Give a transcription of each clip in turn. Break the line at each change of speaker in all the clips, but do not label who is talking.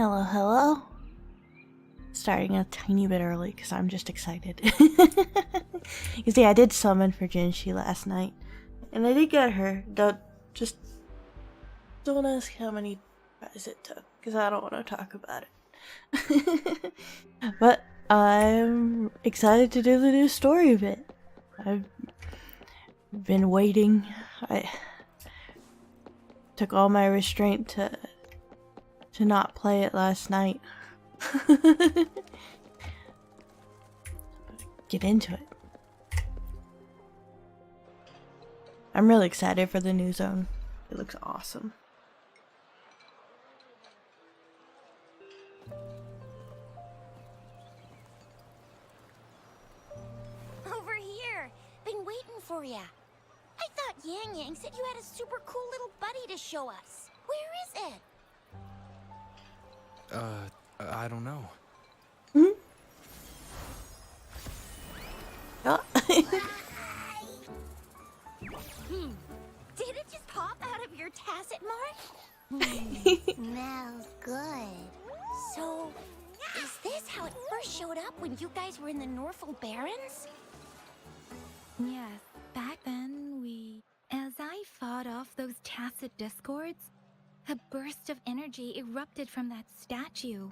Hello, hello. Starting a tiny bit early because I'm just excited. You see, I did summon for Jinshi last night, and I did get her. Don't ask how many tries it took because I don't want to talk about it. But I'm excited to do the new story bit. I've been waiting. I took all my restraint to not play it last night. Get into it. I'm really excited for the new zone. It looks awesome.
Over here. Been waiting for ya. I thought Yang Yang said you had a super cool little buddy to show us. Where is it?
I don't know.
Oh.
Did it just pop out of your tacit mark? Smells good. So, is this how it first showed up when you guys were in the Norfolk Barrens?
Yes, back then as I fought off those tacit discords, a burst of energy erupted from that statue.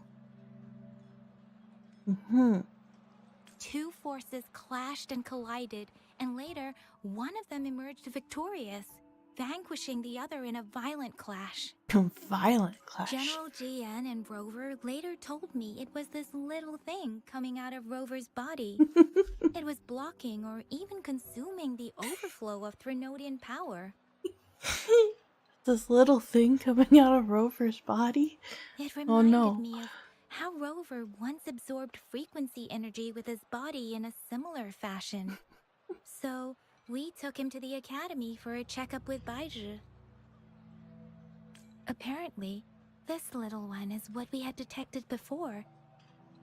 Two forces clashed and collided, and later, one of them emerged victorious, vanquishing the other in a violent clash.
Violent clash.
General GN and Rover later told me it was this little thing coming out of Rover's body. It was blocking or even consuming the overflow of Threnodian power.
This little thing coming out of Rover's body?
It
Oh
reminded
no.
me of how Rover once absorbed frequency energy with his body in a similar fashion. So, we took him to the academy for a checkup with Baizhi. Apparently, this little one is what we had detected before.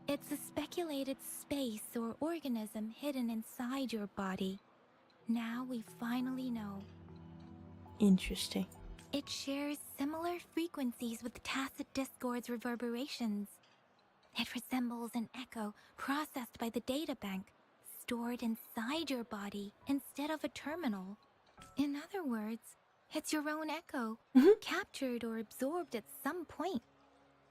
It's a speculated space or organism hidden inside your body. Now we finally know.
Interesting.
It shares similar frequencies with the tacit discord's reverberations. It resembles an echo processed by the data bank, stored inside your body instead of a terminal. In other words, it's your own echo, captured or absorbed at some point.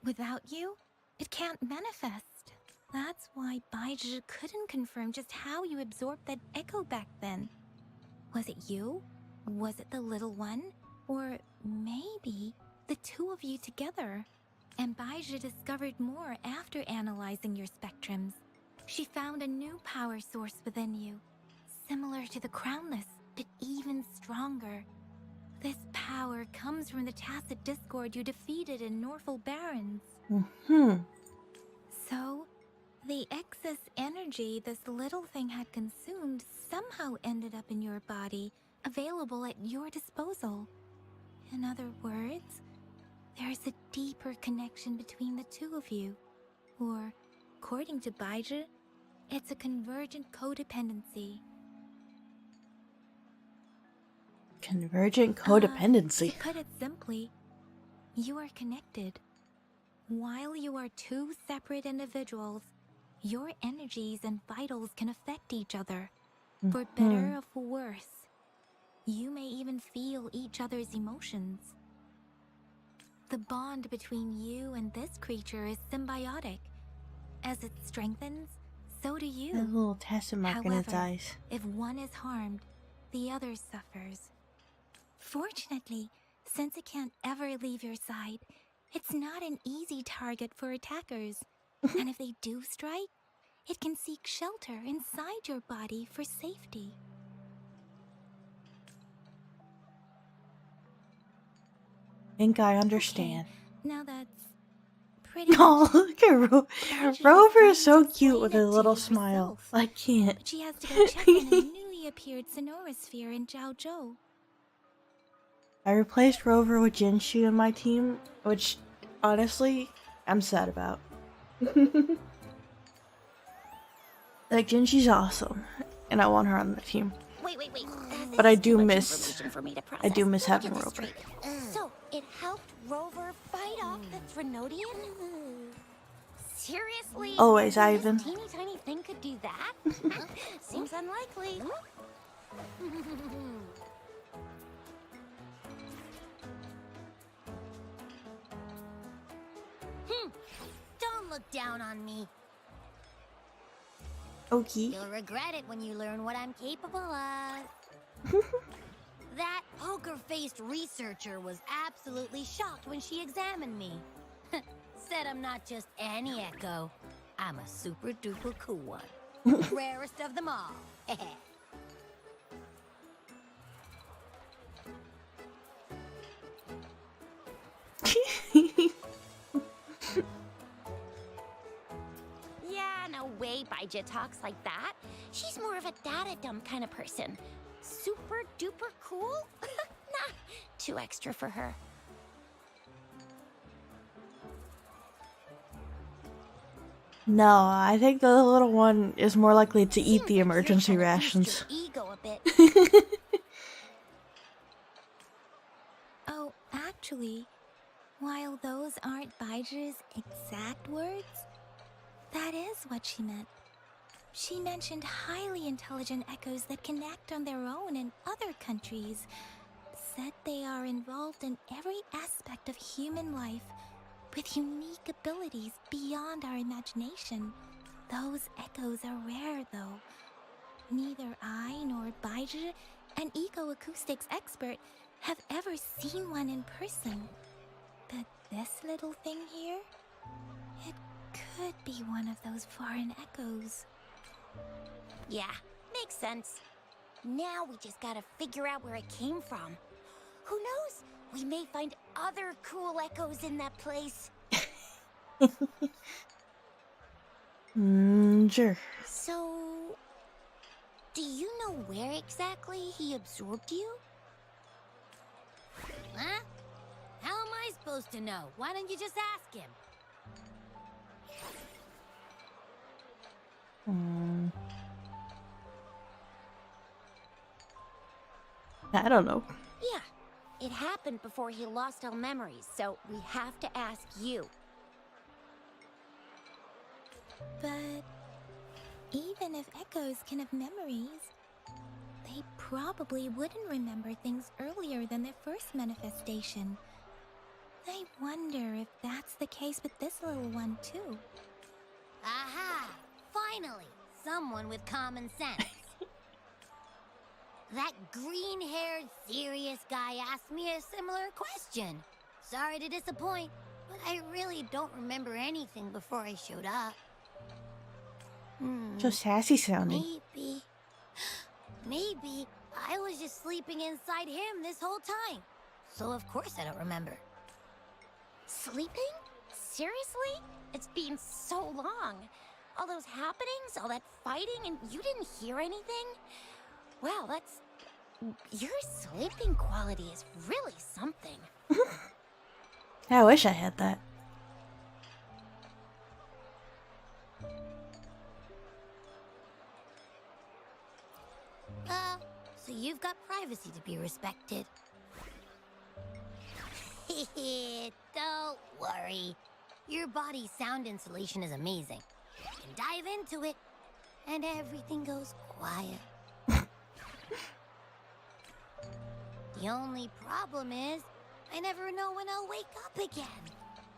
Without you, it can't manifest. That's why Baizhi couldn't confirm just how you absorbed that echo back then. Was it you? Was it the little one? Or maybe the two of you together? And Baizhi discovered more after analyzing your spectrums. She found a new power source within you, similar to the Crownless, but even stronger. This power comes from the tacit discord you defeated in Norfolk Barrens. So, the excess energy this little thing had consumed somehow ended up in your body, available at your disposal. In other words, there's a deeper connection between the two of you. Or, according to Baizhi, it's a convergent codependency.
Convergent codependency.
To put it simply, you are connected. While you are two separate individuals, your energies and vitals can affect each other, for better or for worse. You may even feel each other's emotions. The bond between you and this creature is symbiotic. As it strengthens, so do you.
That little tacit mark in its eyes.
If one is harmed, the other suffers. Fortunately, since it can't ever leave your side, it's not an easy target for attackers. And if they do strike, it can seek shelter inside your body for safety.
Think I understand.
Okay, now that's pretty
Oh, look at
Baizhi
Rover
was
is so
going to
cute
explain
with
it
his
to
little
you
smile.
herself.
I can't.
But she has to go check in a newly appeared sonorosphere in Zhaozhou.
I replaced Rover with Jinshi on my team, which, honestly, I'm sad about. Like, Jinshi's awesome, and I want her on the team.
Wait.
But I
That's
do
too much
miss-
information for me to
I do
process.
miss
Let me
having
get this
Rover.
straight. So, it helped Rover fight off the Threnodian? Seriously?
Always, Ivan.
This teeny tiny thing could do that? Seems unlikely. Don't look down on me.
Okay.
You'll regret it when you learn what I'm capable of. That poker-faced researcher was absolutely shocked when she examined me. Said I'm not just any echo. I'm a super-duper cool one. Rarest of them all. Yeah, no way Baija talks like that. She's more of a data dump kind of person. Super duper cool? Nah, too extra for her.
No, I think the little one is more likely to eat the emergency rations.
Your ego a bit.
Oh, actually, while those aren't Baija's exact words, that is what she meant. She mentioned highly intelligent echoes that can act on their own in other countries. Said they are involved in every aspect of human life with unique abilities beyond our imagination. Those echoes are rare, though. Neither I nor Baija, an eco-acoustics expert, have ever seen one in person. But this little thing here, it could be one of those foreign echoes.
Yeah, makes sense. Now we just gotta figure out where it came from. Who knows? We may find other cool echoes in that place.
Sure.
So, do you know where exactly he absorbed you? Huh? How am I supposed to know? Why don't you just ask him?
I don't know.
Yeah, it happened before he lost all memories, so we have to ask you.
But even if echoes can have memories, they probably wouldn't remember things earlier than their first manifestation. I wonder if that's the case with this little one, too.
Aha! Finally, someone with common sense. That green-haired, serious guy asked me a similar question. Sorry to disappoint, but I really don't remember anything before I showed up.
So sassy sounding.
Maybe I was just sleeping inside him this whole time. So of course I don't remember. Sleeping? Seriously? It's been so long. All those happenings, all that fighting, and you didn't hear anything? Wow, that's... Your sleeping quality is really something.
I wish I had that.
So you've got privacy to be respected. Don't worry. Your body's sound insulation is amazing. You can dive into it, and everything goes quiet. The only problem is, I never know when I'll wake up again.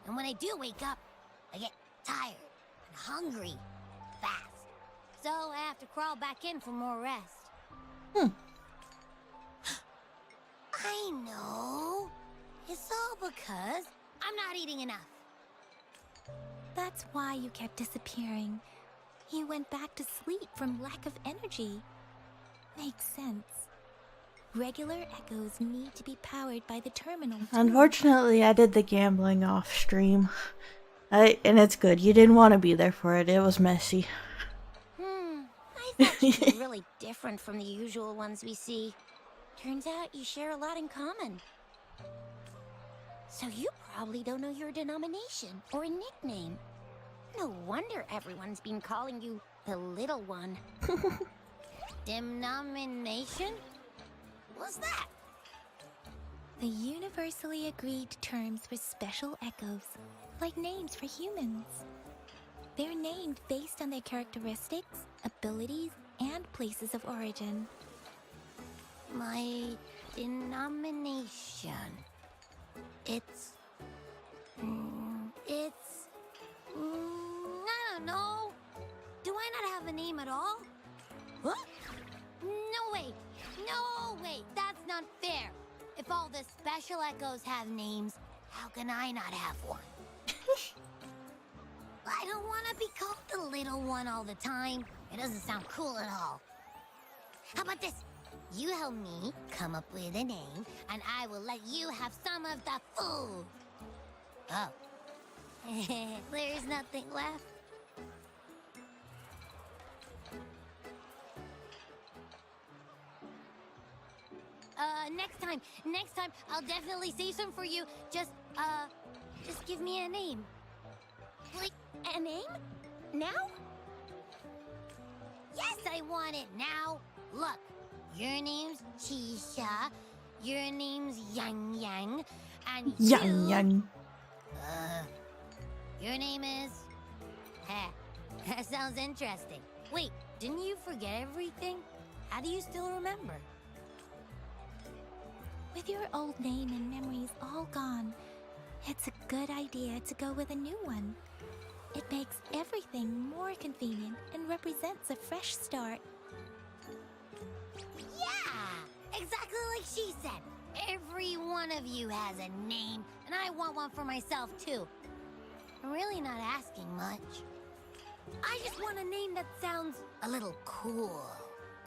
And when I do wake up, I get tired and hungry fast. So I have to crawl back in for more rest. I know. It's all because I'm not eating enough.
That's why you kept disappearing. You went back to sleep from lack of energy. Makes sense. Regular echoes need to be powered by the terminal.
Unfortunately, I did the gambling off stream. And it's good. You didn't want to be there for it. It was messy.
I thought you were really different from the usual ones we see. Turns out you share a lot in common. So you probably don't know your denomination or a nickname. No wonder everyone's been calling you the Little One. Denomination? What's that?
The universally agreed terms for special echoes, like names for humans. They're named based on their characteristics, abilities, and places of origin.
My denomination. It's... I don't know. Do I not have a name at all? What? No way. No way. That's not fair. If all the special echoes have names, how can I not have one? I don't want to be called the little one all the time. It doesn't sound cool at all. How about this? You help me come up with a name, and I will let you have some of the food. Oh. There's nothing left. Next time, I'll definitely save some for you. Just give me a name.
Like, a name? Now?
Yes, I want it now. Look, your name's Chisha, your name's Yang Yang, and
Yang.
Your name is... Heh, that sounds interesting. Wait, didn't you forget everything? How do you still remember?
With your old name and memories all gone, it's a good idea to go with a new one. It makes everything more convenient and represents a fresh start.
Yeah, exactly like she said. Every one of you has a name, and I want one for myself too. I'm really not asking much. I just want a name that sounds a little cool,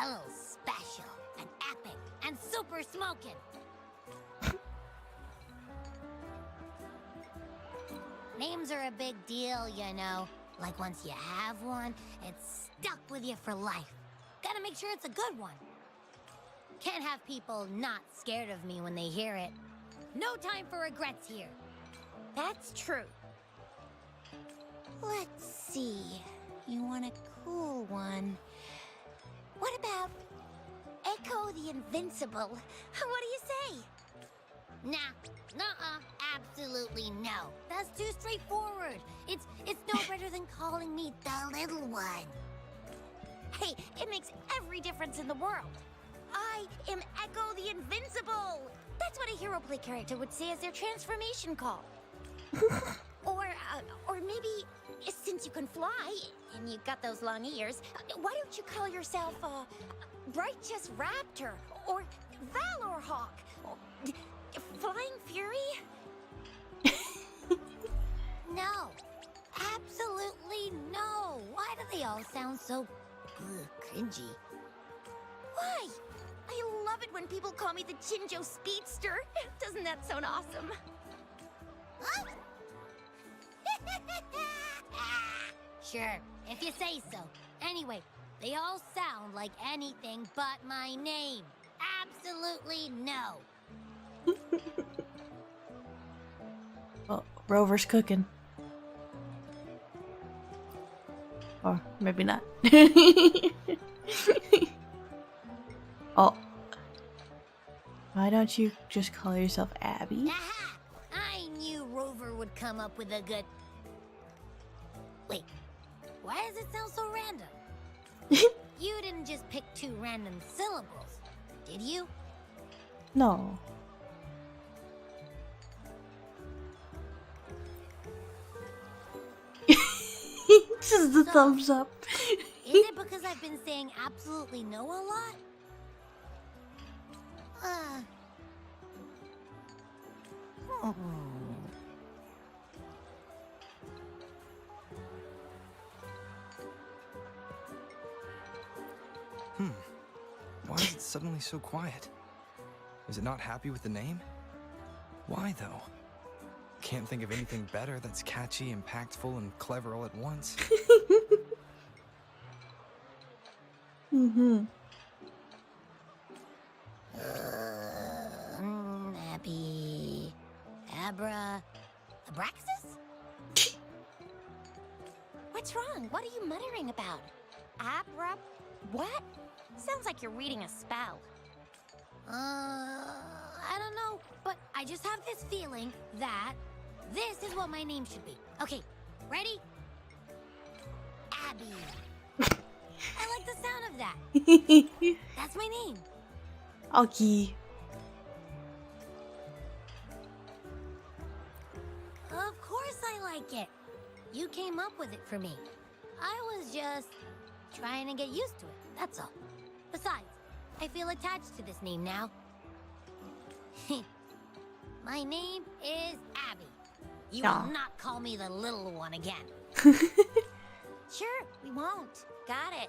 a little special, and epic, and super smoking. Names are a big deal, you know. Like once you have one, it's stuck with you for life. Gotta make sure it's a good one. Can't have people not scared of me when they hear it. No time for regrets here.
That's true.
Let's see. You want a cool one. What about Echo the Invincible? What do you say? Nah, absolutely no. That's too straightforward. It's no better than calling me the little one.
Hey, it makes every difference in the world. I am Echo the Invincible. That's what a hero play character would say as their transformation call. Or maybe, since you can fly and you've got those long ears, why don't you call yourself Righteous Raptor or Valor Hawk? Or, Flying Fury?
No. Absolutely no. Why do they all sound so cringy?
Why? I love it when people call me the Chinjo Speedster. Doesn't that sound awesome?
Huh? Sure, if you say so. Anyway, they all sound like anything but my name. Absolutely no.
Oh, Rover's cooking. Or maybe not. Oh. Why don't you just call yourself Abby?
Aha! I knew Rover would come up with a good... Wait, why does it sound so random? You didn't just pick 2 random syllables, did you?
No. Just the thumbs up.
Is it because I've been saying absolutely no a lot?
Why is it suddenly so quiet? Is it not happy with the name? Why, though? Can't think of anything better that's catchy, impactful, and clever all at once.
Mm-hmm.
Abby... Abra... Abraxas?
What's wrong? What are you muttering about? Abra... what? Sounds like you're reading a spell.
I don't know, but I just have this feeling that this is what my name should be. Okay, ready? Abby. I like the sound of that. That's my name.
Okay.
Of course I like it. You came up with it for me. I was just trying to get used to it, that's all. Besides, I feel attached to this name now. My name is Abby. You
Aw.
will not call me the little one again. Sure, we won't. Got it.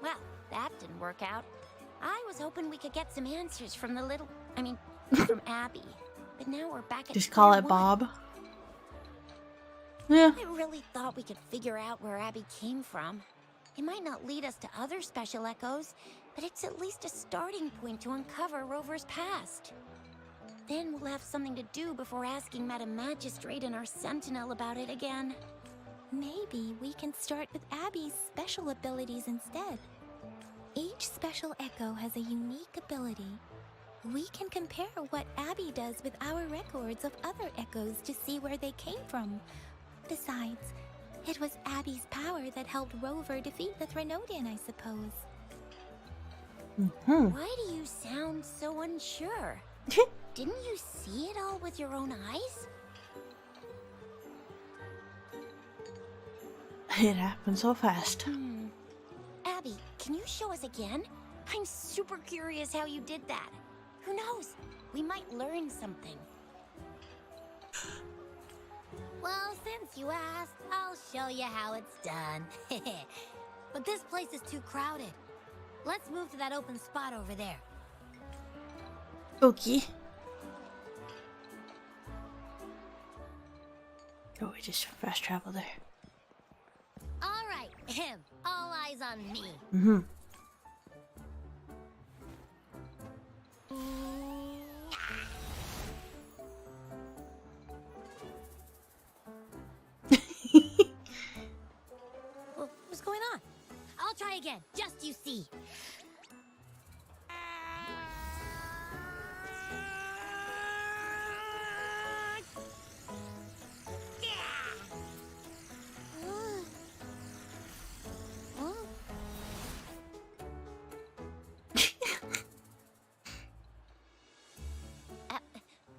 Well, that didn't work out. I was hoping we could get some answers from from Abby. But now we're back at
Just call
square
it
one.
Bob. Yeah.
I really thought we could figure out where Abby came from. It might not lead us to other special echoes, but it's at least a starting point to uncover Rover's past. Then we'll have something to do before asking Madam Magistrate and our Sentinel about it again.
Maybe we can start with Abby's special abilities instead. Each special echo has a unique ability. We can compare what Abby does with our records of other echoes to see where they came from. Besides, it was Abby's power that helped Rover defeat the Threnodian, I suppose.
Why do you sound so unsure? Didn't you see it all with your own eyes?
It happened so fast.
Abby, can you show us again? I'm super curious how you did that. Who knows? We might learn something. Well, since you asked, I'll show you how it's done. But this place is too crowded. Let's move to that open spot over there.
Okay. Oh, we just fast travel there.
All right, all eyes on me. What's going on? I'll try again, just you see.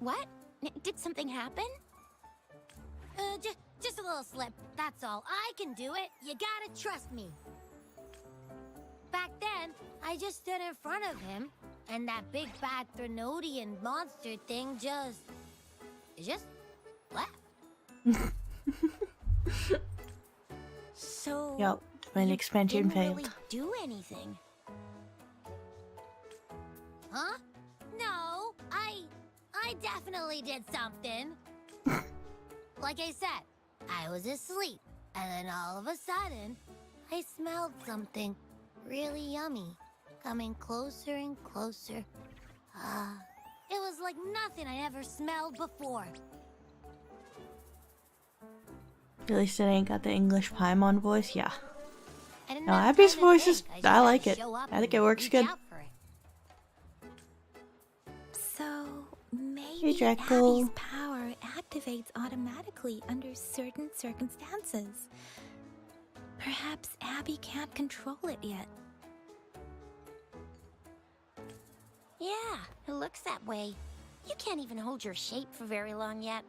What? Did something happen? Just a little slip, that's all. I can do it. You gotta trust me. Back then, I just stood in front of him, and that big bad Threnodian monster thing just left. So,
Yup, when
you
expansion
didn't
failed.
really do anything. Huh? No, I definitely did something. Like I said, I was asleep, and then all of a sudden, I smelled something really yummy, coming closer and closer. It was like nothing I ever smelled before.
At least it ain't got the English Paimon voice, yeah.
I didn't
No,
have
Abby's
time to
voice is-
think. just
I
had to
like it.
show up
I think
and
it works
reach
good.
out for it.
So, maybe
Draco.
Abby's power activates automatically under certain circumstances. Perhaps Abby can't control it yet.
Yeah, it looks that way. You can't even hold your shape for very long yet.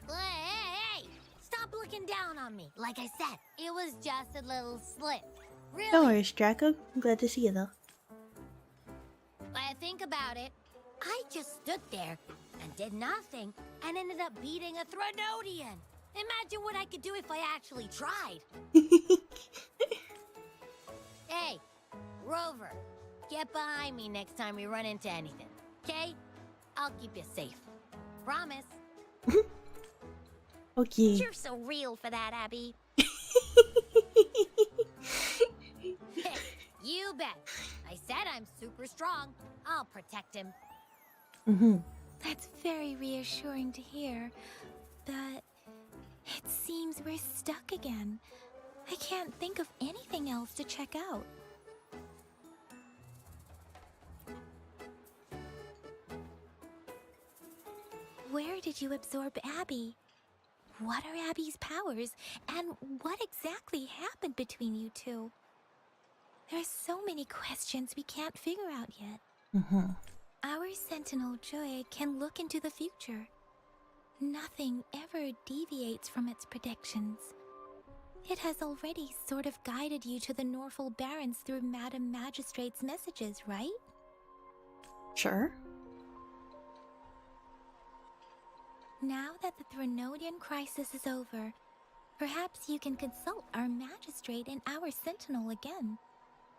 Hey! Stop looking down on me. Like I said, it was just a little slip. Really?
No worries, Draco. I'm glad to see you though.
When I think about it, I just stood there and did nothing and ended up beating a Threnodian. Imagine what I could do if I actually tried. Hey, Rover, get behind me next time we run into anything, okay? I'll keep you safe. Promise.
Okay.
You're so real for that, Abby. You bet. I said I'm super strong. I'll protect him.
That's very reassuring to hear, but it seems we're stuck again. I can't think of anything else to check out. Where did you absorb Abby? What are Abby's powers? And what exactly happened between you two? There are so many questions we can't figure out yet.
Mm-hmm.
Our Sentinel Joy can look into the future. Nothing ever deviates from its predictions. It has already sort of guided you to the Norfolk Barrens through Madam Magistrate's messages, right?
Sure.
Now that the Threnodian crisis is over, perhaps you can consult our Magistrate and our Sentinel again.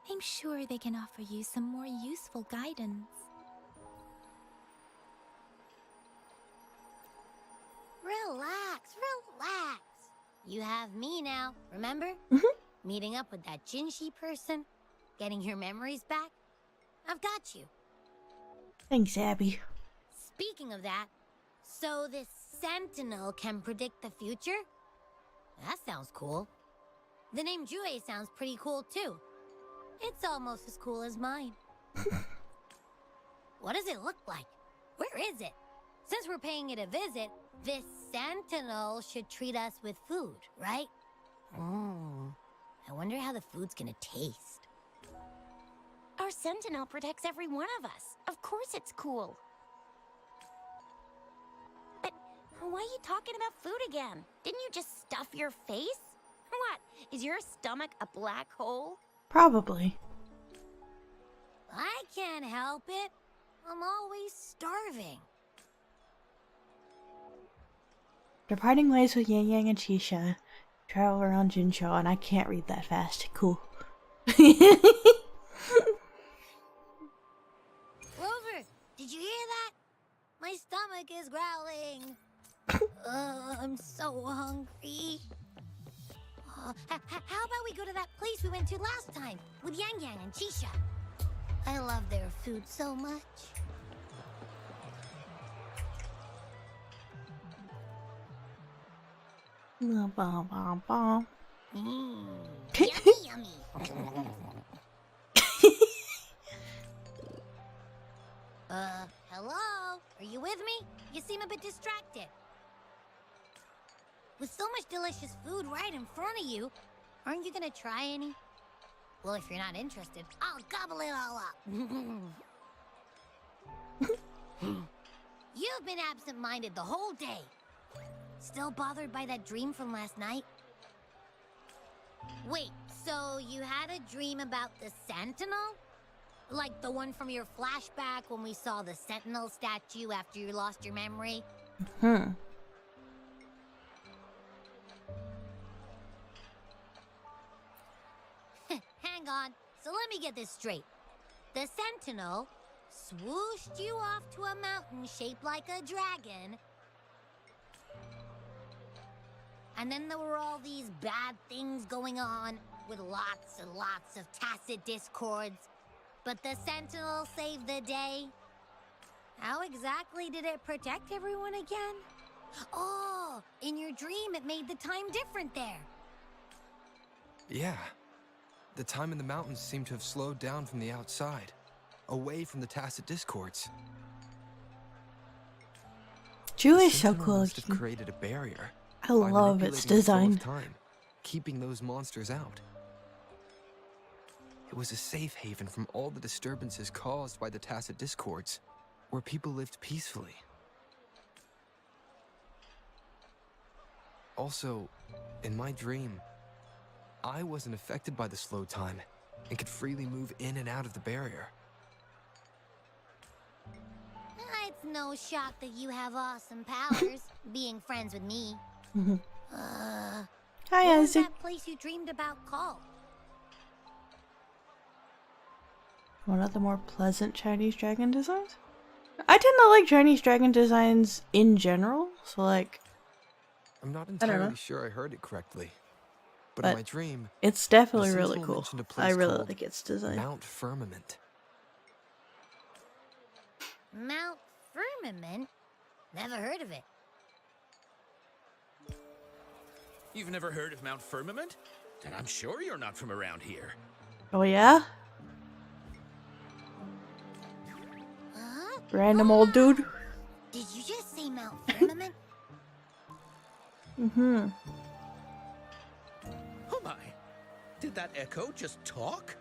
I'm sure they can offer you some more useful guidance.
Relax, relax. You have me now, remember? Meeting up with that Jinshi person, getting your memories back. I've got you.
Thanks, Abby.
Speaking of that, so this Sentinel can predict the future? That sounds cool. The name Jue sounds pretty cool too. It's almost as cool as mine. What does it look like? Where is it? Since we're paying it a visit, this Sentinel should treat us with food, right? I wonder how the food's gonna taste.
Our Sentinel protects every one of us. Of course it's cool. But why are you talking about food again? Didn't you just stuff your face? What? Is your stomach a black hole?
Probably.
I can't help it. I'm always starving.
Departing ways with Yang Yang and Chisha. Travel around Jinsho, and I can't read that fast. Cool.
Clover, did you hear that? My stomach is growling. I'm so hungry. How about we go to that place we went to last time with Yang Yang and Chisha? I love their food so much.
Ba-ba-ba-ba.
Yummy, yummy. Hello? Are you with me? You seem a bit distracted. With so much delicious food right in front of you, aren't you gonna try any? Well, if you're not interested, I'll gobble it all up. You've been absent-minded the whole day. Still bothered by that dream from last night? Wait, so you had a dream about the Sentinel? Like the one from your flashback when we saw the Sentinel statue after you lost your memory?
Hmm.
Hang on, so let me get this straight. The Sentinel swooshed you off to a mountain shaped like a dragon. And then there were all these bad things going on with lots and lots of tacit discords. But the Sentinel saved the day. How exactly did it protect everyone again? Oh, in your dream it made the time different there.
Yeah. The time in the mountains seemed to have slowed down from the outside, away from the tacit discords.
Ju
The
is so
Sentinel
cool.
must have created a barrier.
I
by
love its
manipulating the flow of
design.
time, keeping those monsters out. It was a safe haven from all the disturbances caused by the tacit discords, where people lived peacefully. Also, in my dream, I wasn't affected by the slow time and could freely move in and out of the barrier.
It's no shock that you have awesome powers, being friends with me.
Hi,
What was
Isaac.
that place you dreamed about called?
One of the more pleasant Chinese dragon designs? I tend to like Chinese dragon designs in general, so like,
I'm not
don't know.
entirely sure I heard it correctly, but
But
in my dream,
it's definitely
the
really
Sentinel
cool.
mentioned a
I
place
really
called
like its design.
Mount Firmament.
Mount Firmament? Never heard of it.
You've never heard of Mount Firmament? Then I'm sure you're not from around here.
Oh yeah?
Huh?
Random old dude.
Did you just say Mount Firmament?
Mm-hmm.
Oh my. Did that echo just talk?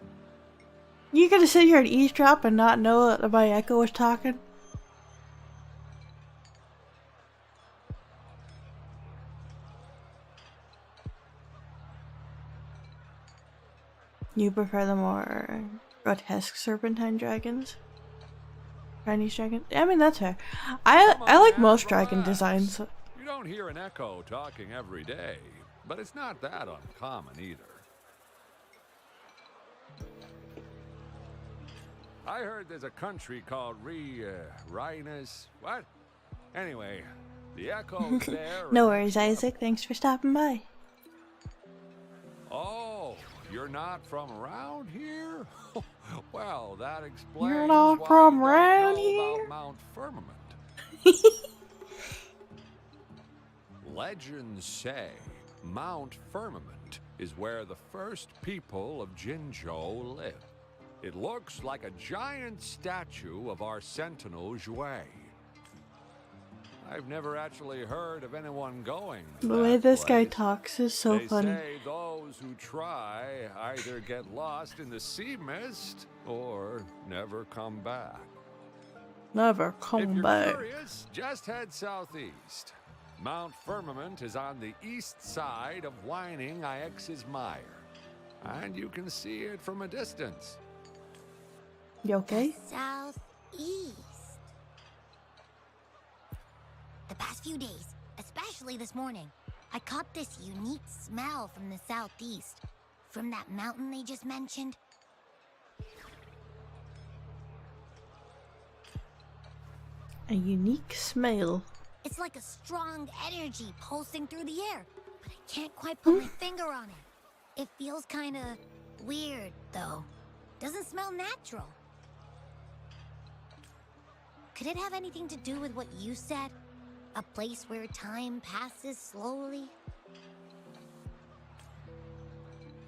You gonna sit here and eavesdrop and not know that my echo was talking? You prefer the more grotesque serpentine dragons? Chinese dragon? I mean, that's fair. I like most dragon designs.
You don't hear an echo talking every day, but it's not that uncommon either. I heard there's a country called Rhinus. What? Anyway, the echo's there.
No worries, Isaac. Thanks for stopping by.
Oh, you're not from around here? Well, that explains
You're not
why
from
you don't
around
know
here?
about Mount Firmament. Legends say Mount Firmament is where the first people of Jinzhou lived. It looks like a giant statue of our sentinel Zhui. I've never actually heard of anyone going to
The way
that
this guy
place.
talks is so
They
funny.
say those who try either get lost in the sea mist or never come back.
Never
If
come
you're
back.
curious, just head southeast. Mount Firmament is on the east side of Whining Ix's Mire, and you can see it from a distance.
You okay?
Southeast. The past few days, especially this morning, I caught this unique smell from the southeast. From that mountain they just mentioned.
A unique smell.
It's like a strong energy pulsing through the air, but I can't quite put my finger on it. It feels kinda weird, though. Doesn't smell natural. Could it have anything to do with what you said? A place where time passes slowly?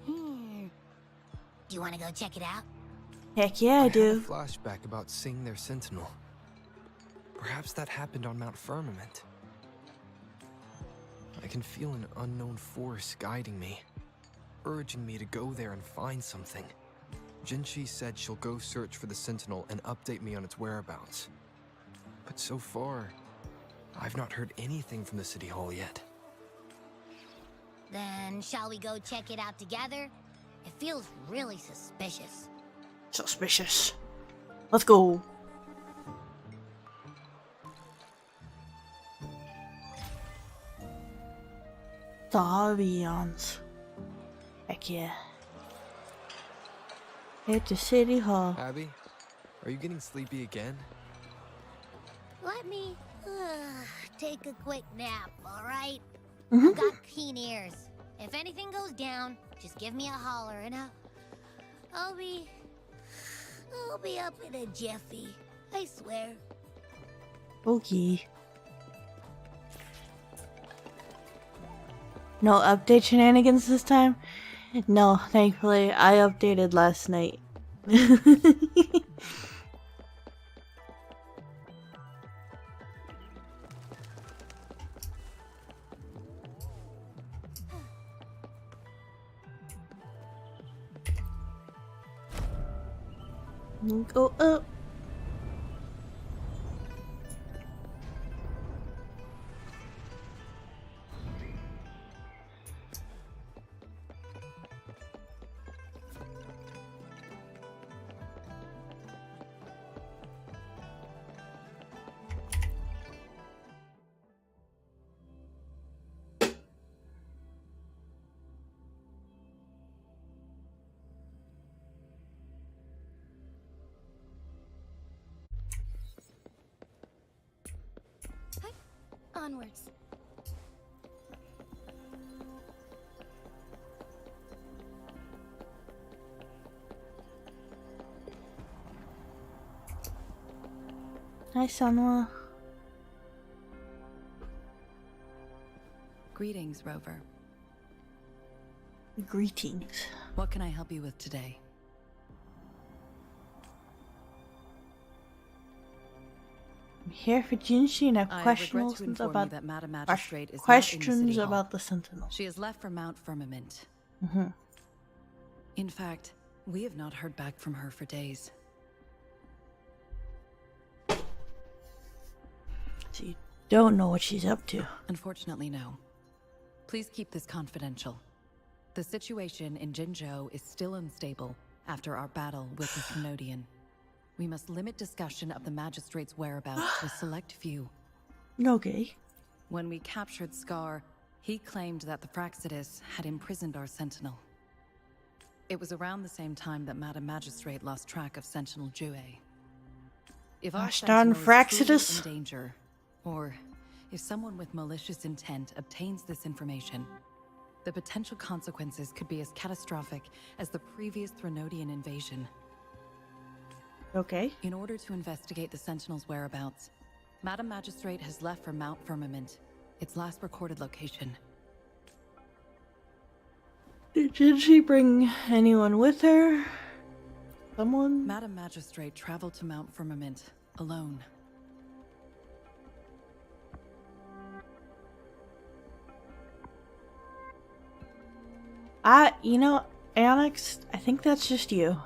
Do you want to go check it out?
Heck yeah, I
had a
do.
flashback about seeing their sentinel. Perhaps that happened on Mount Firmament. I can feel an unknown force guiding me, urging me to go there and find something. Jinchi said she'll go search for the sentinel and update me on its whereabouts. But so far, I've not heard anything from the city hall yet.
Then shall we go check it out together? It feels really suspicious.
Suspicious. Let's go. The ambiance. Heck yeah. Head to City Hall.
Abby, are you getting sleepy again?
Let me take a quick nap, alright?
Mm-hmm.
I've got keen ears. If anything goes down, just give me a holler and I'll be up in a jiffy. I swear.
Okay. No update shenanigans this time? No, thankfully, I updated last night. Go up.
Onwards.
Hi, Sanwa.
Greetings, Rover.
Greetings.
What can I help you with today?
I'm here for Jinshi and have
I regret to
questions
inform
about
you that Madam Magistrate is not in the
questions
city hall.
about the Sentinel.
She has left for Mount Firmament.
Mm-hmm.
In fact, we have not heard back from her for days.
So you don't know what she's up to.
Unfortunately, no. Please keep this confidential. The situation in Jinzhou is still unstable after our battle with the Thrunodian. We must limit discussion of the Magistrate's whereabouts to a select few.
Okay.
When we captured Scar, he claimed that the Fraxidus had imprisoned our Sentinel. It was around the same time that Madam Magistrate lost track of Sentinel Jue. If our
Gosh darn
Sentinel is truly
Fraxidus.
in danger, or if someone with malicious intent obtains this information, the potential consequences could be as catastrophic as the previous Thrunodian invasion.
Okay.
In order to investigate the Sentinel's whereabouts, Madam Magistrate has left for Mount Firmament, its last recorded location.
Did she bring anyone with her? Someone?
Madam Magistrate traveled to Mount Firmament alone.
You know, Alex, I think that's just you.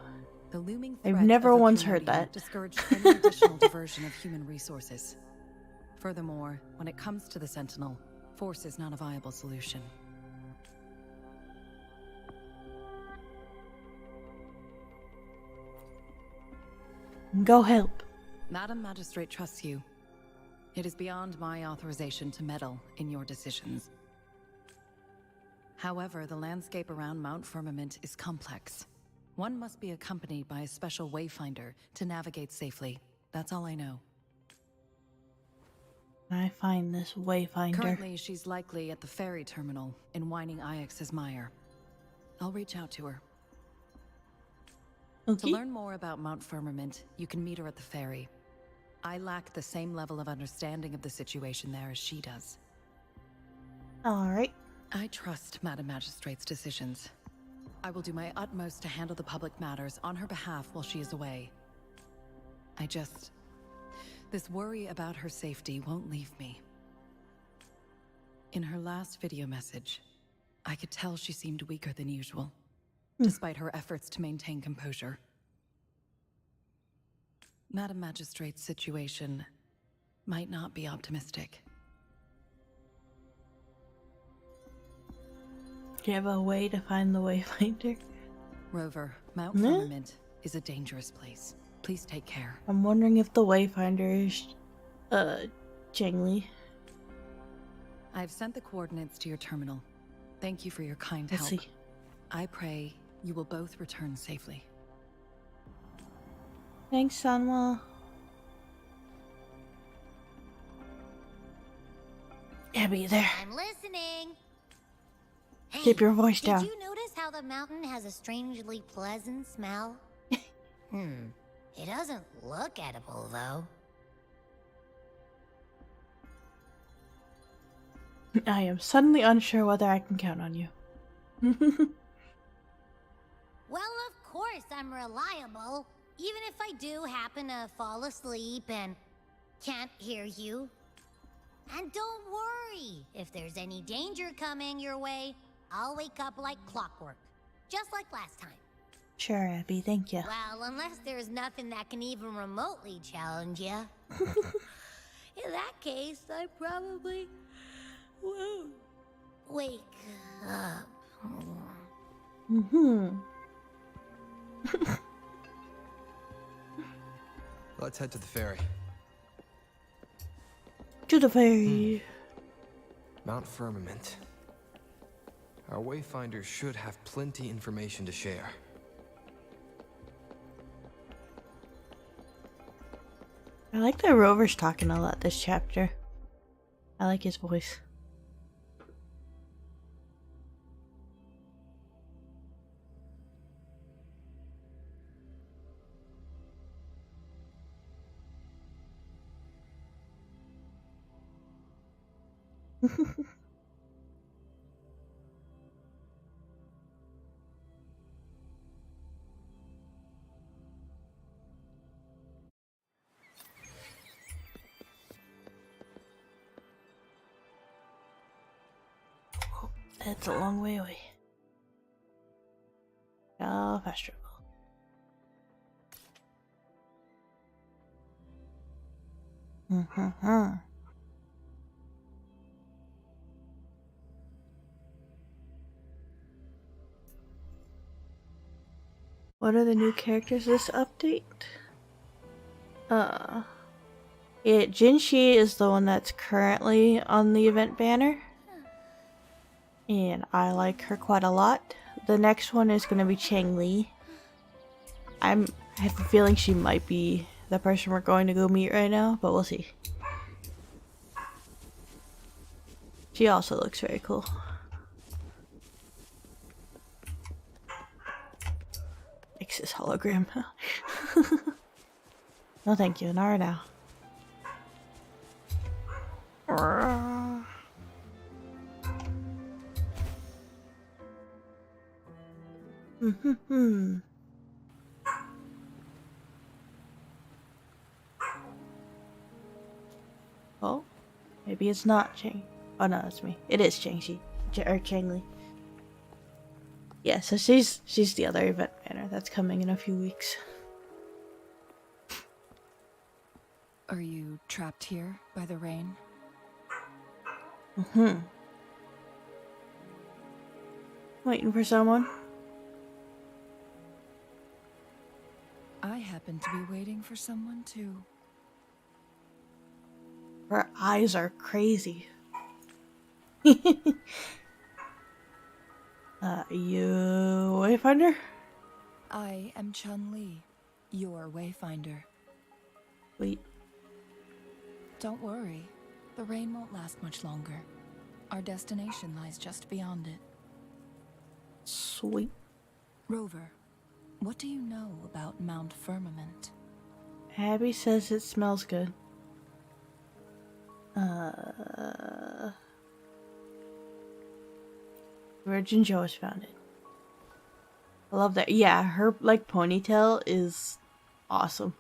The looming
I've
threat
never
of the
once heard
Thrunodian
that.
discouraged any additional diversion of human resources. Furthermore, when it comes to the Sentinel, force is not a viable solution.
Go help.
Madam Magistrate trusts you. It is beyond my authorization to meddle in your decisions. However, the landscape around Mount Firmament is complex. One must be accompanied by a special wayfinder to navigate safely. That's all I know.
I find this wayfinder.
Currently, she's likely at the ferry terminal in Whining Ix's mire. I'll reach out to her. To
Okay.
learn more about Mount Firmament, you can meet her at the ferry. I lack the same level of understanding of the situation there as she does.
Alright.
I trust Madam Magistrate's decisions. I will do my utmost to handle the public matters on her behalf while she is away. This worry about her safety won't leave me. In her last video message, I could tell she seemed weaker than usual, despite her efforts to maintain composure. Madam Magistrate's situation might not be optimistic.
Do you have a way to find the wayfinder?
Rover, Mount
Nah.
Firmament is a dangerous place. Please take care.
I'm wondering if the wayfinder is, Jingli.
I've sent the coordinates to your terminal. Thank you for your kind
Let's
help.
see.
I pray you will both return safely.
Thanks, Sanwa. Abby, there.
I'm listening. Hey,
Keep your voice down.
Did you notice how the mountain has a strangely pleasant smell? It doesn't look edible, though.
I am suddenly unsure whether I can count on you.
Well, of course I'm reliable. Even if I do happen to fall asleep and can't hear you. And don't worry, if there's any danger coming your way, I'll wake up like clockwork. Just like last time.
Sure, Abby, thank you.
Well, unless there's nothing that can even remotely challenge you. In that case, I probably won't wake up.
Let's head to the ferry.
To the ferry.
Mount Firmament. Our wayfinders should have plenty information to share.
I like that Rover's talking a lot this chapter. I like his voice. That's a long way away. Oh, fast travel. What are the new characters this update? Jinxi is the one that's currently on the event banner. And I like her quite a lot. The next one is gonna be Changli. I have a feeling she might be the person we're going to go meet right now, but we'll see. She also looks very cool. X's hologram. No thank you, not right now. Oh, maybe it's not Chang. Oh no, it's me. It is Changxi. Or Changli. Yeah, so she's the other event banner that's coming in a few weeks.
Are you trapped here by the rain?
Waiting for someone?
I happen to be waiting for someone too.
Her eyes are crazy. You Wayfinder?
I am Chun-Li, your wayfinder.
Wait.
Don't worry, the rain won't last much longer. Our destination lies just beyond it.
Sweet.
Rover, what do you know about Mount Firmament?
Abby says it smells good. Where Jinzhou was founded. I love that. Yeah, her like ponytail is awesome.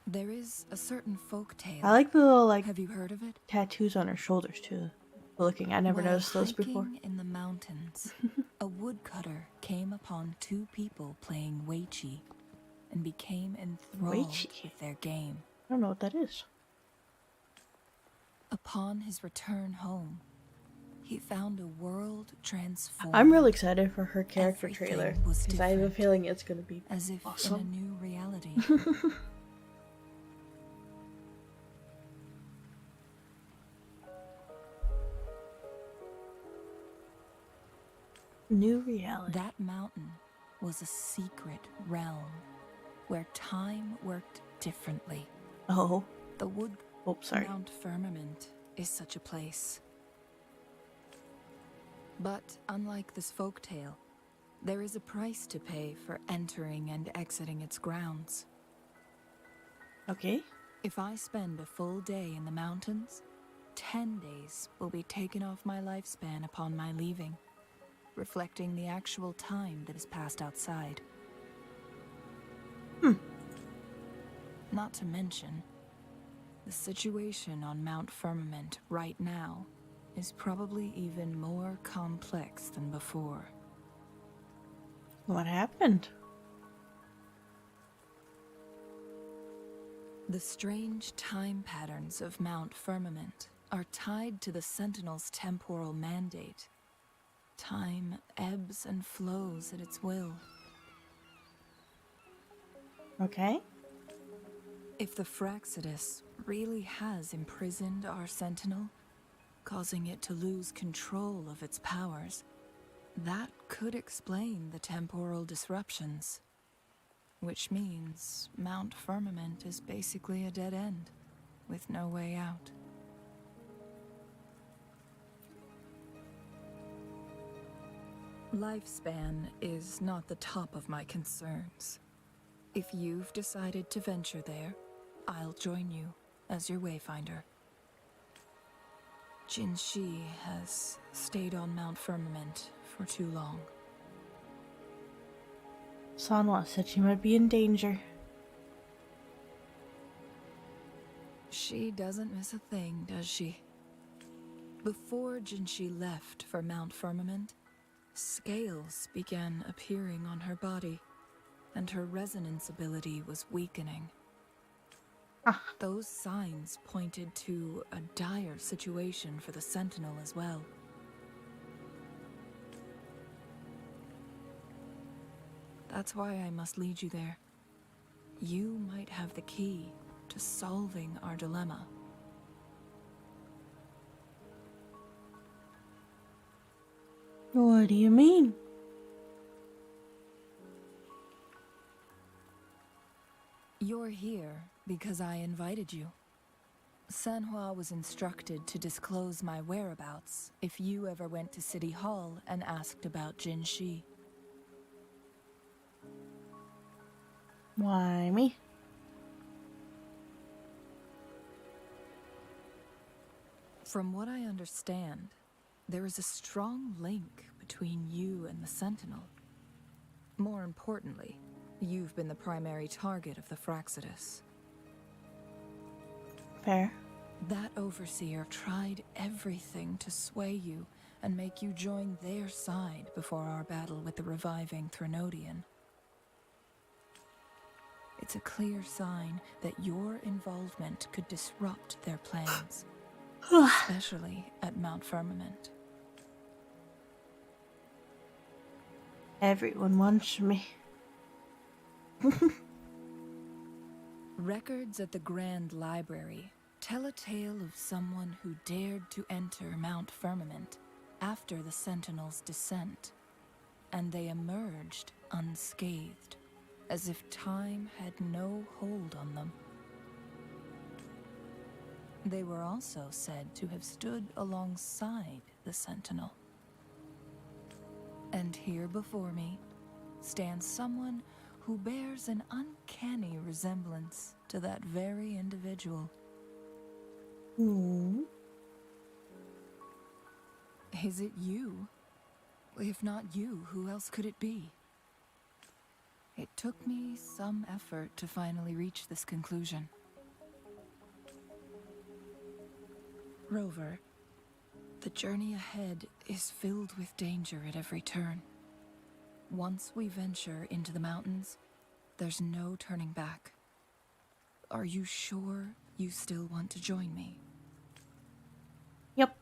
There is a certain folk tale.
I like the little like
Have you heard of it?
tattoos on her shoulders too. Looking, I never noticed those before.
Hiking in the mountains, a woodcutter came upon two people playing Weiqi and became enthralled with their game.
I don't know what that is.
Upon his return home, he found a world transformed.
I'm really excited for her character
Everything
trailer
was
because I have a
different,
feeling it's gonna be
as if
awesome.
in a new reality.
New reality.
That mountain was a secret realm where time worked differently.
Oh.
The wood
Sorry.
Mount Firmament is such a place. But unlike this folktale, there is a price to pay for entering and exiting its grounds.
Okay.
If I spend a full day in the mountains, 10 days will be taken off my lifespan upon my leaving, reflecting the actual time that is passed outside. Not to mention, the situation on Mount Firmament right now is probably even more complex than before.
What happened?
The strange time patterns of Mount Firmament are tied to the Sentinel's temporal mandate. Time ebbs and flows at its will.
Okay.
If the Fraxidus really has imprisoned our Sentinel, causing it to lose control of its powers, that could explain the temporal disruptions. Which means Mount Firmament is basically a dead end, with no way out. Lifespan is not the top of my concerns. If you've decided to venture there, I'll join you as your wayfinder. Jinxi has stayed on Mount Firmament for too long.
Sanwa said she might be in danger.
She doesn't miss a thing, does she?
Before Jinshi left for Mount Firmament, scales began appearing on her body, and her resonance ability was weakening. Those signs pointed to a dire situation for the Sentinel as well. That's why I must lead you there. You might have the key to solving our dilemma.
What do you mean?
You're here because I invited you. Sanhua was instructed to disclose my whereabouts if you ever went to City Hall and asked about Jinshi.
Why me?
From what I understand, there is a strong link between you and the Sentinel. More importantly, you've been the primary target of the Fraxidus.
Fair.
That overseer tried everything to sway you and make you join their side before our battle with the reviving Threnodian. It's a clear sign that your involvement could disrupt their plans, especially at Mount Firmament.
Everyone wants me.
Records at the Grand Library tell a tale of someone who dared to enter Mount Firmament after the Sentinel's descent, and they emerged unscathed, as if time had no hold on them. They were also said to have stood alongside the Sentinel. And here before me stands someone who bears an uncanny resemblance to that very individual. Is it you? If not you, who else could it be? It took me some effort to finally reach this conclusion. Rover, the journey ahead is filled with danger at every turn. Once we venture into the mountains, there's no turning back. Are you sure you still want to join me?
Yep.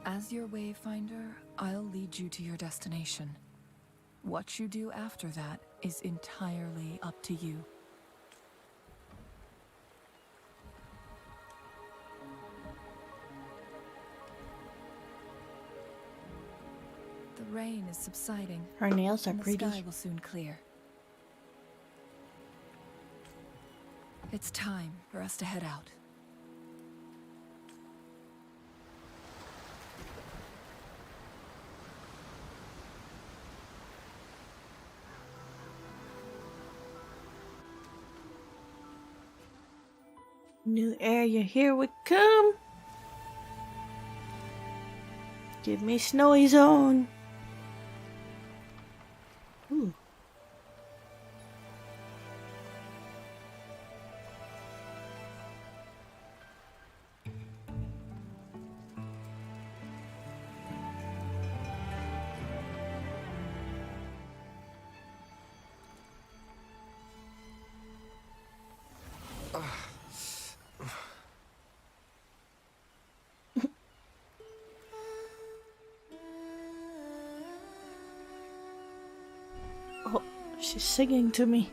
As your wayfinder, I'll lead you to your destination. What you do after that is entirely up to you. The rain is subsiding.
Her nails are
and the
pretty.
sky will soon clear. It's time for us to head out.
New area, here we come. Give me snowy zone. Ooh. Oh, she's singing to me.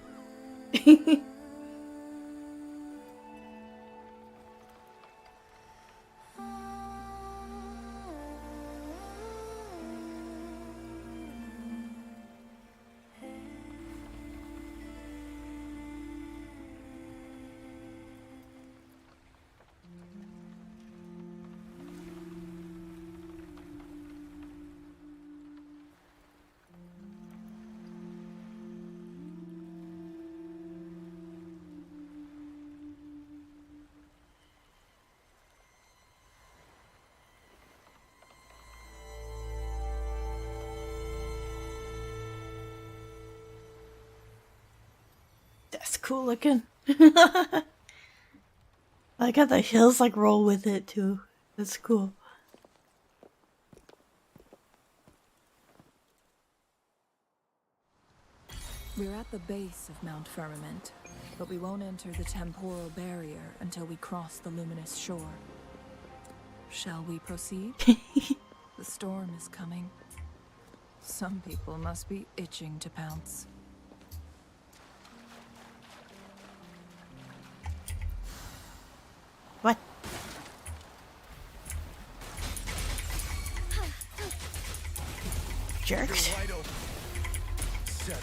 That's cool looking. I like how the hills like roll with it too. That's cool.
We're at the base of Mount Firmament, but we won't enter the temporal barrier until we cross the luminous shore. Shall we proceed? The storm is coming. Some people must be itching to pounce.
What? Jerks.
Wide open. 7.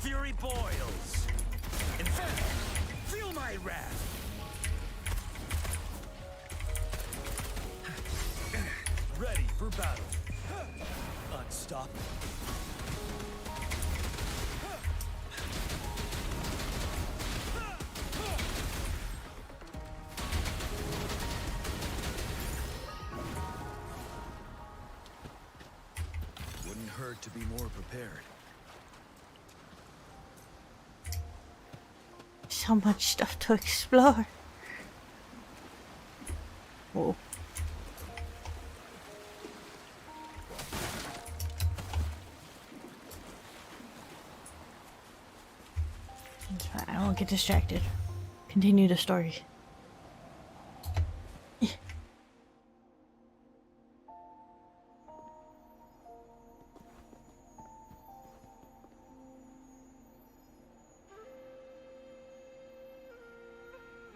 Fury boils. Inferno, feel my wrath. Ready for battle. Unstoppable. Wouldn't hurt to be more prepared.
So much stuff to explore. Whoa. That's fine, I won't get distracted. Continue the story.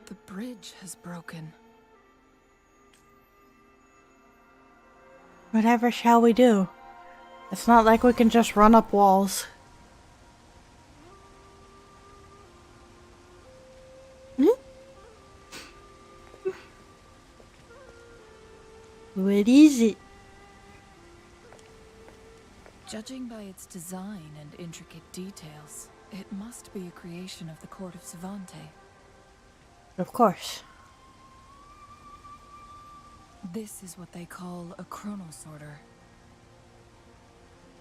The bridge has broken.
Whatever shall we do? It's not like we can just run up walls. What is it?
Judging by its design and intricate details, it must be a creation of the court of Savante.
Of course.
This is what they call a chronosorter.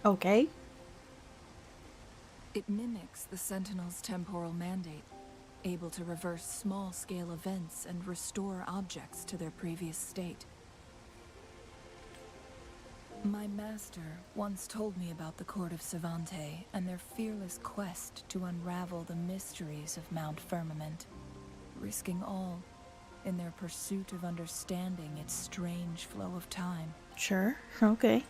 Okay.
It mimics the Sentinel's temporal mandate, able to reverse small-scale events and restore objects to their previous state. My master once told me about the Court of Savante and their fearless quest to unravel the mysteries of Mount Firmament, risking all in their pursuit of understanding its strange flow of time.
Sure, okay.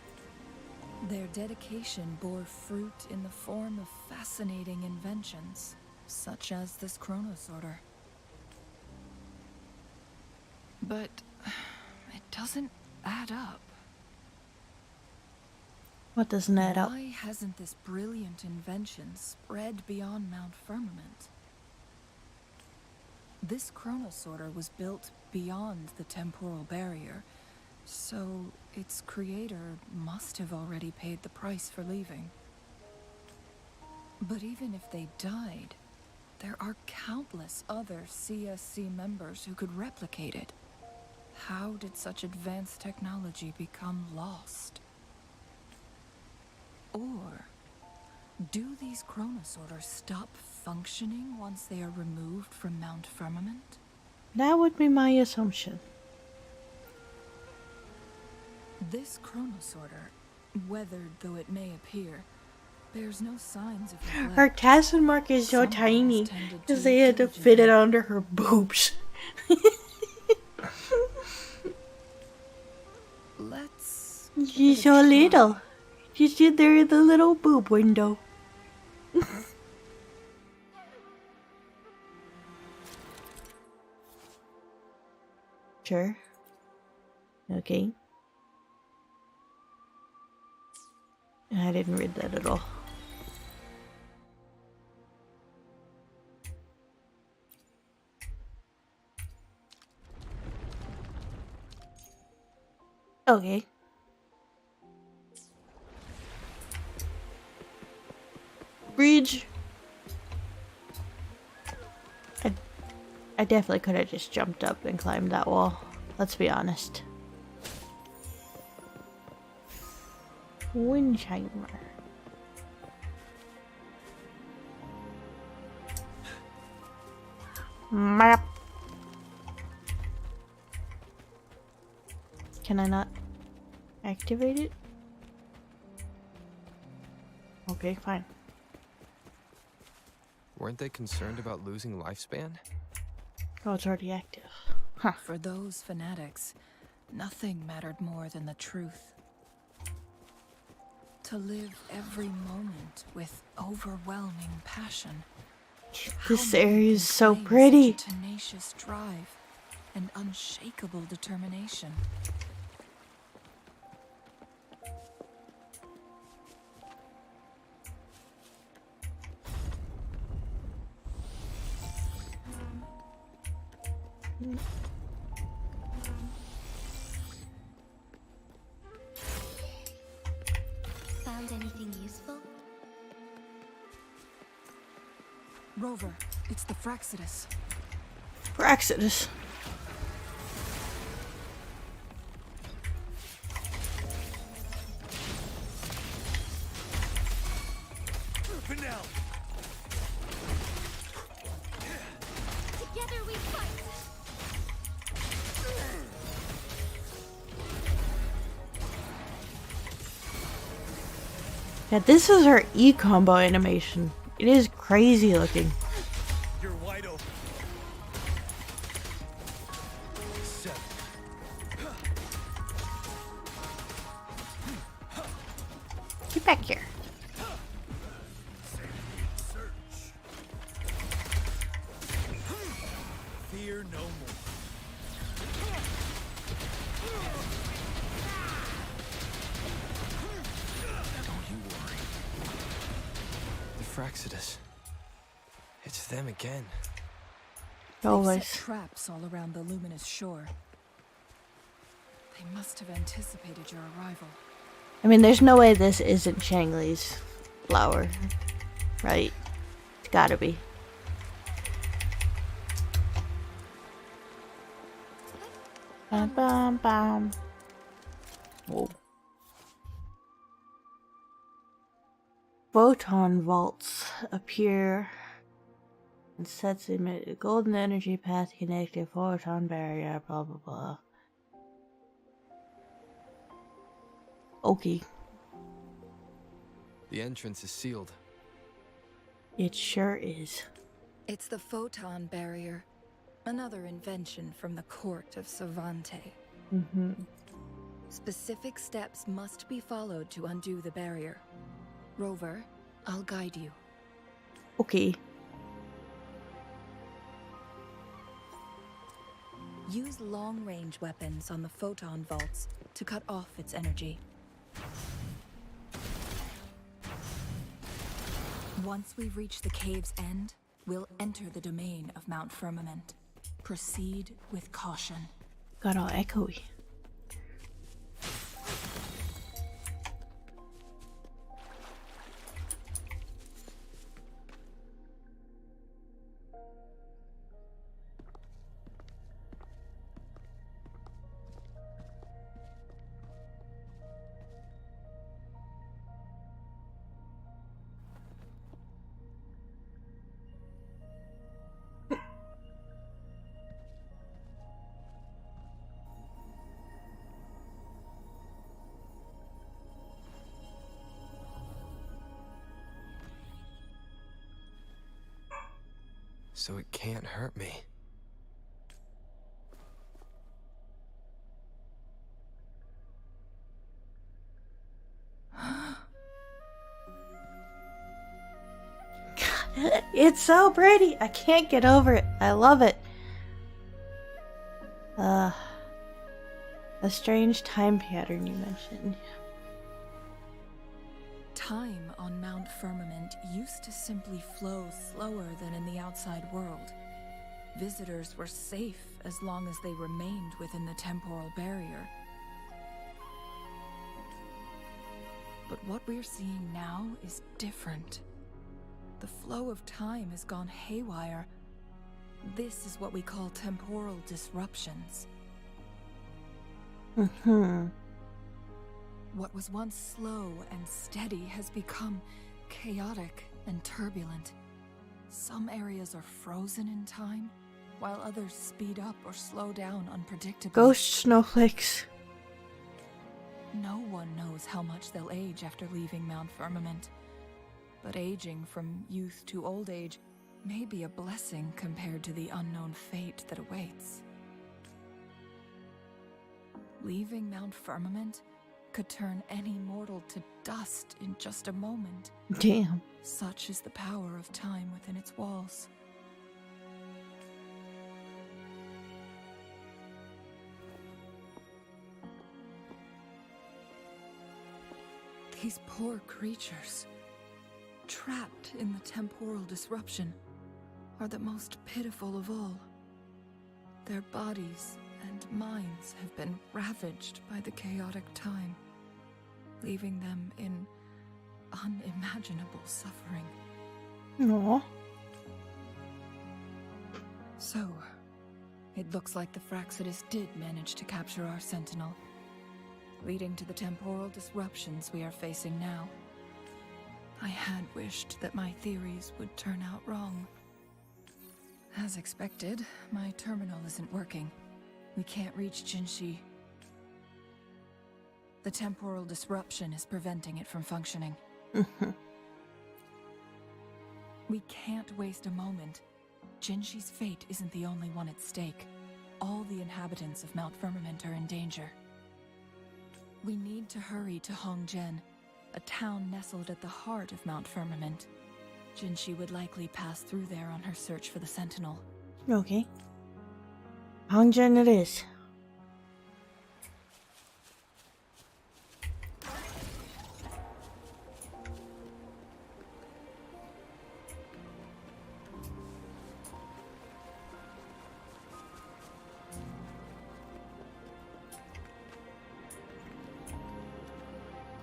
Their dedication bore fruit in the form of fascinating inventions, such as this chronosorter. But it doesn't add up.
What doesn't add up?
Why hasn't this brilliant invention spread beyond Mount Firmament? This chronosorter was built beyond the temporal barrier, so its creator must have already paid the price for leaving. But even if they died, there are countless other CSC members who could replicate it. How did such advanced technology become lost? Or do these chronosorters stop functioning once they are removed from Mount Firmament?
That would be my assumption.
This chronosorter, weathered though it may appear, bears no signs of neglect.
Her Tassin mark is so
Someone
tiny
has tended
because
to
they
it
had to fit it
diligently.
under her boobs.
Let's
She's
give it a
so
try.
little. She's in there in the little boob window. Sure. Okay. I didn't read that at all. Okay. Bridge. I definitely could have just jumped up and climbed that wall. Let's be honest. Windchimer. Map. Can I not activate it? Okay, fine.
Weren't they concerned about losing lifespan?
Oh, it's already active. Huh.
For those fanatics, nothing mattered more than the truth. To live every moment with overwhelming passion.
This
How many
area
can
is so
claim
pretty.
such a tenacious drive and unshakable determination.
Found anything useful?
Rover, it's the Fraxidus.
Praxidus.
Finale.
Together we fight!
Yeah, this is her E combo animation. It is crazy looking.
You're wide open. 7.
Get back here.
Search. Fear no more. Don't you worry.
The Fraxidus. It's them again.
They've
Always.
set traps all around the luminous shore. They must have anticipated your arrival.
I mean, there's no way this isn't Shangli's flower. Right? It's gotta be. Bam, bam, bam. Whoa. Photon vaults appear and sets emit a golden energy path connected photon barrier, blah blah blah. Okay.
The entrance is sealed.
It sure is.
It's the photon barrier, another invention from the court of Savante.
Mm-hmm.
Specific steps must be followed to undo the barrier. Rover, I'll guide you.
Okay.
Use long-range weapons on the photon vaults to cut off its energy. Once we reach the cave's end, we'll enter the domain of Mount Firmament. Proceed with caution.
Got all echoey.
So it can't hurt me.
It's so pretty. I can't get over it. I love it. A strange time pattern you mentioned.
Time on Mount Firmament used to simply flow slower than in the outside world. Visitors were safe as long as they remained within the temporal barrier. But what we're seeing now is different. The flow of time has gone haywire. This is what we call temporal disruptions.
Mm-hmm.
What was once slow and steady has become chaotic and turbulent. Some areas are frozen in time, while others speed up or slow down unpredictably.
Ghost snowflakes.
No one knows how much they'll age after leaving Mount Firmament, but aging from youth to old age may be a blessing compared to the unknown fate that awaits. Leaving Mount Firmament could turn any mortal to dust in just a moment.
Damn.
Such is the power of time within its walls. These poor creatures, trapped in the temporal disruption, are the most pitiful of all. Their bodies and minds have been ravaged by the chaotic time, leaving them in unimaginable suffering.
Aww.
So, it looks like the Fraxidus did manage to capture our sentinel, leading to the temporal disruptions we are facing now. I had wished that my theories would turn out wrong. As expected, my terminal isn't working. We can't reach Jinshi. The temporal disruption is preventing it from functioning. We can't waste a moment. Jinshi's fate isn't the only one at stake. All the inhabitants of Mount Firmament are in danger. We need to hurry to Hongjian, a town nestled at the heart of Mount Firmament. Jinshi would likely pass through there on her search for the Sentinel.
Okay. Hongjian it is.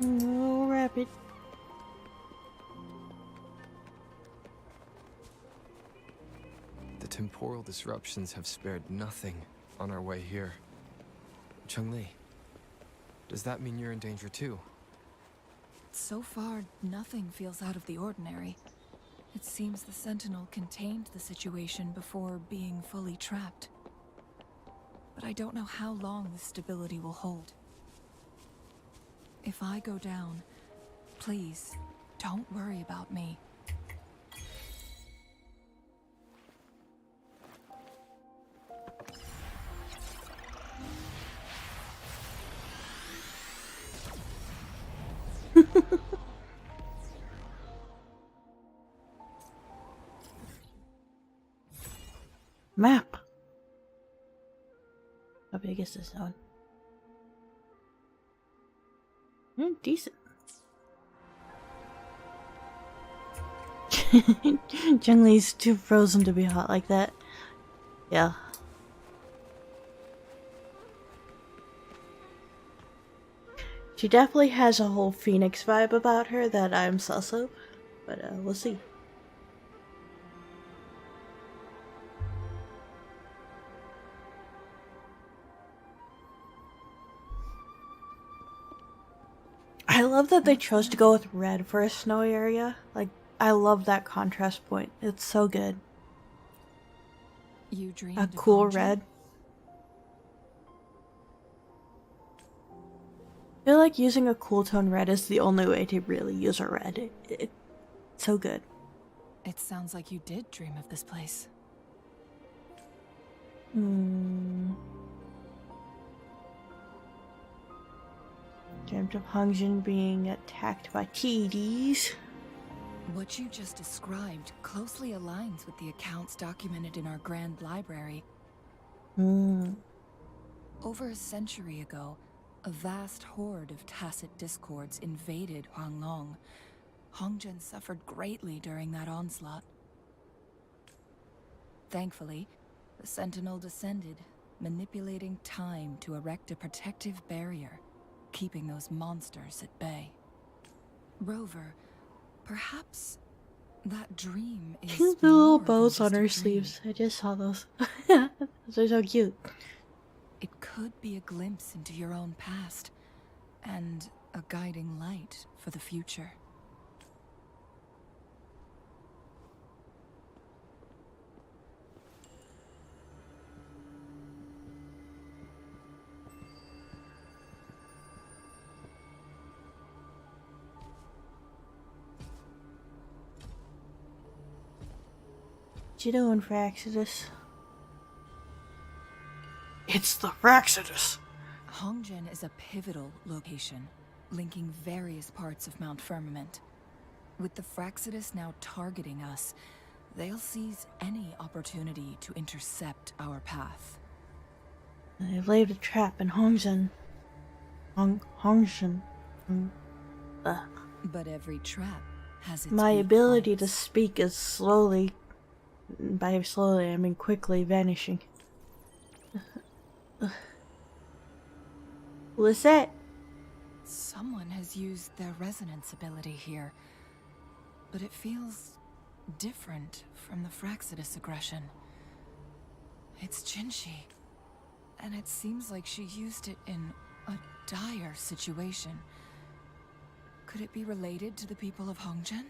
Oh, rapid.
The temporal disruptions have spared nothing on our way here. Chun-Li, does that mean you're in danger too?
So far, nothing feels out of the ordinary. It seems the Sentinel contained the situation before being fully trapped. But I don't know how long this stability will hold. If I go down, please, don't worry about me.
Map. How big is this zone? Decent. Chun-Li's too frozen to be hot like that. Yeah. She definitely has a whole Phoenix vibe about her that I'm sus of, but we'll see. I love that they chose to go with red for a snowy area. Like, I love that contrast point. It's so good.
You dreamed
A cool
of Hongjian?
red. I feel like using a cool tone red is the only way to really use a red. It's so good.
It sounds like you did dream of this place.
Dreamt of Hongjian being attacked by TDs.
What you just described closely aligns with the accounts documented in our Grand Library. Over a century ago, a vast horde of tacit discords invaded Huanglong. Hongjian suffered greatly during that onslaught. Thankfully, the Sentinel descended, manipulating time to erect a protective barrier, keeping those monsters at bay. Rover, perhaps that dream is
The little
more than
bows on
just a
her
dream.
sleeves. I just saw those. Those are so cute.
It could be a glimpse into your own past, and a guiding light for the future.
What you doing, Fraxidus? It's the Fraxidus!
Hongzhen is a pivotal location, linking various parts of Mount Firmament. With the Fraxidus now targeting us, they'll seize any opportunity to intercept our path.
They've laid a trap in Hongzhen. Hongzhen.
But every trap has its
My
weak
ability to
points.
speak is slowly, by slowly I mean quickly, vanishing. What's that?
Someone has used their resonance ability here, but it feels different from the Fraxidus aggression. It's Jinshi, and it seems like she used it in a dire situation. Could it be related to the people of Hongzhen?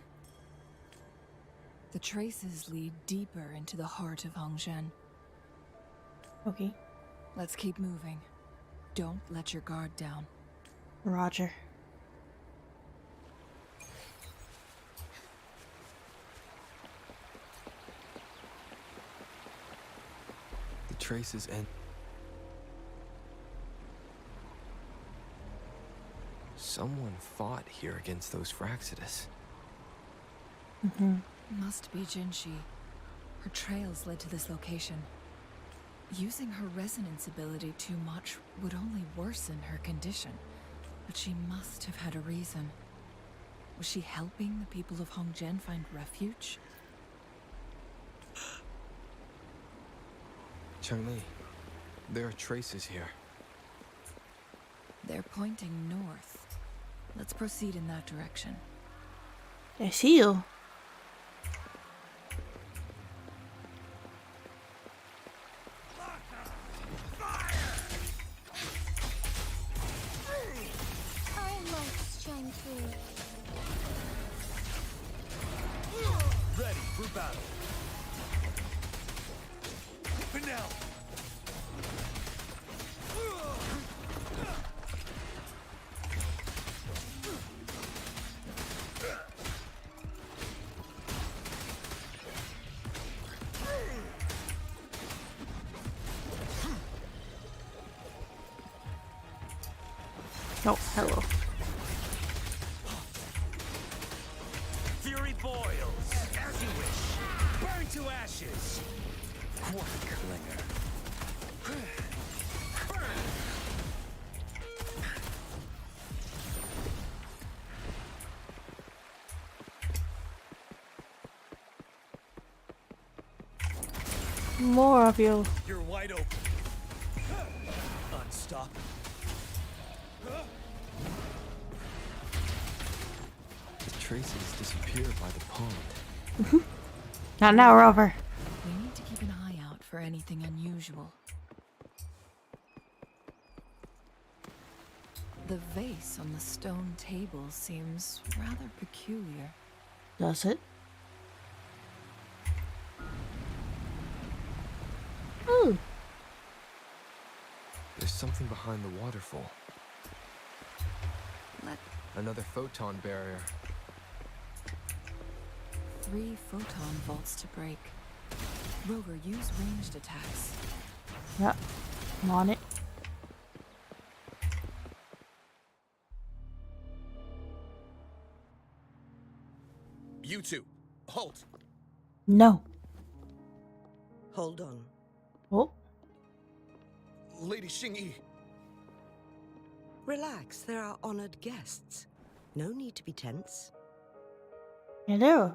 The traces lead deeper into the heart of Hongzhen.
Okay,
Let's keep moving. Don't let your guard down.
Roger.
The traces end. Someone fought here against those Fraxidus.
Must be Jinshi. Her trails led to this location. Using her resonance ability too much would only worsen her condition. But she must have had a reason. Was she helping the people of Hongzhen find refuge?
Chun-Li, there are traces here.
They're pointing north. Let's proceed in that direction.
I see you.
I must shine through.
Ready for battle. Now.
Oh, hello.
Fury boils. As you wish. Burn to ashes. What a clinger.
More of you.
You're wide open. Unstoppable.
The traces disappeared by the pond.
Not now, Rover.
We need to keep an eye out for anything unusual. The vase on the stone table seems rather peculiar.
Does it? Ooh.
There's something behind the waterfall.
Let
Another photon barrier.
3 photon vaults to break. Rover, use ranged attacks.
Yep. I'm on it.
You two, halt.
No.
Hold on.
Oh.
Lady Xingyi.
Relax, there are honored guests. No need to be tense.
Hello.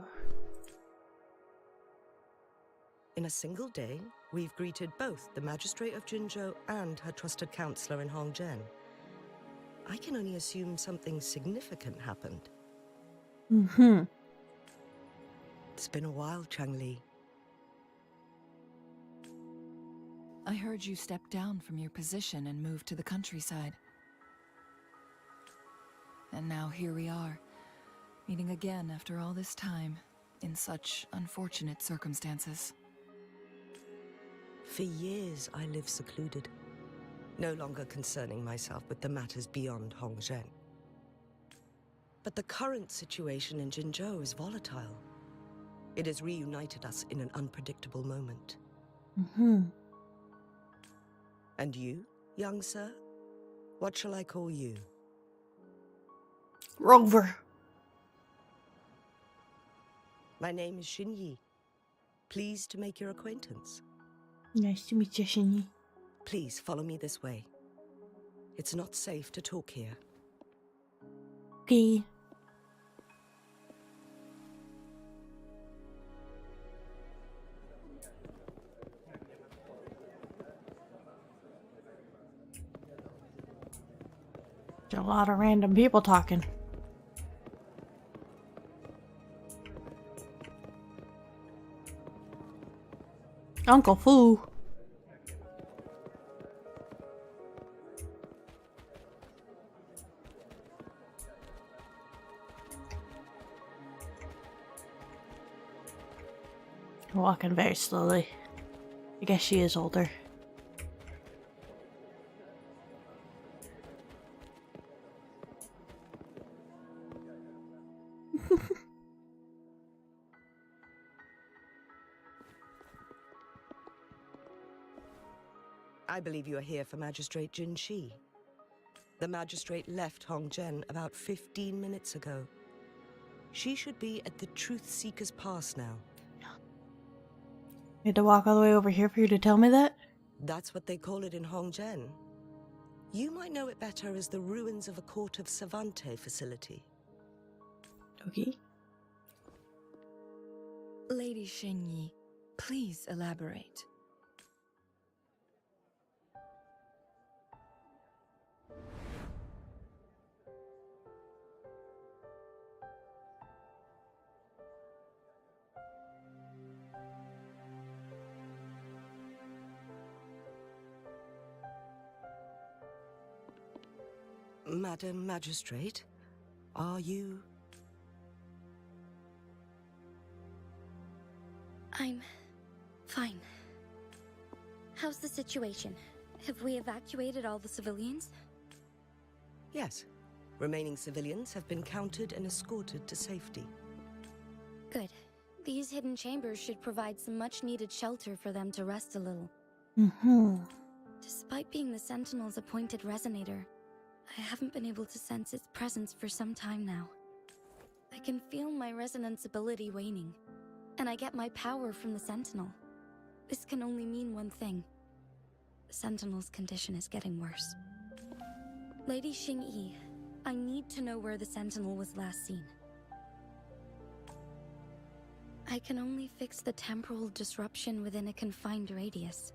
In a single day, we've greeted both the Magistrate of Jinzhou and her trusted counselor in Hongzhen. I can only assume something significant happened.
Mm-hmm.
It's been a while, Chun-Li.
I heard you stepped down from your position and moved to the countryside. And now here we are, meeting again after all this time, in such unfortunate circumstances.
For years, I lived secluded, no longer concerning myself with the matters beyond Hongzhen. But the current situation in Jinzhou is volatile. It has reunited us in an unpredictable moment. And you, young sir? What shall I call you?
Rover.
My name is Xinyi. Pleased to make your acquaintance.
Nice to meet you, Shinji.
Please follow me this way. It's not safe to talk here.
Okay. There's a lot of random people talking. Uncle Fu. Walking very slowly. I guess she is older.
I believe you are here for Magistrate Jin Shi. The magistrate left Hongzhen about 15 minutes ago. She should be at the Truth Seeker's Pass now.
You had to walk all the way over here for you to tell me that?
That's what they call it in Hongzhen. You might know it better as the ruins of a Court of Savante facility.
Okay.
Lady Xinyi, please elaborate.
Madam Magistrate, are you...
I'm fine. How's the situation? Have we evacuated all the civilians?
Yes. Remaining civilians have been counted and escorted to safety.
Good. These hidden chambers should provide some much-needed shelter for them to rest a little. Despite being the Sentinel's appointed resonator, I haven't been able to sense its presence for some time now. I can feel my resonance ability waning, and I get my power from the Sentinel. This can only mean one thing. The Sentinel's condition is getting worse. Lady Xingyi, I need to know where the Sentinel was last seen. I can only fix the temporal disruption within a confined radius.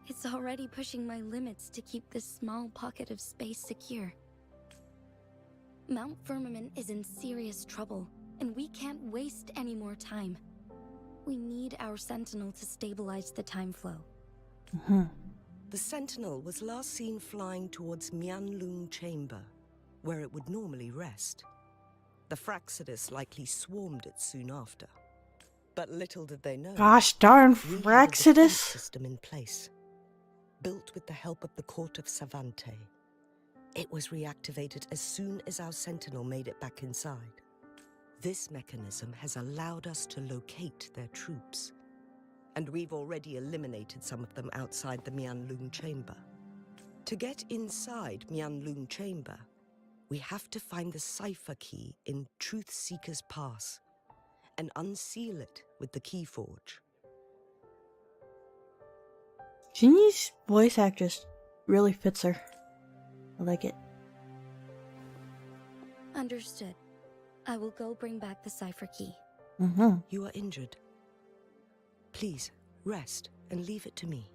It's already pushing my limits to keep this small pocket of space secure. Mount Firmament is in serious trouble, and we can't waste any more time. We need our Sentinel to stabilize the time flow.
The Sentinel was last seen flying towards Mianlung Chamber, where it would normally rest. The Fraxidus likely swarmed it soon after. But little did they know.
Gosh darn
We had a defense
Fraxidus.
system in place, built with the help of the Court of Savante. It was reactivated as soon as our Sentinel made it back inside. This mechanism has allowed us to locate their troops, and we've already eliminated some of them outside the Mianlung Chamber. To get inside Mianlung Chamber, we have to find the cipher key in Truth Seeker's Pass and unseal it with the Keyforge.
Xinyi's voice actress really fits her. I like it.
Understood. I will go bring back the cipher key.
You are injured. Please, rest and leave it to me.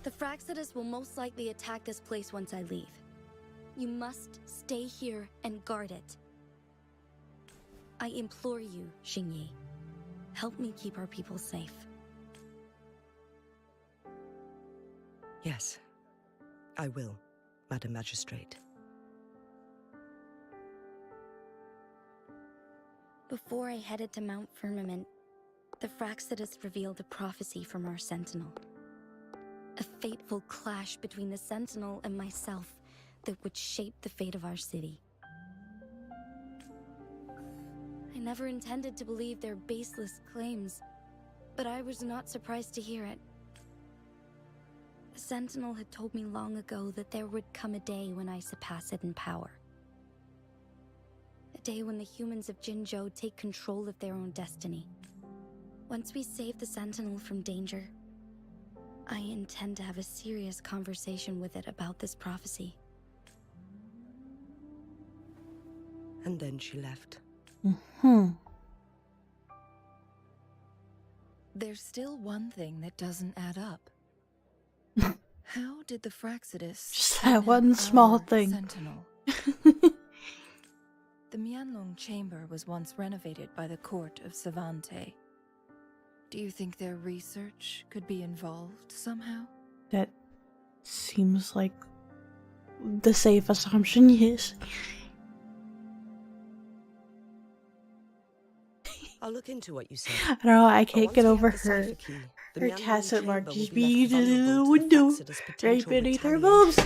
The Fraxidus will most likely attack this place once I leave. You must stay here and guard it. I implore you, Xingyi. Help me keep our people safe.
Yes, I will, Madam Magistrate.
Before I headed to Mount Firmament, the Fraxidus revealed a prophecy from our Sentinel. A fateful clash between the Sentinel and myself that would shape the fate of our city.
never intended to believe their baseless claims, but I was not surprised to hear it. The Sentinel had told me long ago that there would come a day when I surpass it in power. A day when the humans of Jinzhou take control of their own destiny. Once we save the Sentinel from danger, I intend to have a serious conversation with it about this prophecy.
And then she left.
There's still one thing that doesn't add up. How did the Fraxidus
Just that one small thing.
Sentinel? The Mianlong chamber was once renovated by the court of Savante. Do you think their research could be involved somehow?
That seems like the safe assumption, yes.
I'll look into what you said.
I don't know, I can't
Once
get
we
over
have the
her.
cipher key, the
Her
Mianlong
tacit mark
chamber
just
will be
being
left
in the
vulnerable to the
window,
Fraxidus'
right
potential
beneath her
retaliation.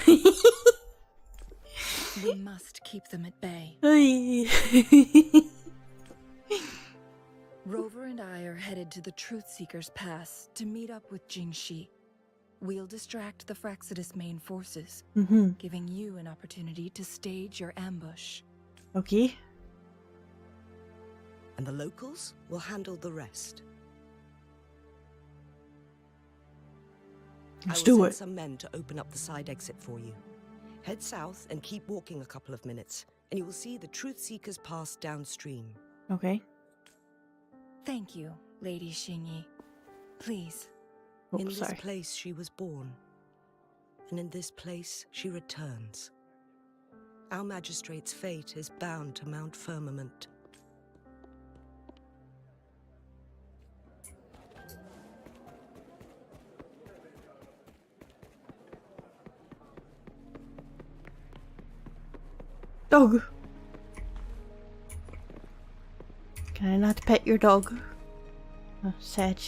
boobs.
We must keep them at bay. Rover and I are headed to the Truth Seeker's Pass to meet up with Jingxi. We'll distract the Fraxidus main forces, giving you an opportunity to stage your ambush.
Okay.
And the locals will handle the rest.
Let's
I
do
will
it.
send some men to open up the side exit for you. Head south and keep walking a couple of minutes, and you will see the Truth Seeker's Pass downstream.
Okay.
Thank you, Lady Xingyi. Please.
In this place she was born, and in this place she returns. Our magistrate's fate is bound to Mount Firmament.
Dog. Can I not pet your dog? Oh, sad.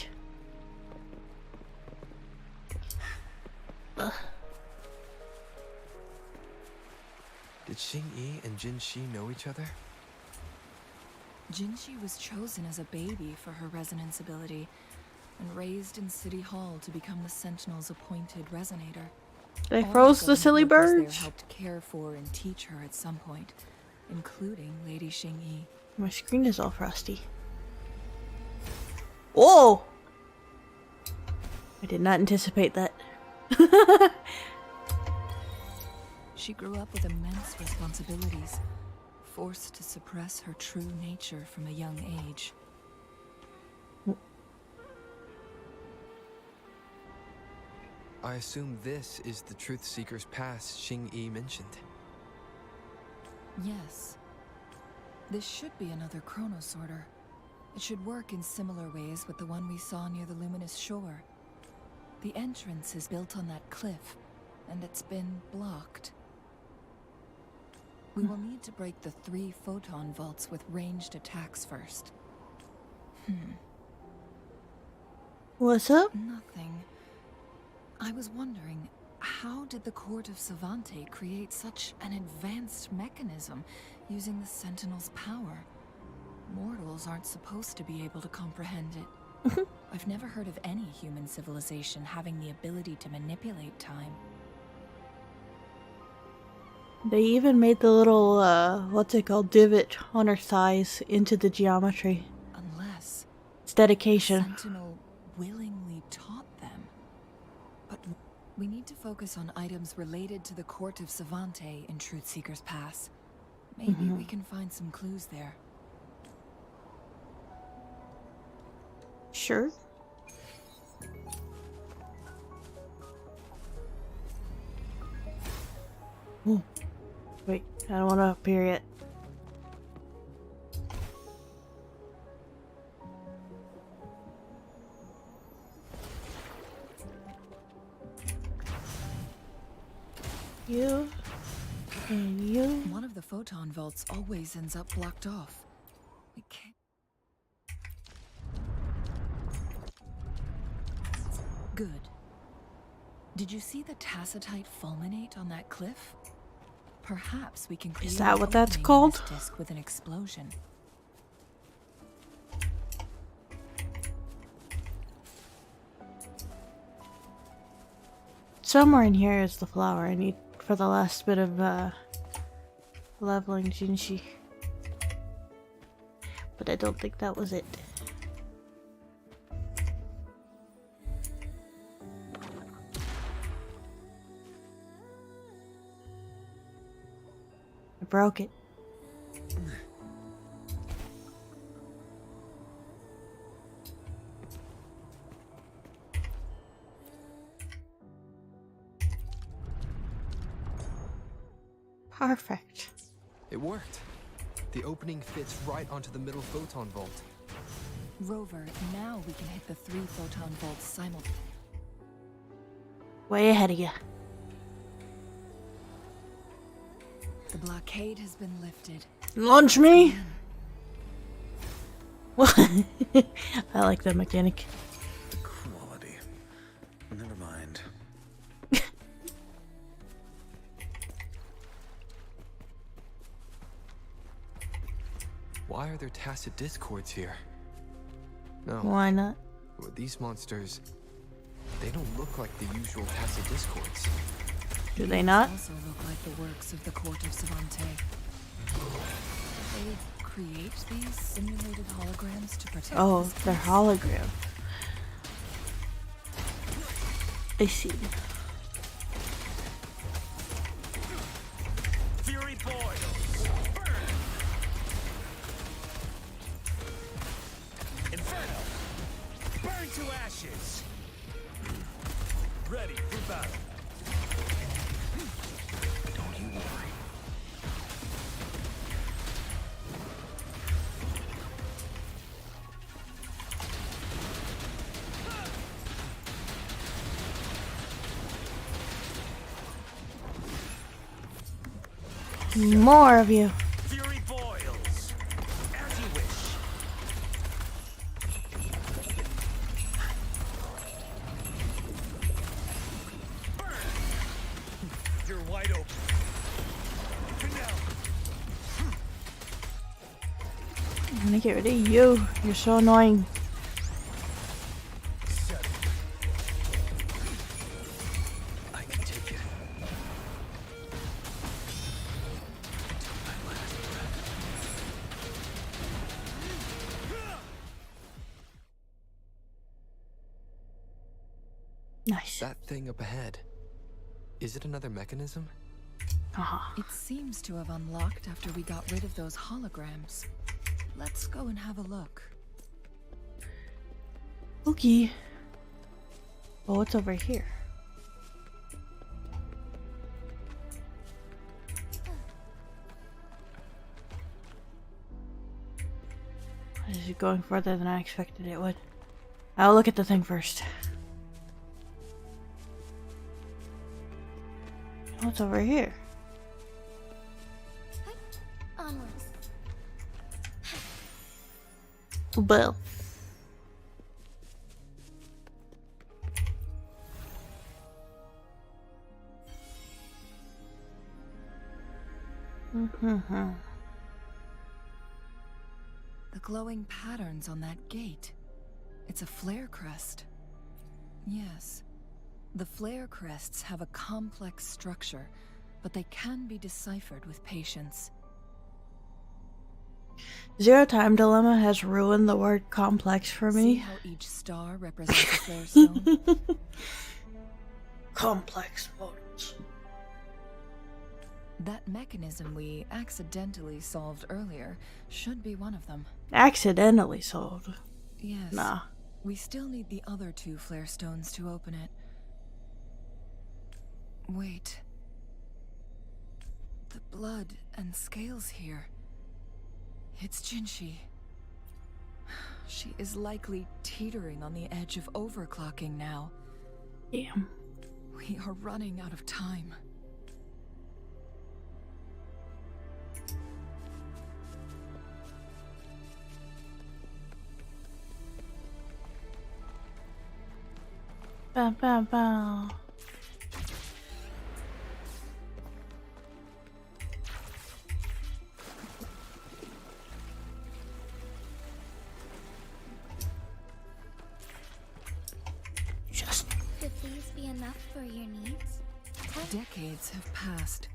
Did Xingyi and Jinxi know each other?
Jinxi was chosen as a baby for her resonance ability and raised in City Hall to become the Sentinel's appointed resonator.
They
All
froze
the
the silly
government workers
birds.
there helped care for and teach her at some point, including Lady Xingyi.
My screen is all frosty. Whoa! I did not anticipate that.
She grew up with immense responsibilities, forced to suppress her true nature from a young age.
I assume this is the Truth Seeker's Pass Xingyi mentioned.
Yes. This should be another chronosorter. It should work in similar ways with the one we saw near the Luminous Shore. The entrance is built on that cliff, and it's been blocked. We will need to break the 3 photon vaults with ranged attacks first.
What's up?
Nothing. I was wondering, how did the Court of Savante create such an advanced mechanism using the Sentinel's power? Mortals aren't supposed to be able to comprehend it. I've never heard of any human civilization having the ability to manipulate time.
They even made the little, what's it called, divot on her thighs into the geometry.
Unless
It's dedication.
Sentinel willingly taught them. But we need to focus on items related to the Court of Savante in Truth Seeker's Pass. Maybe we can find some clues there.
Sure. Ooh. Wait, I don't want to appear yet. You and you.
One of the photon vaults always ends up blocked off. We can't. Good. Did you see the tacitite fulminate on that cliff? Perhaps we can create
Is that
an
what that's
opening in
called?
this disk with an explosion.
somewhere in here is the flower I need for the last bit of leveling Jinshi. But I don't think that was it. I broke it. Perfect.
It worked. The opening fits right onto the middle photon vault.
Rover, now we can hit the 3 photon vaults simultaneously.
Way ahead of you.
The blockade has been lifted.
Launch me! What? I like that mechanic.
Quality. Never mind.
Why are there tacit discords here? No.
Why not?
Well, these monsters, they don't look like the usual tacit discords.
Do they not?
Also look like the works of the court of Savante. They create these simulated holograms to protect.
Oh,
this
they're
place.
hologram. I see.
Fury boils. Burn. Inferno. Burn to ashes. Ready for battle. Don't you worry.
More of you.
Fury boils. As you wish. Burn. You're wide open. Now.
I'm gonna get rid of you. You're so annoying.
Set. I can take it. My last breath.
Nice.
That thing up ahead, is it another mechanism?
It seems to have unlocked after we got rid of those holograms. Let's go and have a look.
Okay. Well, what's over here? This is going further than I expected it would. I'll look at the thing first. What's over here?
Onwards.
Bell.
The glowing patterns on that gate. It's a flare crest. Yes. The flare crests have a complex structure, but they can be deciphered with patience.
Zero Time Dilemma has ruined the word complex for
See
me.
how each star represents a flare stone?
Complex modes.
That mechanism we accidentally solved earlier should be one of them.
Accidentally solved.
Yes.
Nah.
We still need the other 2 flare stones to open it. Wait. The blood and scales here. It's Jinshi. She is likely teetering on the edge of overclocking now.
Damn.
We are running out of time.
Bow, bow, bow.
Would these be enough for your needs?
Decades have passed,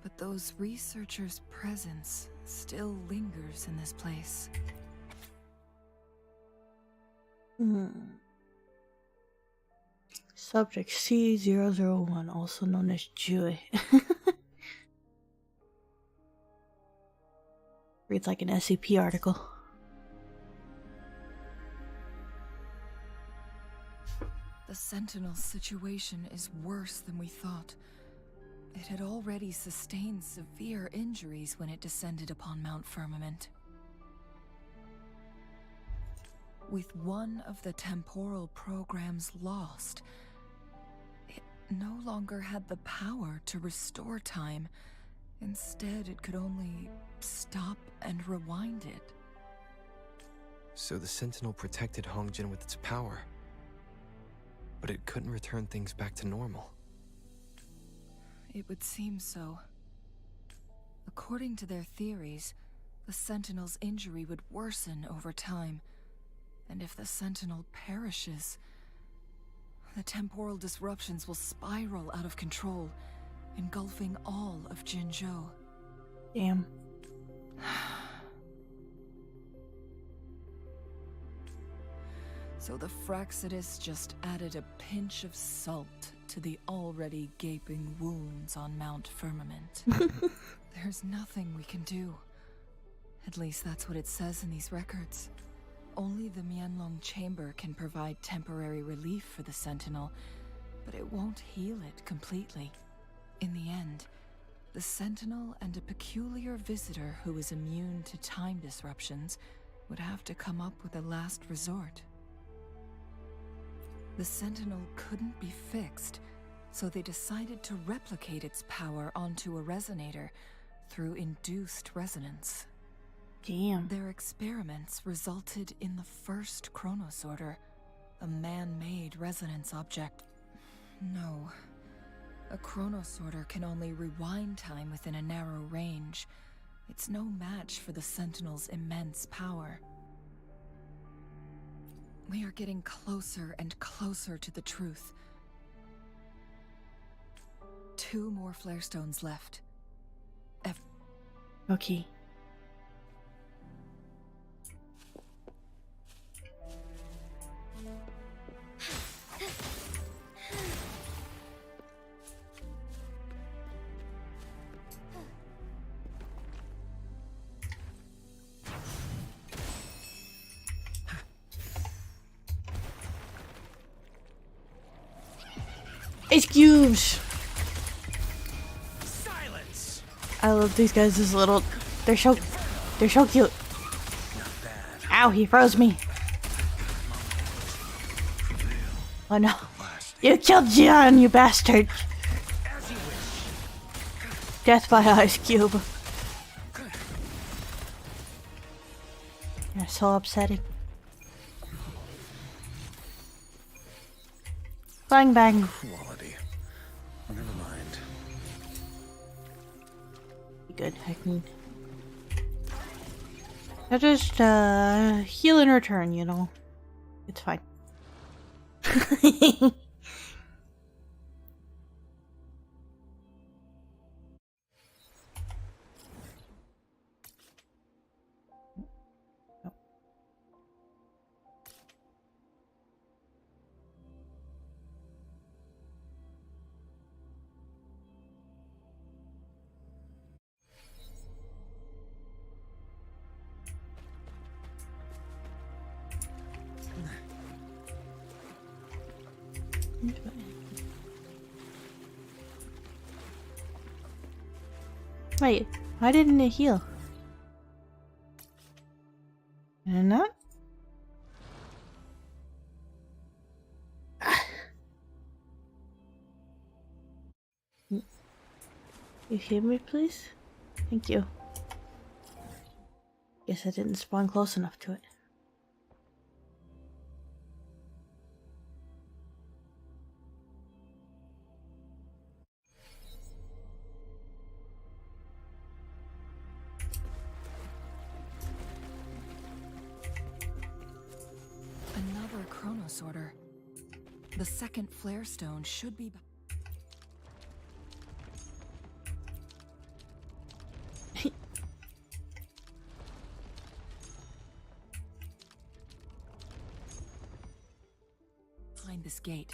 but those researchers' presence still lingers in this place.
Subject C001, also known as Joy. Reads like an SCP article.
The Sentinel's situation is worse than we thought. It had already sustained severe injuries when it descended upon Mount Firmament. With one of the temporal programs lost, it no longer had the power to restore time. Instead, it could only stop and rewind it.
So the Sentinel protected Hongjin with its power, but it couldn't return things back to normal.
It would seem so. According to their theories, the Sentinel's injury would worsen over time, and if the Sentinel perishes, the temporal disruptions will spiral out of control, engulfing all of Jinzhou.
Damn.
So the Fraxidus just added a pinch of salt to the already gaping wounds on Mount Firmament. There's nothing we can do. At least that's what it says in these records. Only the Mianlong Chamber can provide temporary relief for the Sentinel, but it won't heal it completely. In the end, the Sentinel and a peculiar visitor who is immune to time disruptions would have to come up with a last resort. The Sentinel couldn't be fixed, so they decided to replicate its power onto a resonator through induced resonance.
Damn.
Their experiments resulted in the first chronosorter, a man-made resonance object. No. A chronosorter can only rewind time within a narrow range. It's no match for the Sentinel's immense power. We are getting closer and closer to the truth. 2 more flare stones left.
Okay. Ice cubes!
Silence!
I love these guys, this little... They're so cute. Ow, he froze me. Oh no. You killed Jian, you bastard! Death by ice cube. That's so upsetting. Bang bang.
Quality. Never mind.
Good, I just heal in return, you know. It's fine. Wait, why didn't it heal? Did it not? You heal me, please? Thank you. Guess I didn't spawn close enough to it.
Another chronosorter. The second flare stone should be... behind this gate.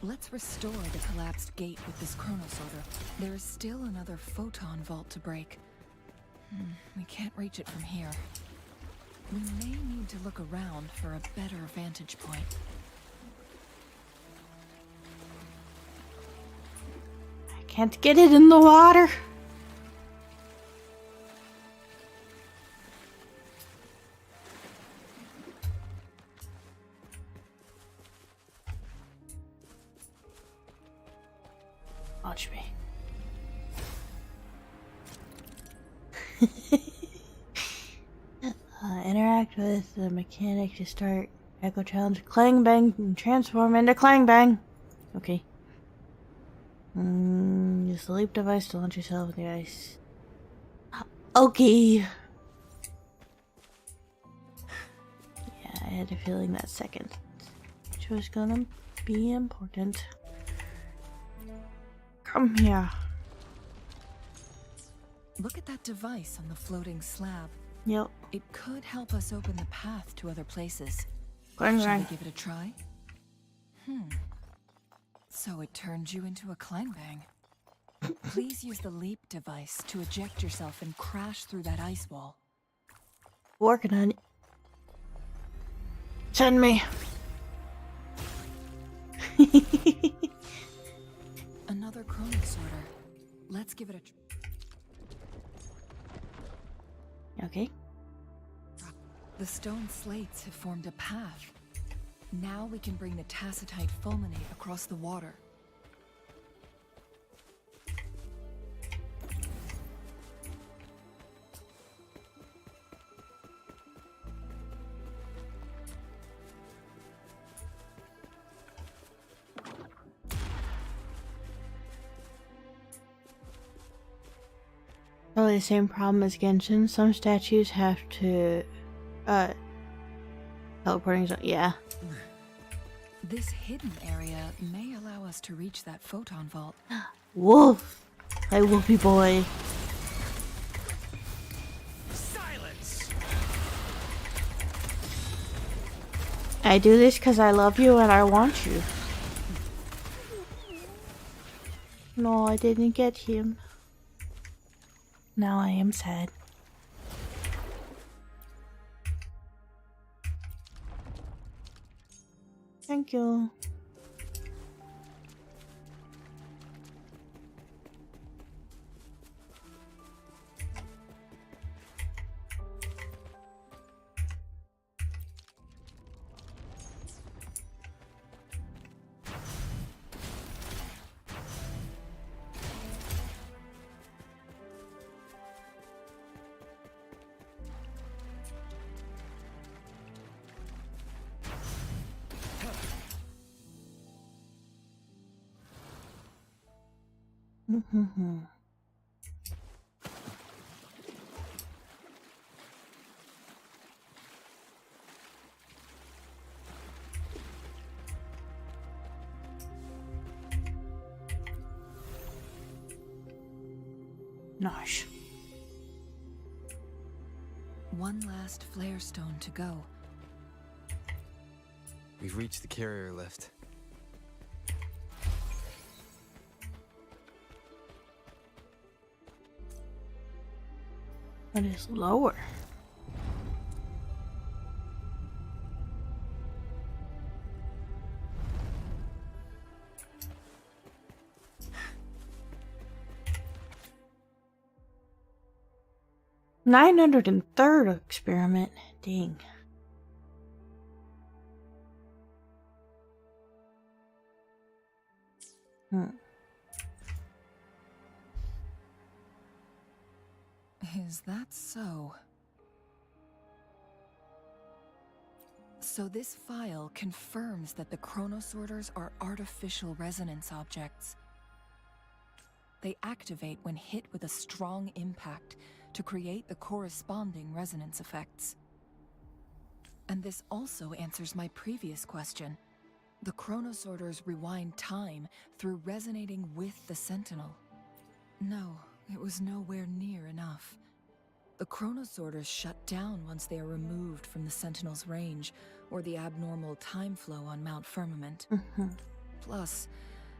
Let's restore the collapsed gate with this chronosorter. There is still another photon vault to break. We can't reach it from here. We may need to look around for a better vantage point.
I can't get it in the water. Watch me. Interact with the mechanic to start Echo Challenge. Clang Bang and transform into Clang Bang. Okay. Use the leap device to launch yourself in the ice. Okay. Yeah, I had a feeling that second which was gonna be important. Come here.
Look at that device on the floating slab.
Yep.
It could help us open the path to other places.
Clang
Shall we
Bang.
give it a try? So it turned you into a clang bang. Please use the leap device to eject yourself and crash through that ice wall.
Working on it. Send me.
Another chronosorter. Let's give it a try.
Okay.
The stone slates have formed a path. Now we can bring the tacitite fulminate across the water.
Probably the same problem as Genshin. Some statues have to, teleporting zone. Yeah.
This hidden area may allow us to reach that photon vault.
Wolf! Hey, Wolfie boy.
Silence!
I do this because I love you and I want you. No, I didn't get him. Now I am sad. Thank you. Nice.
One last flare stone to go.
We've reached the carrier lift.
That is lower. $903 experiment. Dang.
Is that so? So this file confirms that the chronosorters are artificial resonance objects. They activate when hit with a strong impact to create the corresponding resonance effects. And this also answers my previous question. The chronosorters rewind time through resonating with the Sentinel. No, it was nowhere near enough. The chronosorters shut down once they are removed from the Sentinel's range, or the abnormal time flow on Mount Firmament. Plus,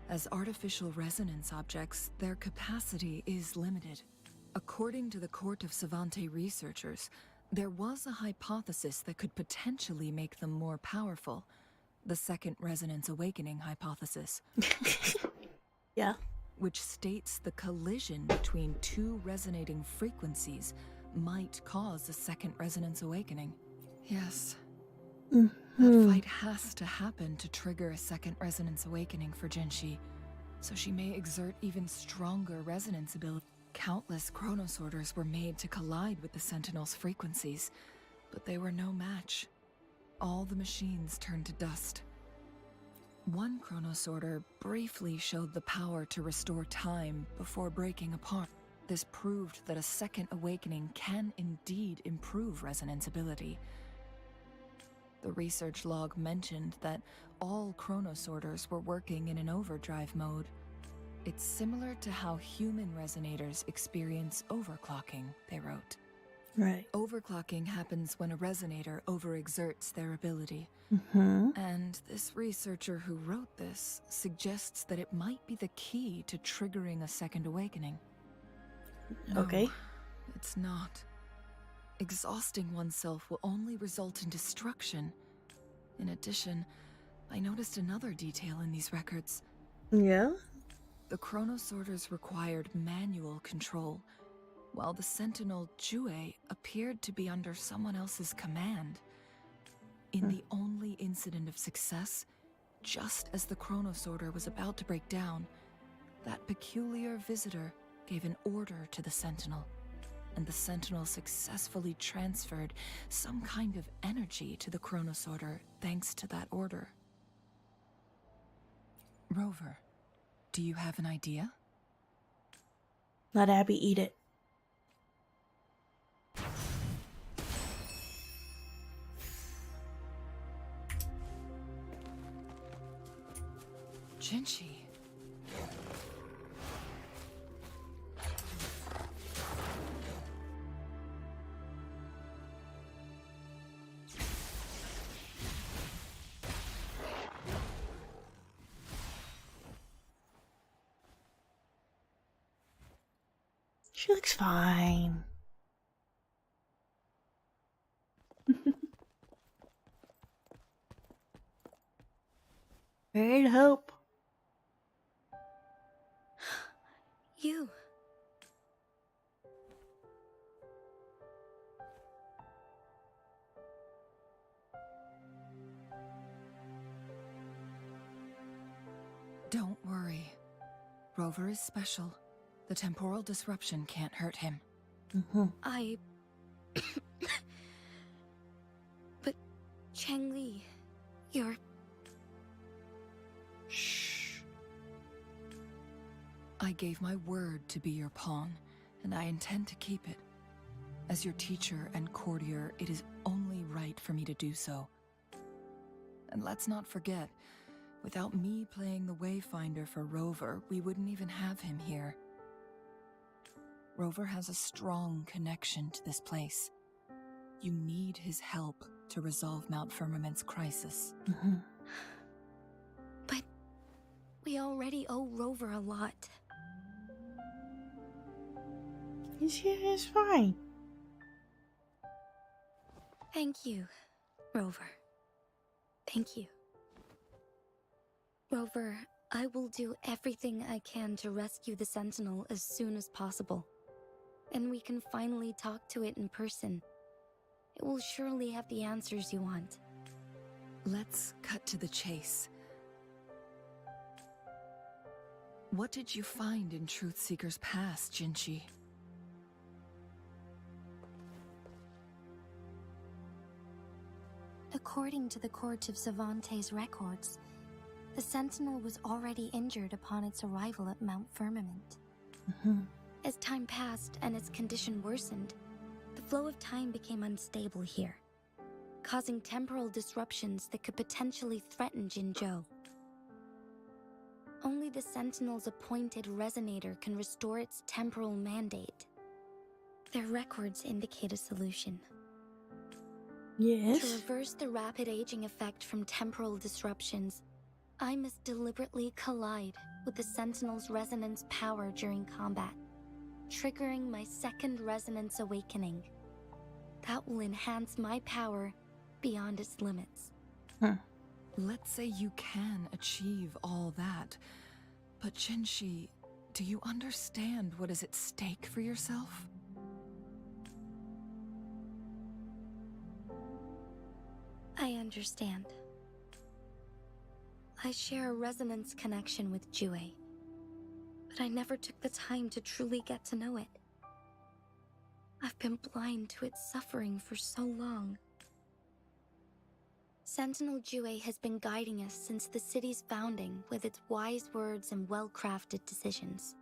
as artificial resonance objects, their capacity is limited. According to the Court of Savante researchers, there was a hypothesis that could potentially make them more powerful. The Second Resonance Awakening hypothesis.
Yeah.
Which states the collision between two resonating frequencies might cause a Second Resonance Awakening. Yes. That fight has to happen to trigger a Second Resonance Awakening for Jinshi, so she may exert even stronger resonance ability. Countless chronosorters were made to collide with the Sentinel's frequencies, but they were no match. All the machines turned to dust. One chronosorter briefly showed the power to restore time before breaking apart. This proved that a second awakening can indeed improve resonance ability. The research log mentioned that all chronosorters were working in an overdrive mode. It's similar to how human resonators experience overclocking, they wrote.
Right.
Overclocking happens when a resonator overexerts their ability. And this researcher who wrote this suggests that it might be the key to triggering a second awakening.
Okay.
No, it's not. Exhausting oneself will only result in destruction. In addition, I noticed another detail in these records.
Yeah?
The chronosorters required manual control, while the Sentinel Jue appeared to be under someone else's command. In the only incident of success, just as the chronosorter was about to break down, that peculiar visitor gave an order to the Sentinel, and the Sentinel successfully transferred some kind of energy to the chronosorter thanks to that order. Rover, do you have an idea?
Let Abby eat it.
Jinshi.
She looks fine. Great hope.
You.
Don't worry. Rover is special. The temporal disruption can't hurt him.
I... But, Changli, you're...
Shh. I gave my word to be your pawn, and I intend to keep it. As your teacher and courtier, it is only right for me to do so. And let's not forget, without me playing the Wayfinder for Rover, we wouldn't even have him here. Rover has a strong connection to this place. You need his help to resolve Mount Firmament's crisis.
But we already owe Rover a lot.
It's fine.
Thank you, Rover. Thank you. Rover, I will do everything I can to rescue the Sentinel as soon as possible. And we can finally talk to it in person. It will surely have the answers you want.
Let's cut to the chase. What did you find in Truthseeker's past, Jinshi?
According to the Court of Savante's records, the Sentinel was already injured upon its arrival at Mount Firmament. As time passed and its condition worsened, the flow of time became unstable here. causing temporal disruptions that could potentially threaten Jinzhou. Only the Sentinel's appointed resonator can restore its temporal mandate. Their records indicate a solution.
Yes.
To reverse the rapid aging effect from temporal disruptions, I must deliberately collide with the Sentinel's resonance power during combat, triggering my second resonance awakening. That will enhance my power beyond its limits.
Let's say you can achieve all that, but Jinshi, do you understand what is at stake for yourself?
I understand. I share a resonance connection with Jue, but I never took the time to truly get to know it. I've been blind to its suffering for so long. Sentinel Jue has been guiding us since the city's founding with its wise words and well-crafted decisions.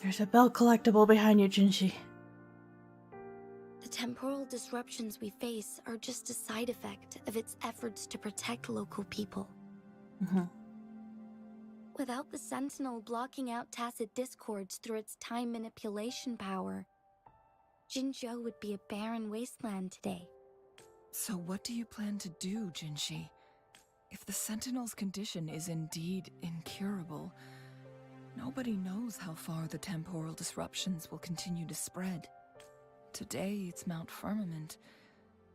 There's a bell collectible behind you, Jinshi.
The temporal disruptions we face are just a side effect of its efforts to protect local people. Without the Sentinel blocking out tacit discords through its time manipulation power, Jinzhou would be a barren wasteland today.
So what do you plan to do, Jinshi? If the Sentinel's condition is indeed incurable, nobody knows how far the temporal disruptions will continue to spread. Today it's Mount Firmament,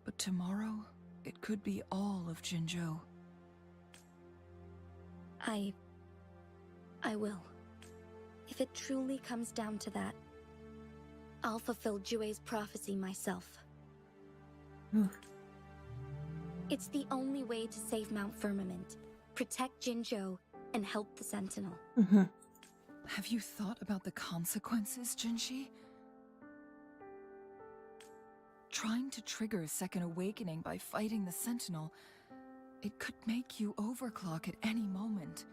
but tomorrow it could be all of Jinzhou.
I will. If it truly comes down to that, I'll fulfill Jue's prophecy myself. It's the only way to save Mount Firmament, protect Jinzhou, and help the Sentinel.
Have you thought about the consequences, Jinshi? Trying to trigger a second awakening by fighting the Sentinel, it could make you overclock at any moment.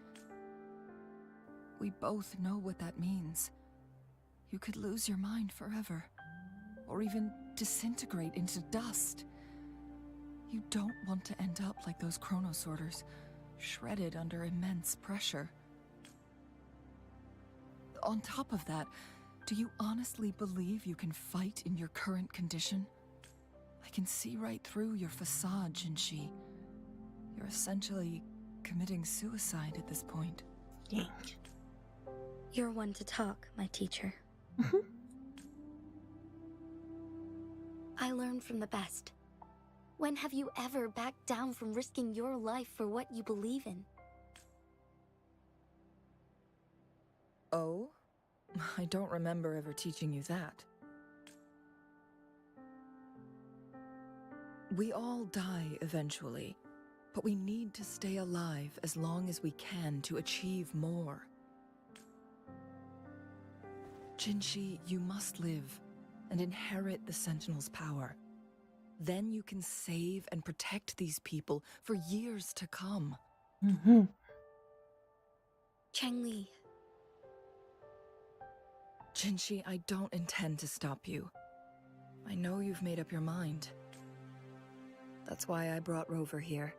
We both know what that means. You could lose your mind forever, or even disintegrate into dust. You don't want to end up like those chronosorters, shredded under immense pressure. On top of that, do you honestly believe you can fight in your current condition? I can see right through your facade, Jinshi. You're essentially committing suicide at this point.
Dang.
You're one to talk, my teacher. I learned from the best. When have you ever backed down from risking your life for what you believe in?
Oh? I don't remember ever teaching you that. We all die eventually, but we need to stay alive as long as we can to achieve more. Jinshi, you must live and inherit the Sentinel's power. Then you can save and protect these people for years to come.
Changli.
Jinshi, I don't intend to stop you. I know you've made up your mind. That's why I brought Rover here.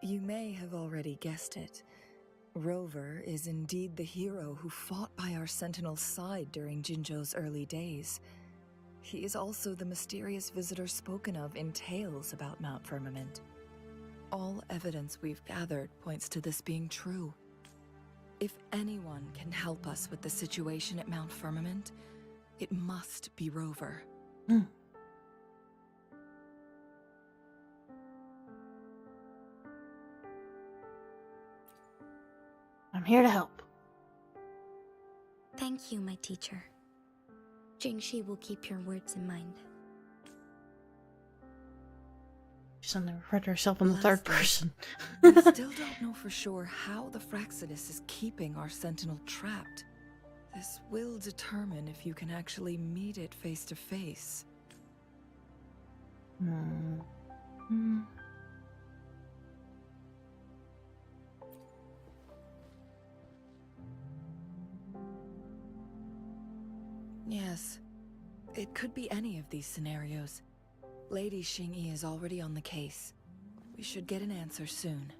You may have already guessed it. Rover is indeed the hero who fought by our Sentinel's side during Jinzhou's early days. He is also the mysterious visitor spoken of in tales about Mount Firmament. All evidence we've gathered points to this being true. If anyone can help us with the situation at Mount Firmament, it must be Rover.
I'm here to help.
Thank you, my teacher. Jingshi will keep your words in mind.
She suddenly referred to herself in the third person.
We still don't know for sure how the Fraxidus is keeping our Sentinel trapped. This will determine if you can actually meet it face to face. Yes. It could be any of these scenarios. Lady Xingyi is already on the case. We should get an answer soon.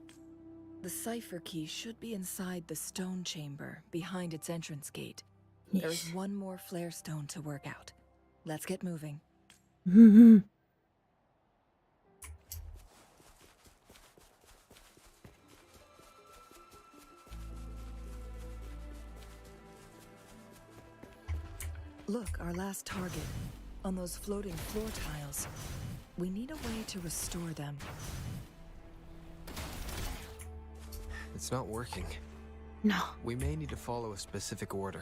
The cipher key should be inside the stone chamber, behind its entrance gate. There is one more flare stone to work out. Let's get moving. Look, our last target. On those floating floor tiles. We need a way to restore them.
It's not working.
No.
We may need to follow a specific order.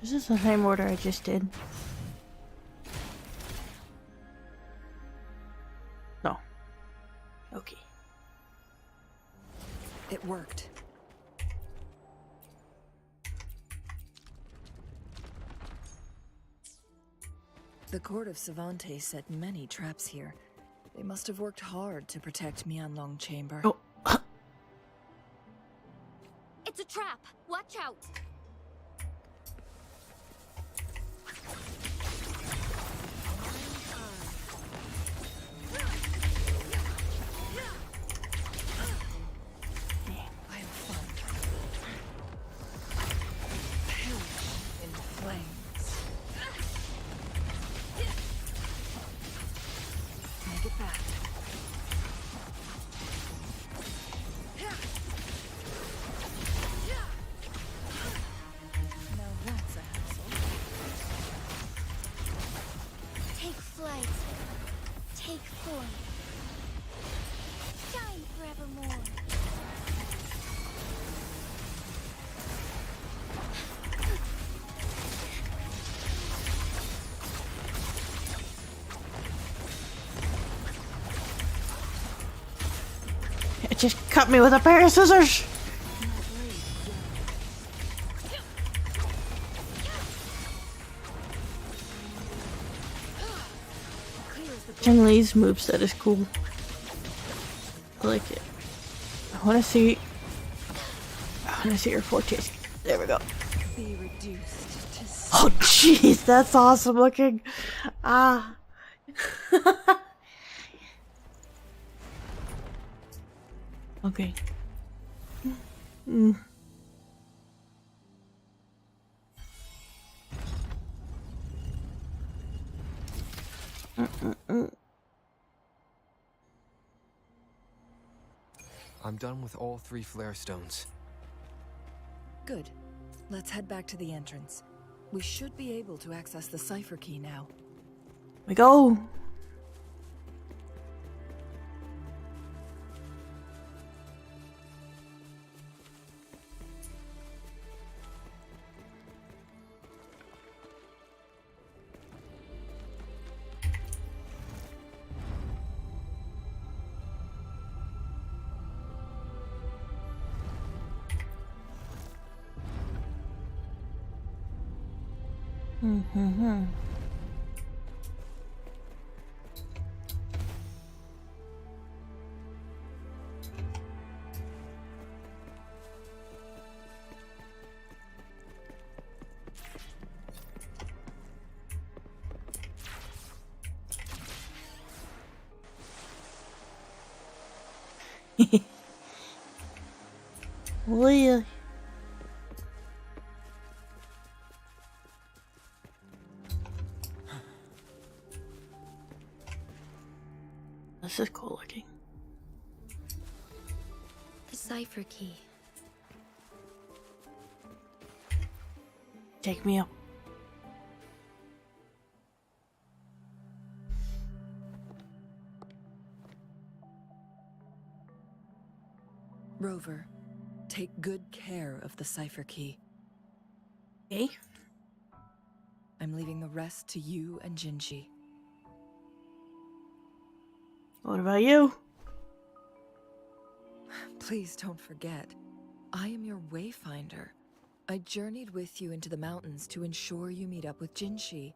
This is the same order I just did. No. Okay.
It worked. The court of Savante set many traps here. They must have worked hard to protect Mianlong Chamber.
Oh.
It's a trap! Watch out!
I am fun. Perish in flames. Make it back. Now that's a hassle.
Take flight. Take form. Shine forevermore.
It just cut me with a pair of scissors. Zheng Li's moveset is cool. I like it. I wanna see her fortes. There we go.
Be reduced to
Oh jeez, that's awesome looking. Ah. Okay.
I'm done with all 3 flare stones.
Good. Let's head back to the entrance. We should be able to access the cipher key now.
We go. Really? This is cool looking.
The cipher key.
Take me up.
Rover, take good care of the cipher key.
Okay.
I'm leaving the rest to you and Jinji.
What about you?
Please don't forget, I am your wayfinder. I journeyed with you into the mountains to ensure you meet up with Jinshi.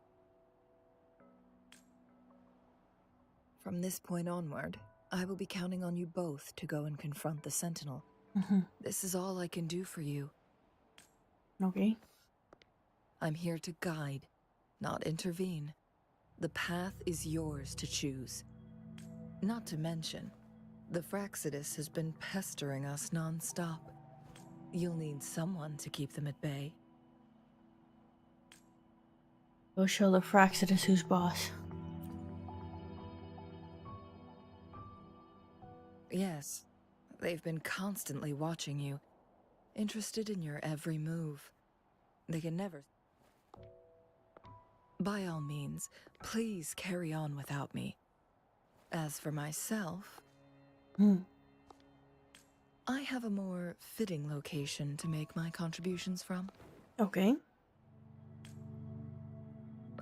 From this point onward, I will be counting on you both to go and confront the Sentinel. This is all I can do for you.
Okay.
I'm here to guide, not intervene. The path is yours to choose. Not to mention, the Fraxidus has been pestering us non-stop. You'll need someone to keep them at bay.
Go show the Fraxidus who's boss.
Yes, they've been constantly watching you, interested in your every move. They can never... By all means, please carry on without me. As for myself, I have a more fitting location to make my contributions from.
Okay.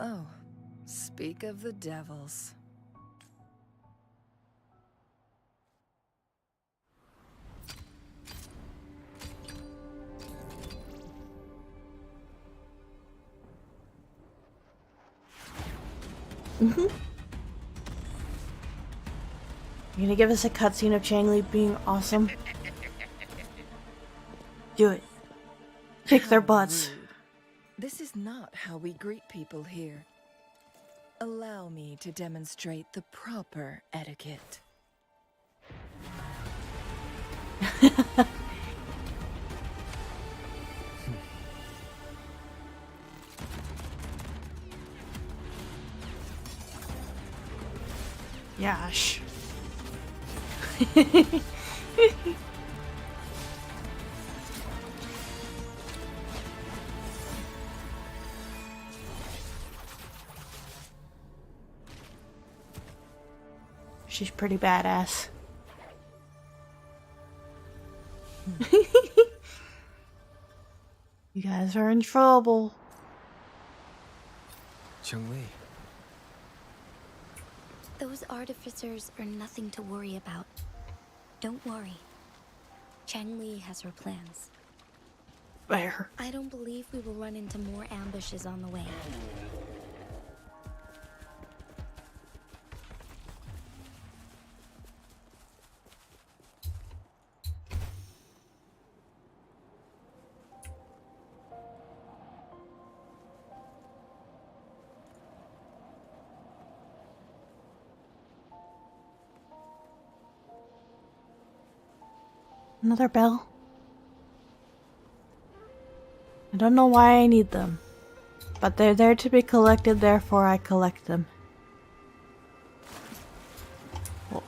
Oh, speak of the devils.
You gonna give us a cutscene of Changli being awesome? Do it. Kick their butts.
Rude. This is not how we greet people here. Allow me to demonstrate the proper etiquette.
Yash. She's pretty badass. You guys are in trouble.
Chun-Li.
Those artificers are nothing to worry about. Don't worry. Changli has her plans.
Where?
I don't believe we will run into more ambushes on the way.
Another bell? I don't know why I need them, but they're there to be collected, therefore I collect them. Oh.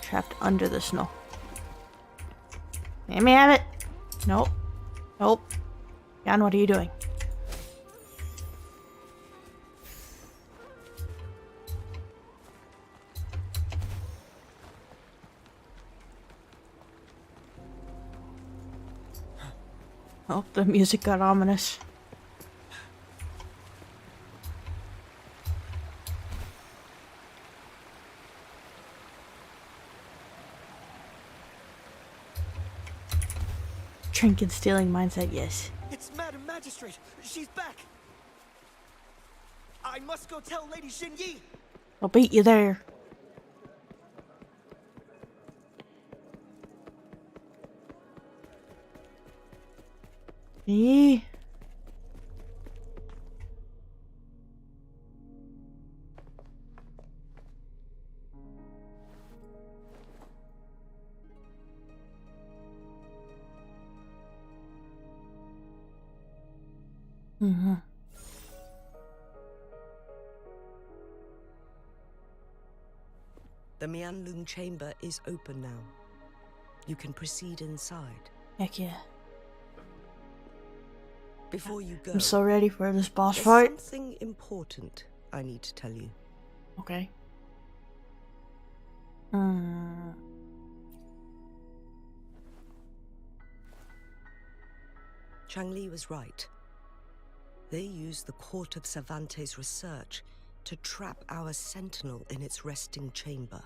Trapped under the snow. Let me have it! Nope. Nope. Jan, what are you doing? Oh, the music got ominous. Trinket stealing mindset, yes.
It's Madam Magistrate. She's back. I must go tell Lady Xinyi.
I'll beat you there. Eee.
The Mianlun chamber is open now. You can proceed inside.
Heck yeah.
Before you go,
I'm so ready for this boss
there's
fight.
something important I need to tell you.
Okay.
Changli was right. They used the Court of Cervantes' research to trap our sentinel in its resting chamber.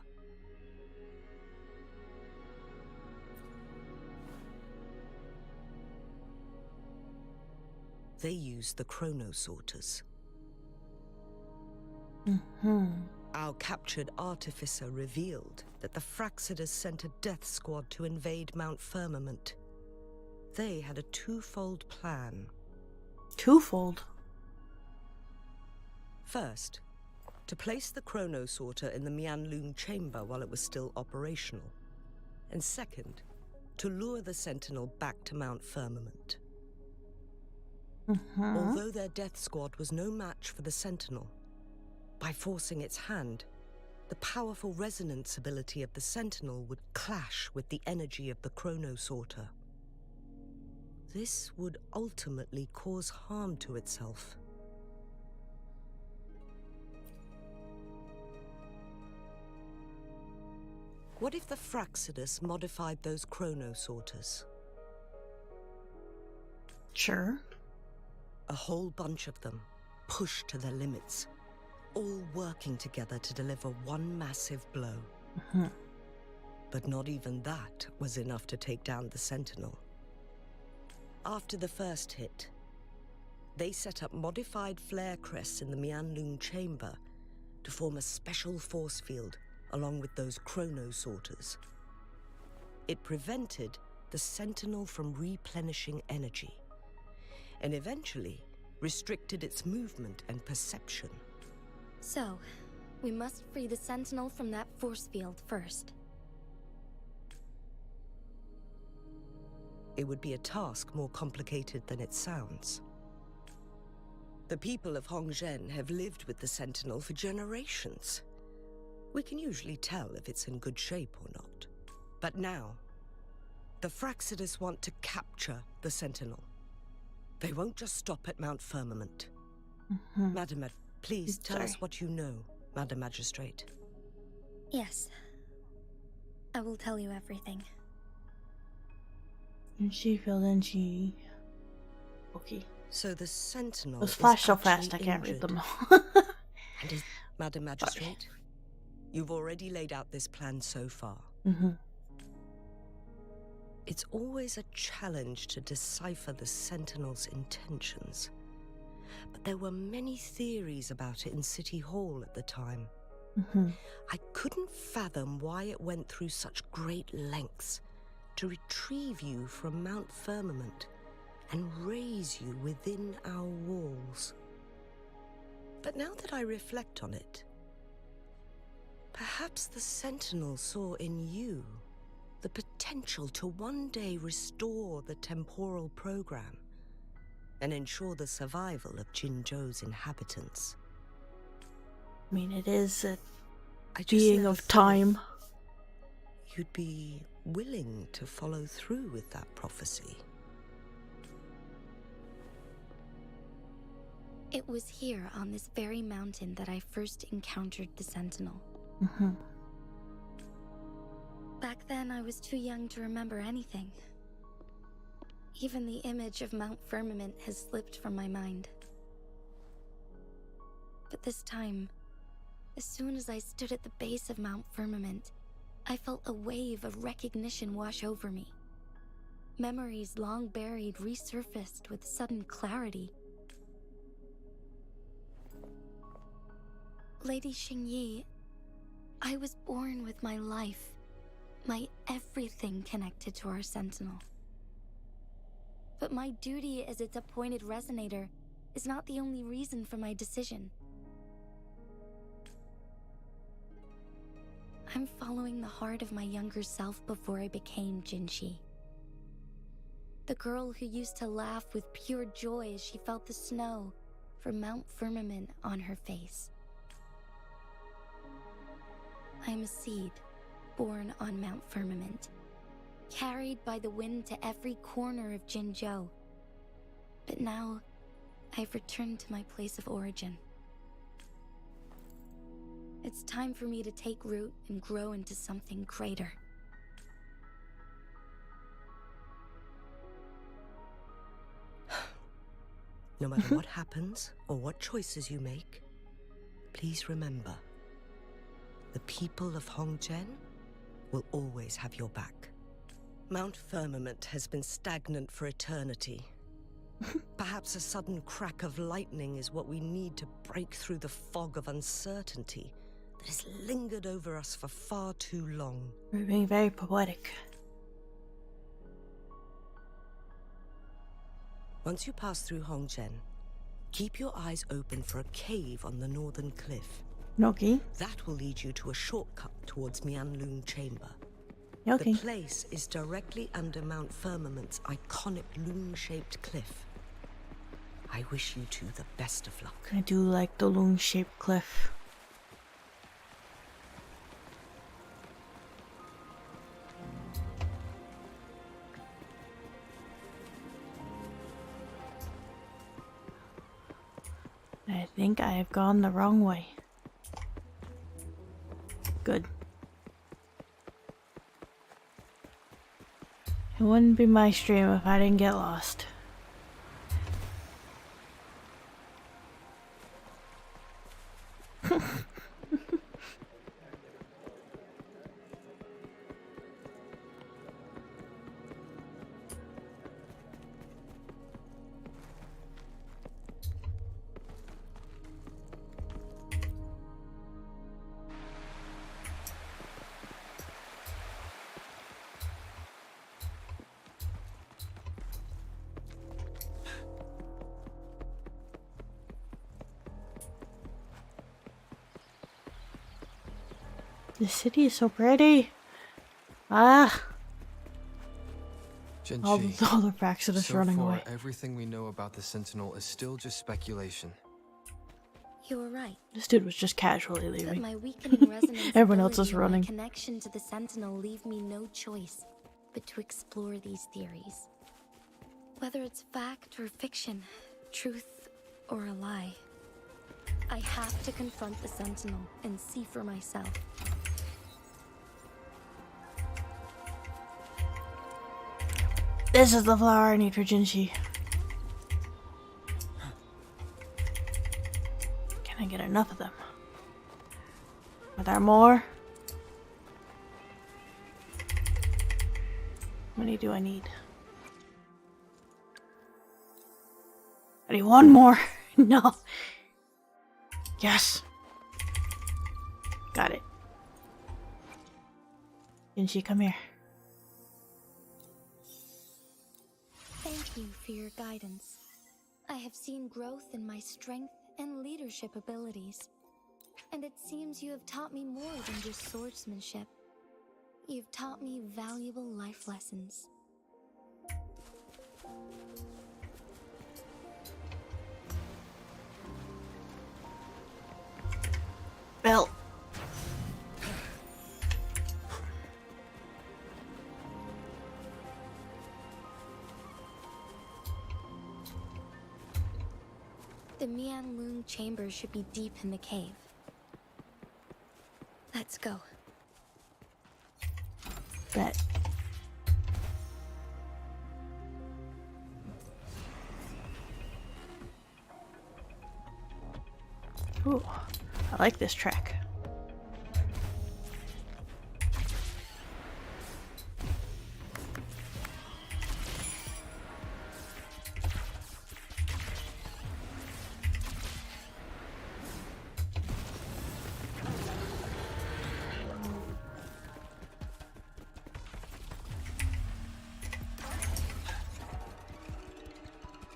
They used the chronosorters. Our captured artificer revealed that the Fraxidus sent a death squad to invade Mount Firmament. They had a twofold plan.
Twofold?
First, to place the chronosorter in the Mianlun chamber while it was still operational. And second, to lure the Sentinel back to Mount Firmament. Although their death squad was no match for the Sentinel, by forcing its hand, the powerful resonance ability of the Sentinel would clash with the energy of the chronosorter. This would ultimately cause harm to itself. What if the Fraxidus modified those chronosorters?
Sure.
A whole bunch of them, pushed to their limits, all working together to deliver one massive blow. But not even that was enough to take down the Sentinel. After the first hit, they set up modified flare crests in the Mianlun chamber to form a special force field along with those chronosorters. It prevented the Sentinel from replenishing energy, and eventually restricted its movement and perception.
So, we must free the Sentinel from that force field first.
It would be a task more complicated than it sounds. The people of Hongzhen have lived with the Sentinel for generations. We can usually tell if it's in good shape or not. But now, the Fraxidus want to capture the Sentinel. They won't just stop at Mount Firmament. Madam, please tell us what you know, Madam Magistrate.
Yes. I will tell you everything.
And she filled in, she... Okay.
So the Sentinel
Those flash so fast I can't read them all.
And is, Madam Magistrate, you've already laid out this plan so far. It's always a challenge to decipher the Sentinel's intentions. But there were many theories about it in City Hall at the time. I couldn't fathom why it went through such great lengths to retrieve you from Mount Firmament and raise you within our walls. But now that I reflect on it, perhaps the Sentinel saw in you the potential to one day restore the temporal program and ensure the survival of Jinzhou's inhabitants.
I mean, it is a
I just
being
never
of
thought
time.
You'd be willing to follow through with that prophecy.
It was here on this very mountain that I first encountered the Sentinel. Back then, I was too young to remember anything. Even the image of Mount Firmament has slipped from my mind. But this time, as soon as I stood at the base of Mount Firmament, I felt a wave of recognition wash over me. Memories long buried resurfaced with sudden clarity. Lady Xingyi, I was born with my life, my everything connected to our Sentinel. But my duty as its appointed resonator is not the only reason for my decision. I'm following the heart of my younger self before I became Jinxi. The girl who used to laugh with pure joy as she felt the snow from Mount Firmament on her face. I'm a seed, born on Mount Firmament, carried by the wind to every corner of Jinzhou. But now, I've returned to my place of origin. It's time for me to take root and grow into something greater.
No matter what happens or what choices you make, please remember, the people of Hongzhen will always have your back. Mount Firmament has been stagnant for eternity. Perhaps a sudden crack of lightning is what we need to break through the fog of uncertainty that has lingered over us for far too long.
We're being very poetic.
Once you pass through Hongzhen, keep your eyes open for a cave on the northern cliff.
Okay.
That will lead you to a shortcut towards Mianlun Chamber.
Okay.
The place is directly under Mount Firmament's iconic loon-shaped cliff. I wish you two the best of luck.
I do like the loon-shaped cliff. I think I have gone the wrong way. Good. It wouldn't be my stream if I didn't get lost. The city is so pretty. Ah, all the facts are just
so
running
far,
away.
Everything we know about the Sentinel is still just speculation.
You were right.
This dude was just casually
But
leaving.
my weakening resonance
Everyone else is
ability and my
running.
connection to the Sentinel leave me no choice but to explore these theories. Whether it's fact or fiction, truth or a lie, I have to confront the Sentinel and see for myself.
This is the flower I need for Jinshi. Can I get enough of them? Are there more? How many do I need? I need one more. No. Yes. Got it. Jinshi, come here.
Thank you for your guidance. I have seen growth in my strength and leadership abilities. And it seems you have taught me more than just swordsmanship. You've taught me valuable life lessons.
Belt.
The Mianlun chamber should be deep in the cave. Let's go.
Bet. Ooh, I like this track.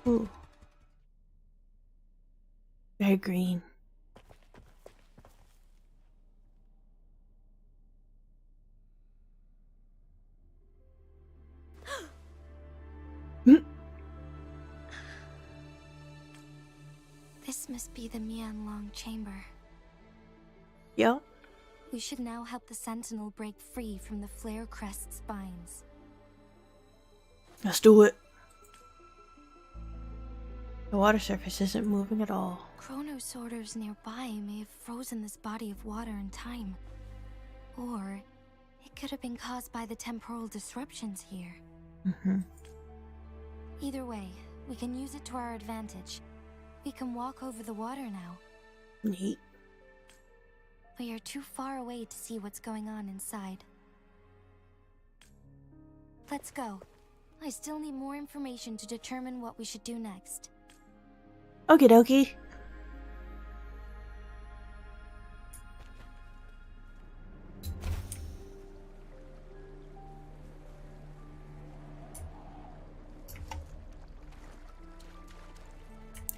Ooh. Very green.
This must be the Mianlun chamber.
Yeah.
We should now help the Sentinel break free from the Flare Crest spines.
Let's do it. The water surface isn't moving at all.
Chronosorters nearby may have frozen this body of water in time. Or it could have been caused by the temporal disruptions here. Either way, we can use it to our advantage. We can walk over the water now.
Neat.
We are too far away to see what's going on inside. Let's go. I still need more information to determine what we should do next.
Okie dokie.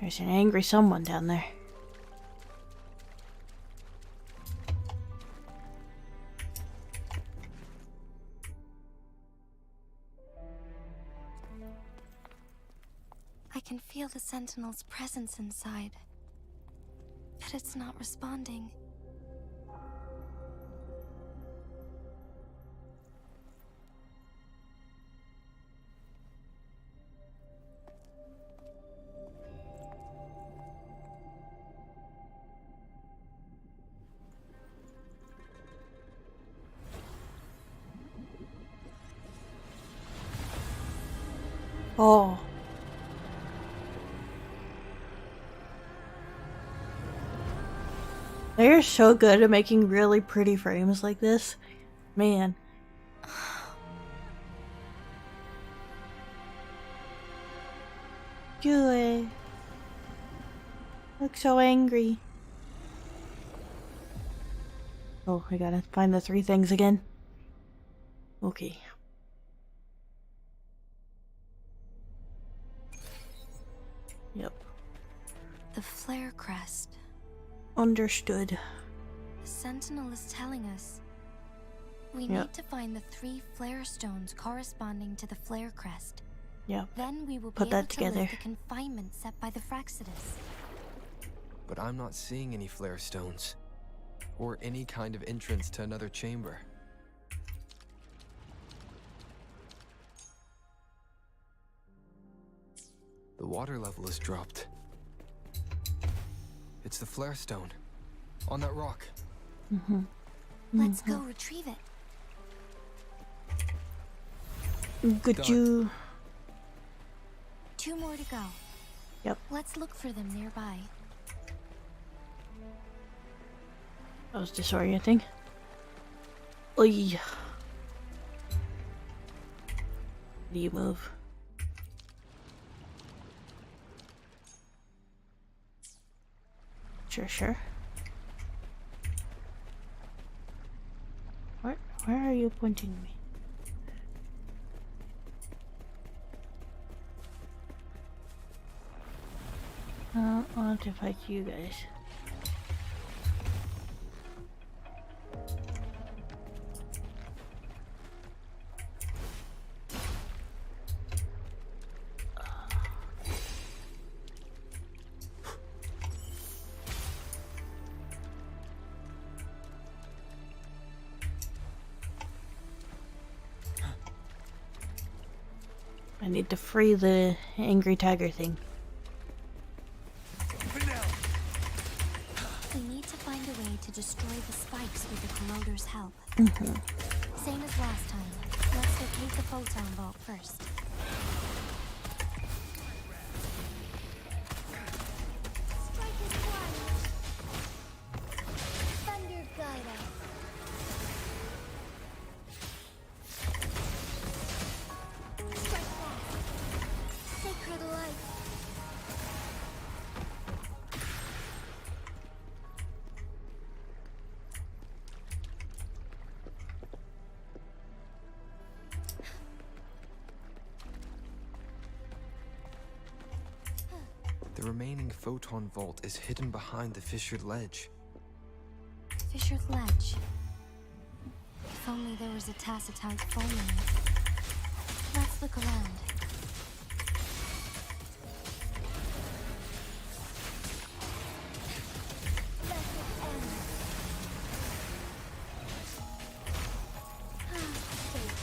There's an angry someone down there.
I can feel the Sentinel's presence inside, but it's not responding.
Oh. They're so good at making really pretty frames like this. Man. Joy. Look so angry. Oh, I gotta find the 3 things again. Okay. Yep.
The flare crest.
Understood.
The Sentinel is telling us we
Yep.
need to find the 3 flare stones corresponding to the flare crest.
Yep.
Then we will
Put
be
that
able to
together.
lift the confinement set by the Fraxidus.
But I'm not seeing any flare stones. Or any kind of entrance to another chamber. The water level has dropped. It's the flare stone. On that rock.
Let's go retrieve it.
Good you.
2 more to go.
Yep.
Let's look for them nearby.
That was disorienting. Oy. Do you move? Sure. Where are you pointing me? I want to fight you guys. I need to free the angry tiger thing.
We need to find a way to destroy the spikes with the corroder's help. Same as last time. Let's locate the photon vault first.
Thunder guide us. Strike fast. Sacred light.
The remaining photon vault is hidden behind the fissured ledge.
Fissured ledge. If only there was a tacitite foam in it. Let's look around.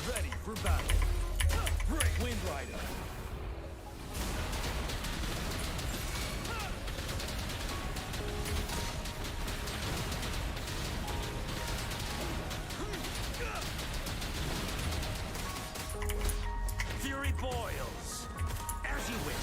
Ready for battle. Break Wind Rider. Fury boils. As you wish.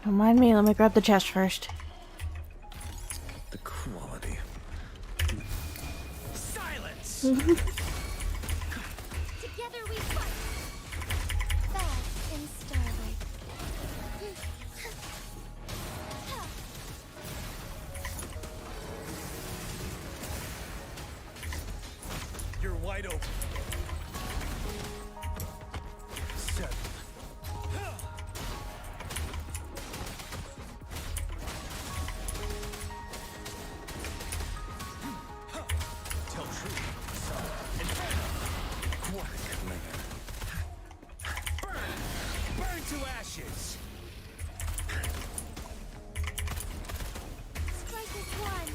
Don't mind me, let me grab the chest first.
The
quality. Silence!
Together we fight! Fast in starlight.
You're wide open. 7. Tell truth. Inferno. What a clever. Burn! Burn to ashes!
Strike as one.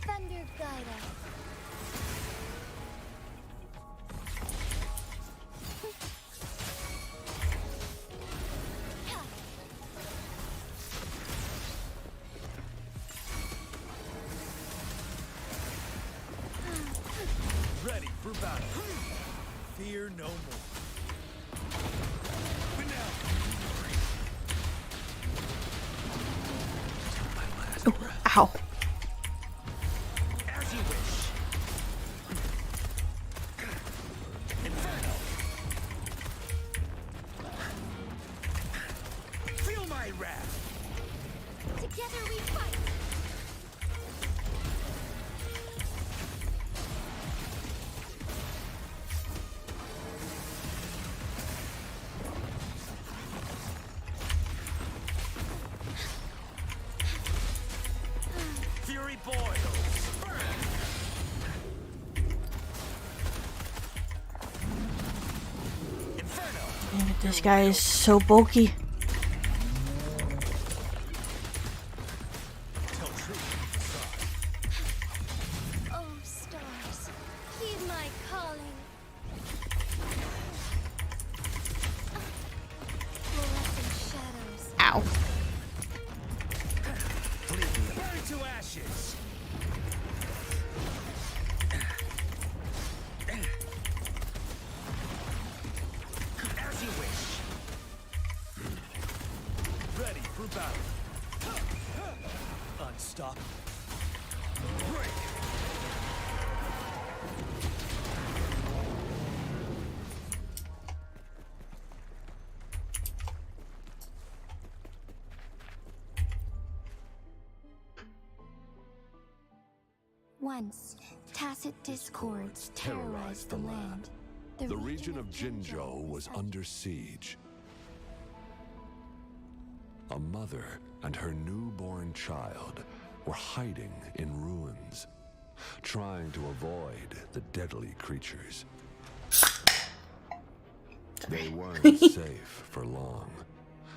Thunder guide us.
Ready for battle. Fear no more. But now. Till my last breath.
Ow.
As you wish. Inferno. Feel my wrath.
Together we fight!
Fury boils. Burn. Inferno.
Damn it, this guy is so bulky.
Tell truth.
Oh, stars, heed my calling. Fluorescent shadows.
Ow.
Burn to ashes. As you wish. Ready for battle. Unstoppable. Break.
Once, tacit discords terrorized the land.
The region of Jinzhou was under siege. A mother and her newborn child were hiding in ruins, trying to avoid the deadly creatures. They weren't safe for long.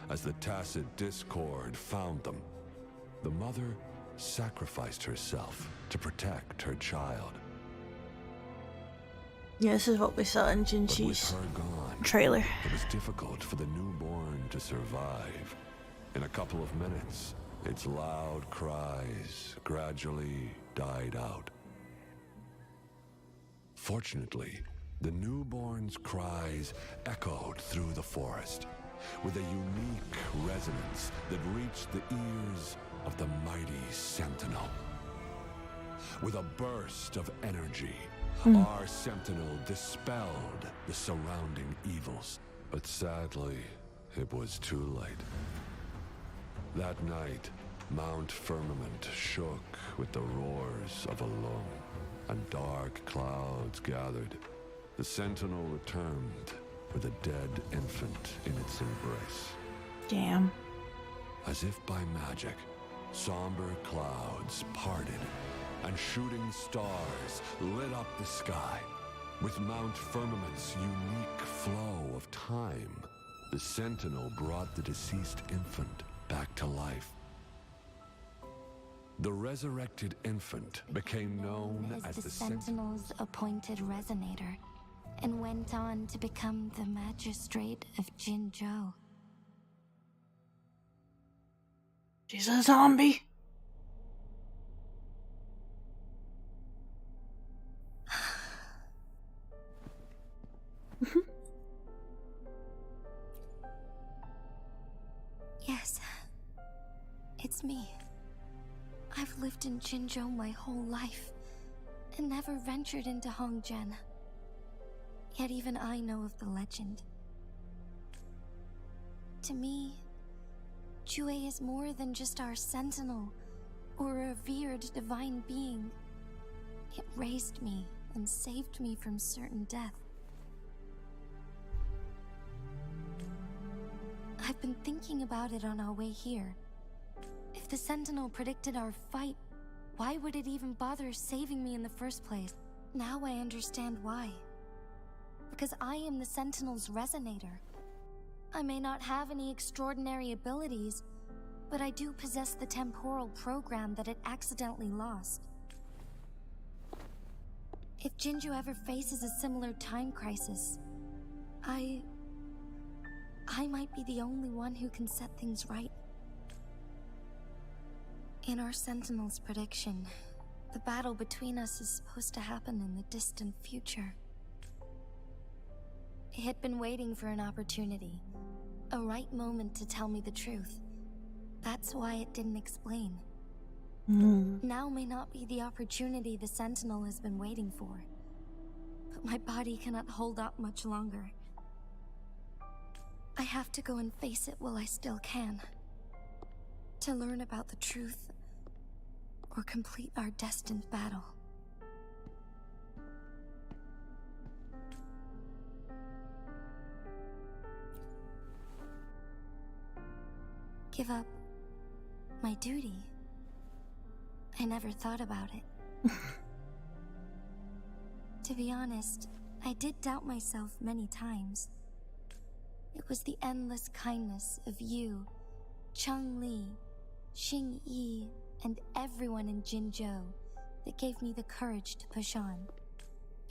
As the tacit discord found them, the mother sacrificed herself to protect her child.
Yeah, this is what we saw in
But with
Jinxi's
her gone,
trailer.
it was difficult for the newborn to survive. In a couple of minutes, its loud cries gradually died out. Fortunately, the newborn's cries echoed through the forest with a unique resonance that reached the ears of the mighty Sentinel. With a burst of energy, our Sentinel dispelled the surrounding evils. But sadly, it was too late. That night, Mount Firmament shook with the roars of a loom, and dark clouds gathered. The Sentinel returned with a dead infant in its embrace.
Damn.
As if by magic, somber clouds parted, and shooting stars lit up the sky. With Mount Firmament's unique flow of time, the Sentinel brought the deceased infant back to life. The resurrected infant became known as the
Sentinel's appointed resonator, and went on to become the magistrate of Jinzhou.
She's a zombie.
Yes, it's me. I've lived in Jinzhou my whole life and never ventured into Hongzhen. Yet even I know of the legend. To me, Jue is more than just our sentinel or a revered divine being. It raised me and saved me from certain death. I've been thinking about it on our way here. If the Sentinel predicted our fight, why would it even bother saving me in the first place? Now I understand why. Because I am the Sentinel's resonator. I may not have any extraordinary abilities, but I do possess the temporal program that it accidentally lost. If Jinzhou ever faces a similar time crisis, I might be the only one who can set things right. In our Sentinel's prediction, the battle between us is supposed to happen in the distant future. It had been waiting for an opportunity, a right moment to tell me the truth. That's why it didn't explain. Now may not be the opportunity the Sentinel has been waiting for, but my body cannot hold up much longer. I have to go and face it while I still can. To learn about the truth, or complete our destined battle. Give up my duty? I never thought about it. To be honest, I did doubt myself many times. It was the endless kindness of you, Changli, Xing Yi, and everyone in Jinzhou that gave me the courage to push on.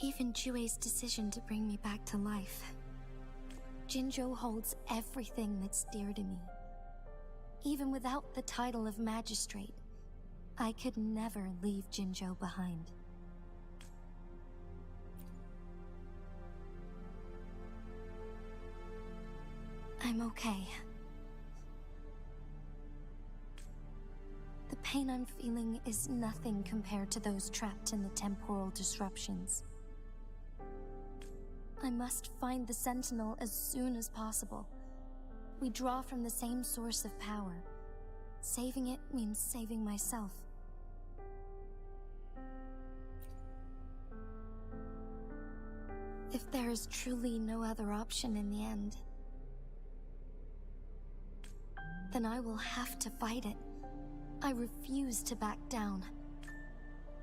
Even Jue's decision to bring me back to life. Jinzhou holds everything that's dear to me. Even without the title of magistrate, I could never leave Jinzhou behind. I'm okay. The pain I'm feeling is nothing compared to those trapped in the temporal disruptions. I must find the Sentinel as soon as possible. We draw from the same source of power. Saving it means saving myself. If there is truly no other option in the end, then I will have to fight it. I refuse to back down.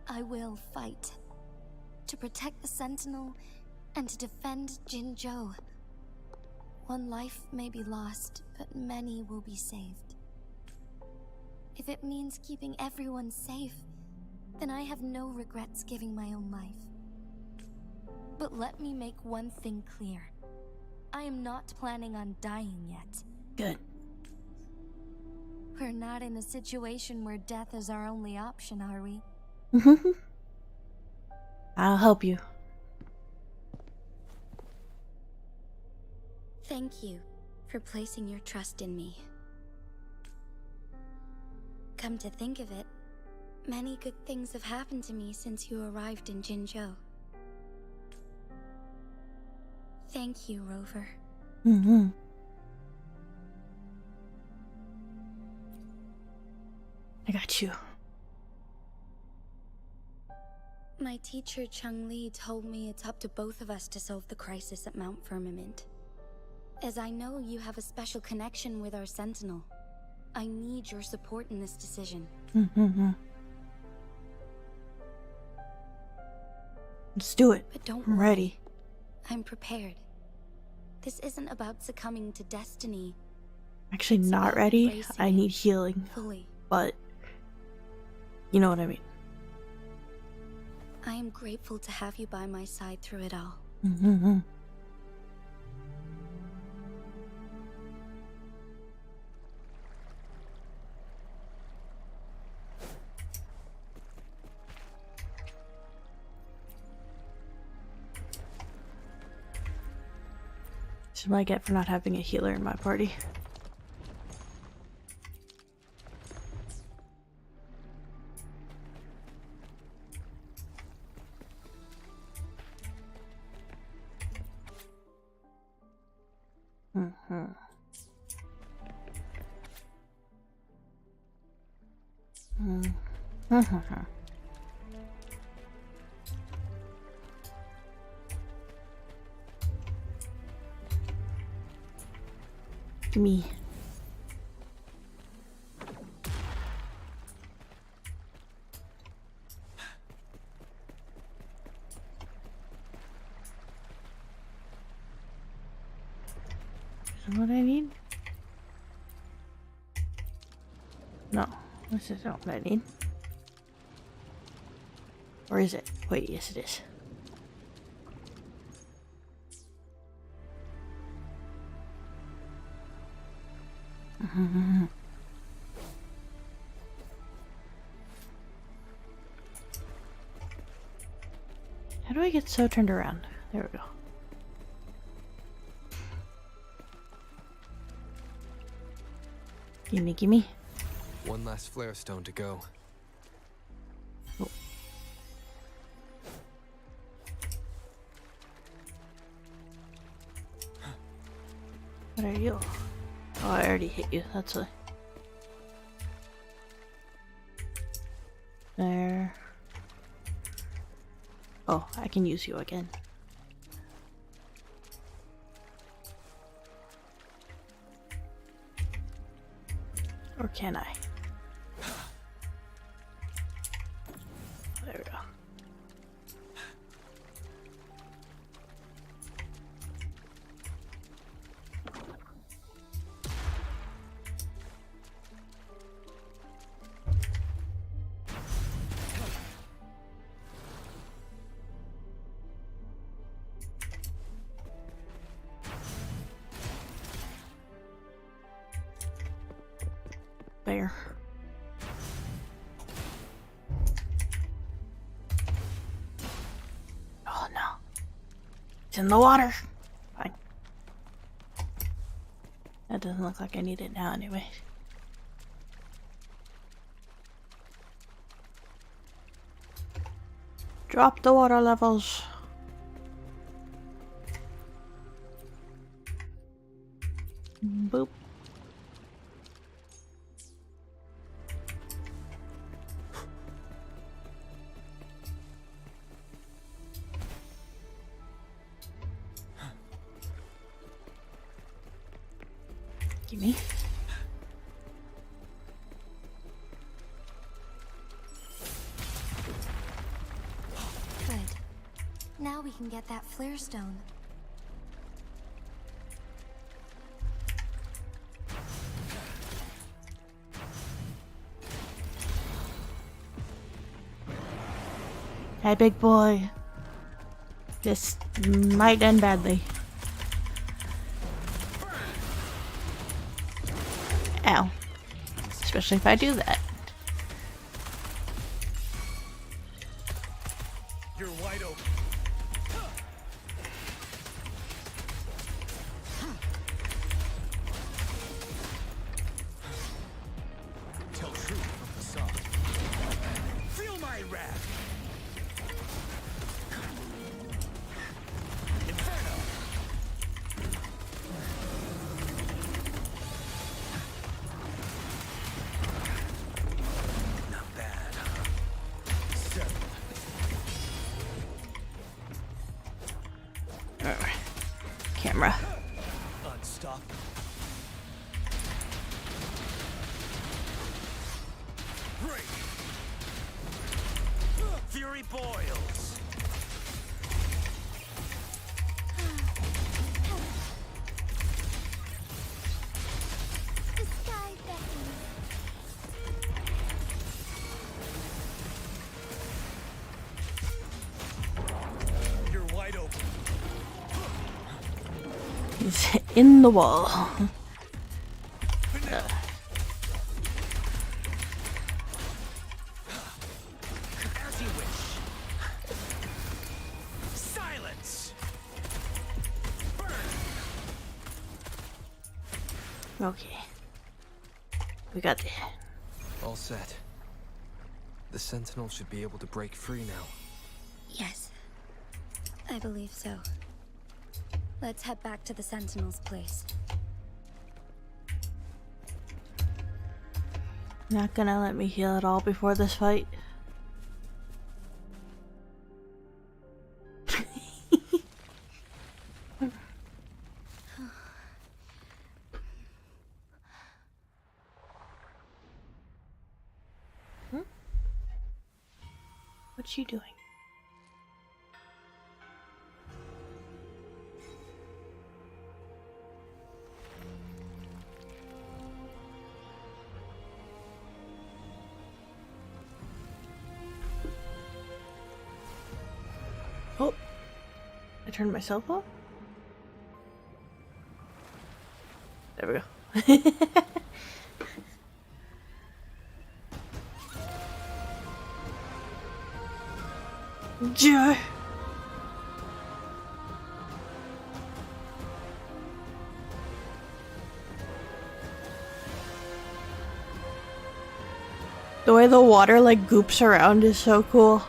I will fight. To protect the Sentinel and to defend Jinzhou. One life may be lost, but many will be saved. If it means keeping everyone safe, then I have no regrets giving my own life. But let me make one thing clear. I am not planning on dying yet.
Good.
We're not in a situation where death is our only option, are we?
I'll help you.
Thank you for placing your trust in me. Come to think of it, many good things have happened to me since you arrived in Jinzhou. Thank you, Rover.
I got you.
My teacher Changli told me it's up to both of us to solve the crisis at Mount Firmament. As I know you have a special connection with our Sentinel, I need your support in this decision.
Let's do it.
But don't
I'm
worry.
ready.
I'm prepared. This isn't about succumbing to destiny.
Actually,
It's
not
about
ready.
embracing
I
it
need healing.
fully.
But you know what I mean.
I am grateful to have you by my side through it all.
This is what I get for not having a healer in my party. Mm-hmm. Mm-hmm. Gimme. Is that what I need? No, this is not what I need. Or is it? Wait, yes it is. How do I get so turned around? There we go. Gimme, gimme.
One last flare stone to go.
Oh. What are you? Oh, I already hit you. That's a... There. Oh, I can use you again. Or can I? There we go. There. Oh no. It's in the water. Fine. That doesn't look like I need it now anyway. Drop the water levels. Boop. Gimme.
Good. Now we can get that flare stone.
Hey, big boy. This might end badly. Ow. Especially if I do that.
You're wide open. Tell truth from facade. Feel my wrath. Inferno. Not bad. Settle.
Camera.
Unstoppable. Break. Fury boils.
The sky beckons.
You're wide open.
He's in the wall.
As you wish. Silence. Burn.
Okay. We got it.
All set. The Sentinel should be able to break free now.
Yes, I believe so. Let's head back to the Sentinel's place.
Not gonna let me heal at all before this fight. What's you doing? Oh, I turned myself off? There we go. Joe. The way the water like goops around is so cool.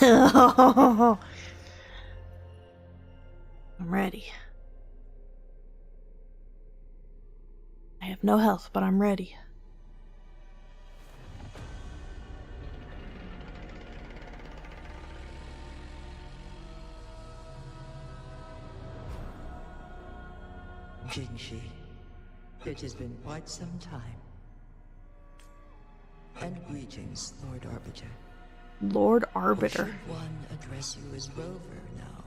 I'm ready. I have no health, but I'm ready.
Jinshi, it has been quite some time. And greetings, Lord Arbiter.
Lord
Or
Arbiter.
should one address you as Rover now?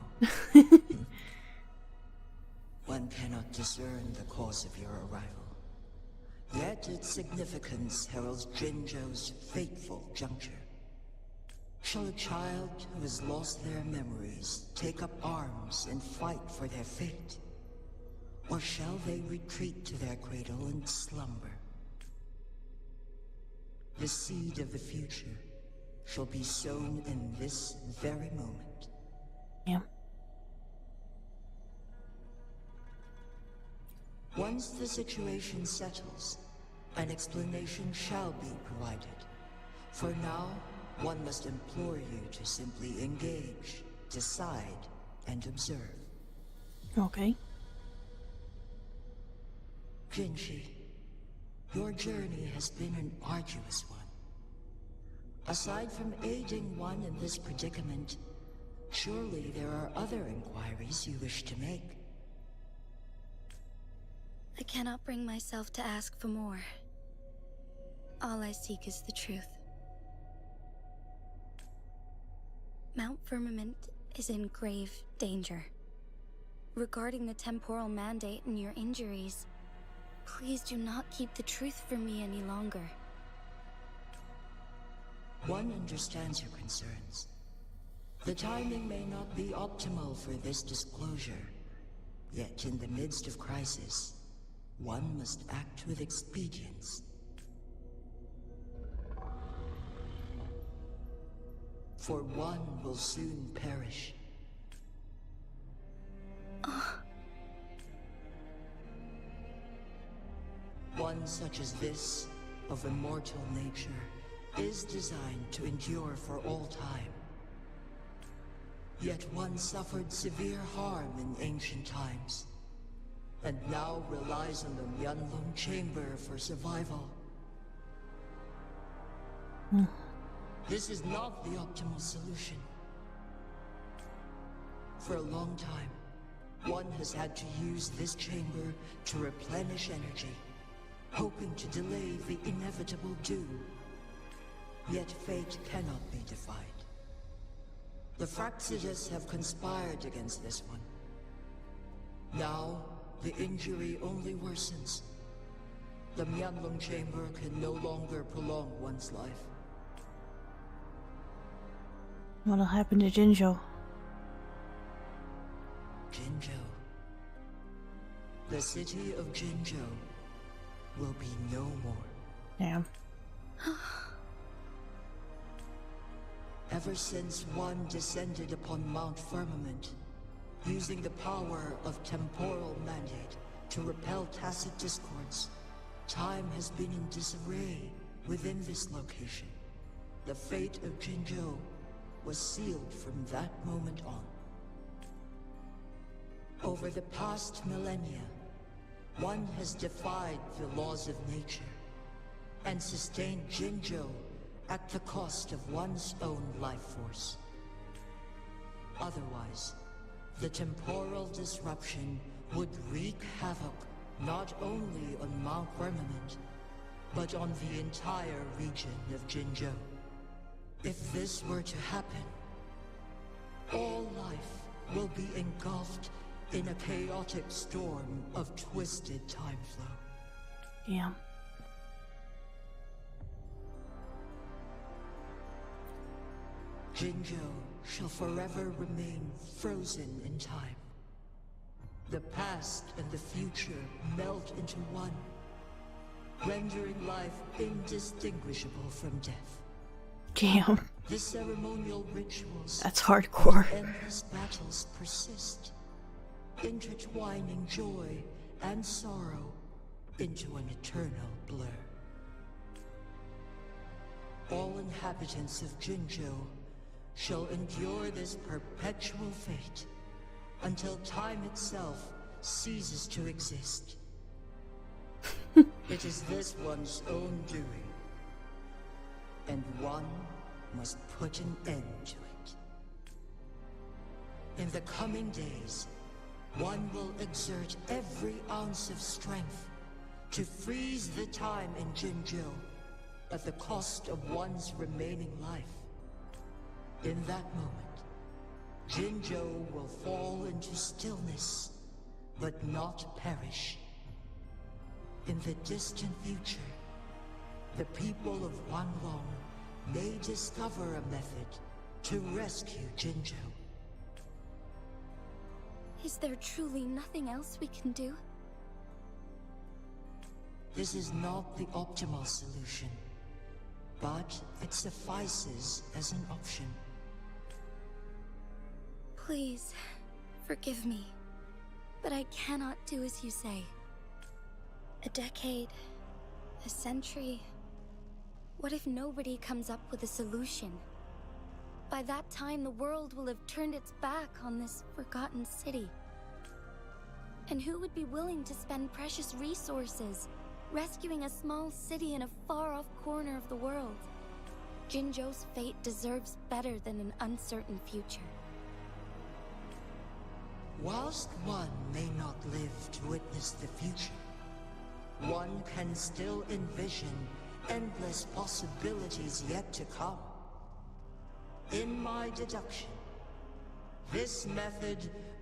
One cannot discern the cause of your arrival. Yet its significance heralds Jinzhou's fateful juncture. Shall a child who has lost their memories take up arms and fight for their fate? Or shall they retreat to their cradle and slumber? The seed of the future shall be sown in this very moment.
Yeah.
Once the situation settles, an explanation shall be provided. For now, one must implore you to simply engage, decide, and observe.
Okay.
Jinshi, your journey has been an arduous one. Aside from aiding one in this predicament, surely there are other inquiries you wish to make.
I cannot bring myself to ask for more. All I seek is the truth. Mount Firmament is in grave danger. Regarding the temporal mandate and your injuries, please do not keep the truth from me any longer.
One understands your concerns. The timing may not be optimal for this disclosure. Yet in the midst of crisis, one must act with expedience. For one will soon perish. One such as this, of immortal nature, is designed to endure for all time. Yet one suffered severe harm in ancient times, and now relies on the Myanlong Chamber for survival. This is not the optimal solution. For a long time, one has had to use this chamber to replenish energy, hoping to delay the inevitable doom. Yet fate cannot be defied. The Fraxitus have conspired against this one. Now, the injury only worsens. The Myanlong Chamber can no longer prolong one's life.
What'll happen to Jinzhou?
Jinzhou. The city of Jinzhou will be no more.
Damn.
Ever since one descended upon Mount Firmament, using the power of temporal mandate to repel tacit discords, time has been in disarray within this location. The fate of Jinzhou was sealed from that moment on. Over the past millennia, one has defied the laws of nature and sustained Jinzhou at the cost of one's own life force. Otherwise, the temporal disruption would wreak havoc not only on Mount Firmament, but on the entire region of Jinzhou. If this were to happen, all life will be engulfed in a chaotic storm of twisted time flow.
Yeah.
Jinzhou shall forever remain frozen in time. The past and the future melt into one, rendering life indistinguishable from death.
Damn.
The ceremonial rituals,
That's hardcore.
endless battles persist, intertwining joy and sorrow into an eternal blur. All inhabitants of Jinzhou shall endure this perpetual fate until time itself ceases to exist. It is this one's own doing, and one must put an end to it. In the coming days, one will exert every ounce of strength to freeze the time in Jinzhou at the cost of one's remaining life. In that moment, Jinzhou will fall into stillness, but not perish. In the distant future, the people of Wanlong may discover a method to rescue Jinzhou.
Is there truly nothing else we can do?
This is not the optimal solution, but it suffices as an option.
Please, forgive me, but I cannot do as you say. A decade, a century. What if nobody comes up with a solution? By that time, the world will have turned its back on this forgotten city. And who would be willing to spend precious resources rescuing a small city in a far-off corner of the world? Jinzhou's fate deserves better than an uncertain future.
Whilst one may not live to witness the future, one can still envision endless possibilities yet to come. In my deduction, this method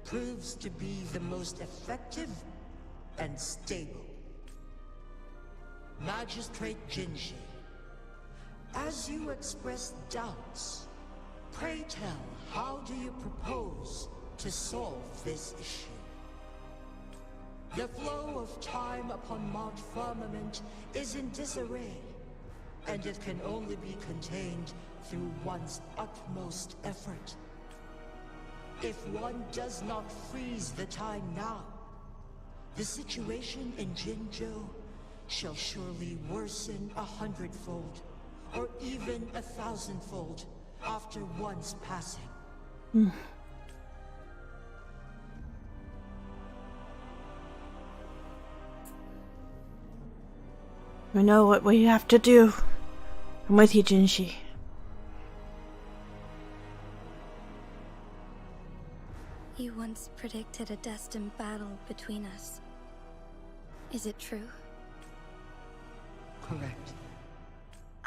proves to be the most effective and stable. Magistrate Jinshi, as you express doubts, pray tell, how do you propose to solve this issue? The flow of time upon Mount Firmament is in disarray, and it can only be contained through one's utmost effort. If one does not freeze the time now, the situation in Jinzhou shall surely worsen 100-fold, or even 1,000-fold after one's passing.
I know what we have to do. I'm with you, Jinshi.
You once predicted a destined battle between us. Is it true?
Correct.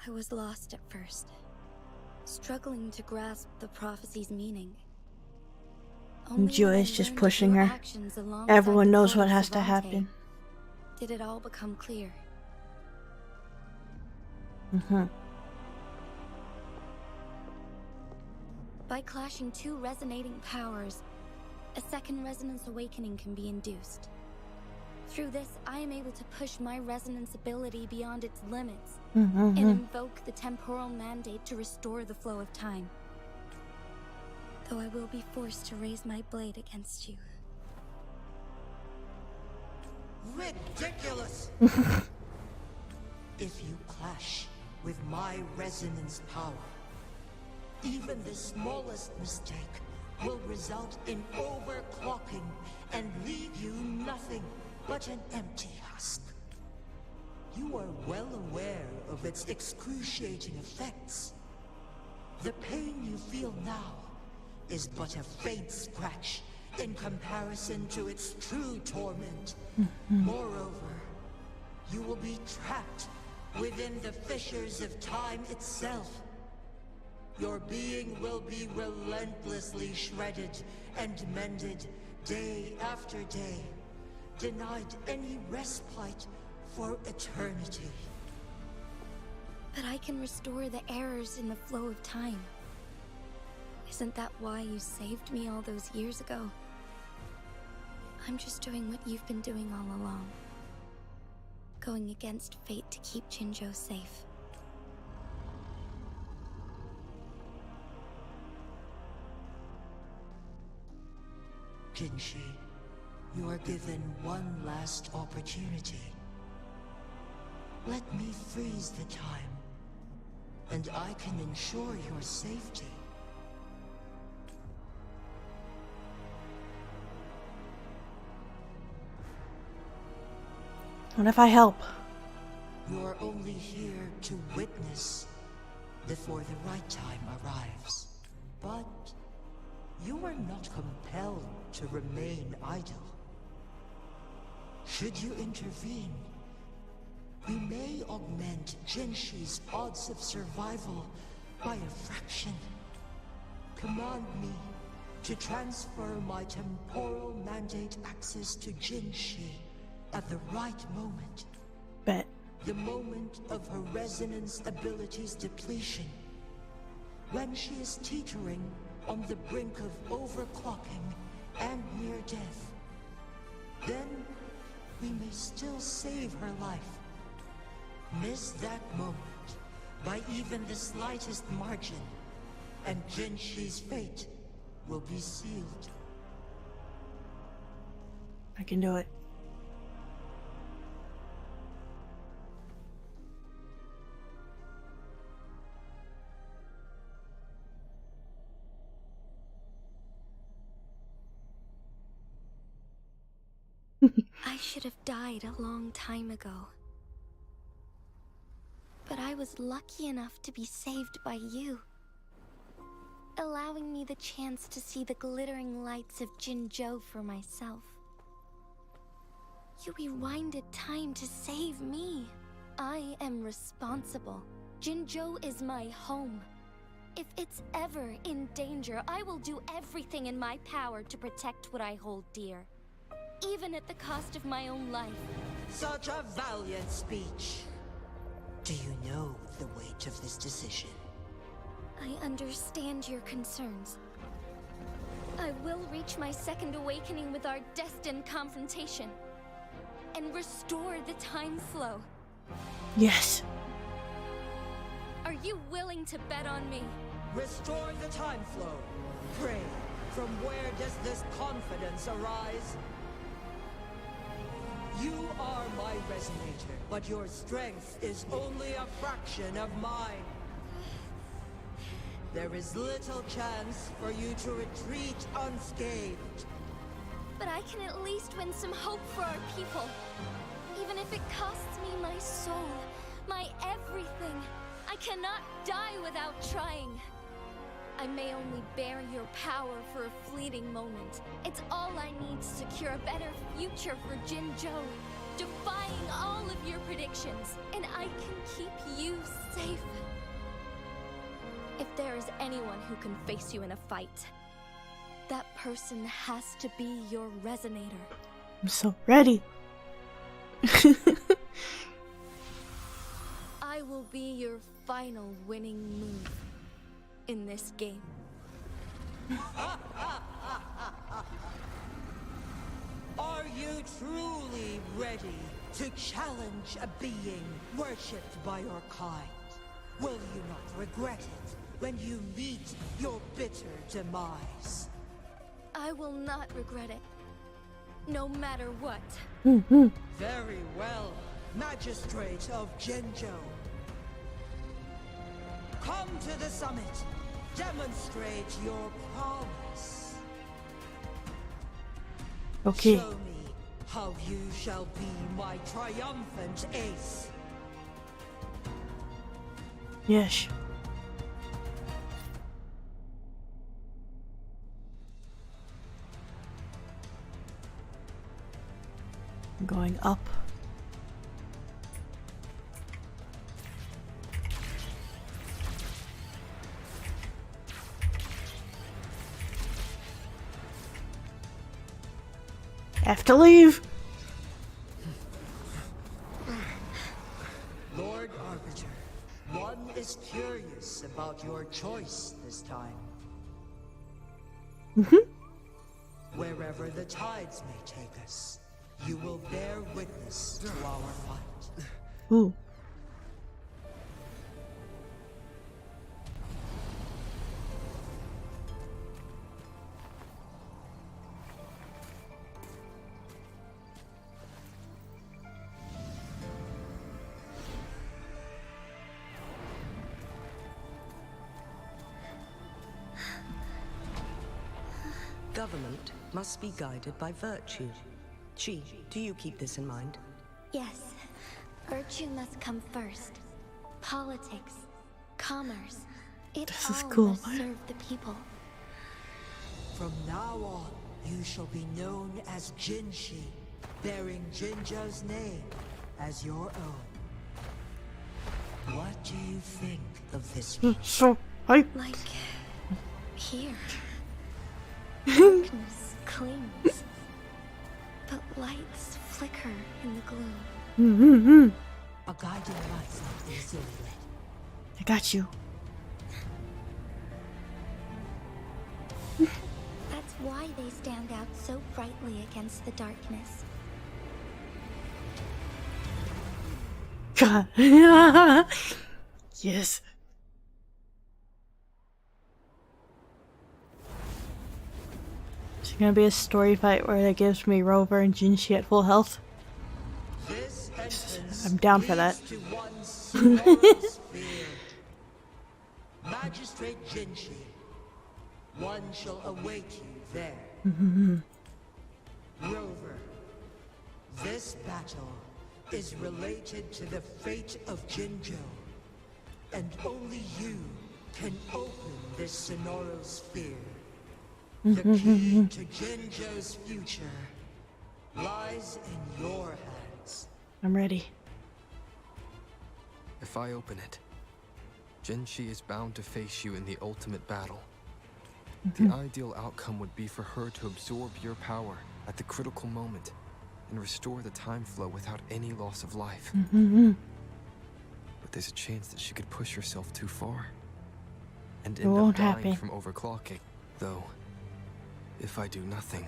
I was lost at first, struggling to grasp the prophecy's meaning.
Joy is just pushing her. Everyone knows what has to happen.
Did it all become clear? By clashing two resonating powers, a second resonance awakening can be induced. Through this, I am able to push my resonance ability beyond its limits and invoke the temporal mandate to restore the flow of time. Though I will be forced to raise my blade against you.
Ridiculous! If you clash with my resonance power, even the smallest mistake will result in overclocking and leave you nothing but an empty husk. You are well aware of its excruciating effects. The pain you feel now is but a faint scratch in comparison to its true torment. Moreover, you will be trapped within the fissures of time itself. Your being will be relentlessly shredded and mended day after day, denied any respite for eternity.
But I can restore the errors in the flow of time. Isn't that why you saved me all those years ago? I'm just doing what you've been doing all along. Going against fate to keep Jinzhou safe.
Jinshi, you are given one last opportunity. Let me freeze the time, and I can ensure your safety.
What if I help?
You're only here to witness before the right time arrives. But you are not compelled to remain idle. Should you intervene, we may augment Jinshi's odds of survival by a fraction. Command me to transfer my temporal mandate access to Jinshi at the right moment.
Bet.
The moment of her resonance ability's depletion. When she is teetering on the brink of overclocking and near death. Then we may still save her life. Miss that moment by even the slightest margin, and Jinshi's fate will be sealed.
I can do it.
I should have died a long time ago. But I was lucky enough to be saved by you, allowing me the chance to see the glittering lights of Jinzhou for myself. You rewinded time to save me. I am responsible. Jinzhou is my home. If it's ever in danger, I will do everything in my power to protect what I hold dear, even at the cost of my own life.
Such a valiant speech. Do you know the weight of this decision?
I understand your concerns. I will reach my second awakening with our destined confrontation and restore the time flow.
Yes.
Are you willing to bet on me?
Restore the time flow. Pray, from where does this confidence arise? You are my resonator, but your strength is only a fraction of mine. There is little chance for you to retreat unscathed.
But I can at least win some hope for our people. Even if it costs me my soul, my everything. I cannot die without trying. I may only bear your power for a fleeting moment. It's all I need to secure a better future for Jinzhou, defying all of your predictions, and I can keep you safe. If there is anyone who can face you in a fight, that person has to be your resonator.
I'm so ready.
I will be your final winning move in this game.
Are you truly ready to challenge a being worshipped by your kind? Will you not regret it when you meet your bitter demise?
I will not regret it, no matter what.
Very well, Magistrate of Jinzhou. Come to the summit. Demonstrate your promise.
Okay.
Show me how you shall be my triumphant ace.
Yes. I'm going up. Have to leave.
Lord Arbiter, one is curious about your choice this time. Wherever the tides may take us, you will bear witness to our fight.
Ooh.
Government must be guided by virtue. Chi, do you keep this in mind?
Yes, virtue must come first. Politics, commerce, it
This is
all
cool.
must serve the people.
From now on, you shall be known as Jinshi, bearing Jinjo's name as your own. What do you think of this?
So hype.
Like here. Darkness clings, but lights flicker in the gloom.
A guiding light easily lit.
I got you.
That's why they stand out so brightly against the darkness.
God. Yes. Is it gonna be a story fight where that gives me Rover and Jinshi at full health?
This entrance
I'm down for that.
leads to one sonorous sphere. Magistrate Jinshi, one shall await you there. Rover, this battle is related to the fate of Jinjo, and only you can open this sonorous sphere. The key to Jinjo's future lies in your hands.
I'm ready.
If I open it, Jinshi is bound to face you in the ultimate battle. The ideal outcome would be for her to absorb your power at the critical moment and restore the time flow without any loss of life. But there's a chance that she could push herself too far and end
won't
up dying
happen.
from overclocking. Though, if I do nothing,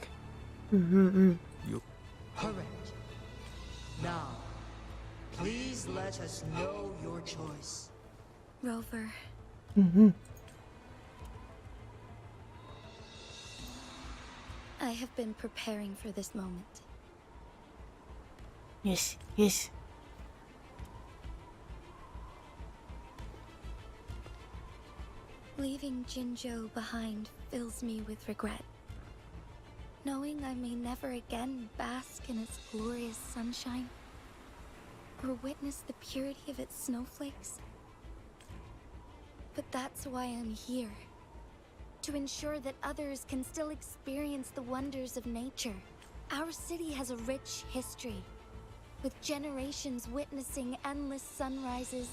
you'll...
Correct. Now, please let us know your choice.
Rover, I have been preparing for this moment.
Yes, yes.
Leaving Jinjo behind fills me with regret. Knowing I may never again bask in its glorious sunshine, or witness the purity of its snowflakes. But that's why I'm here. To ensure that others can still experience the wonders of nature. Our city has a rich history, with generations witnessing endless sunrises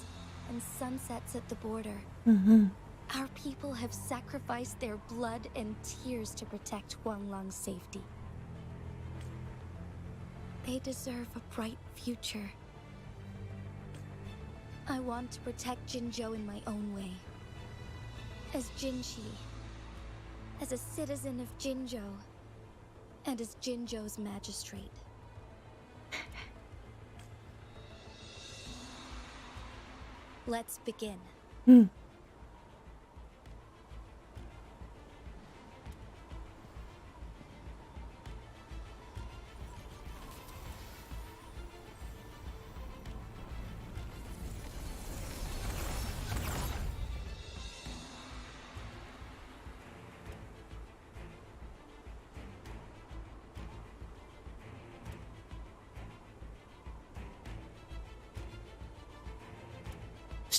and sunsets at the border. Our people have sacrificed their blood and tears to protect Huanglang's safety. They deserve a bright future. I want to protect Jinjo in my own way. As Jinshi, as a citizen of Jinjo, and as Jinjo's magistrate. Let's begin.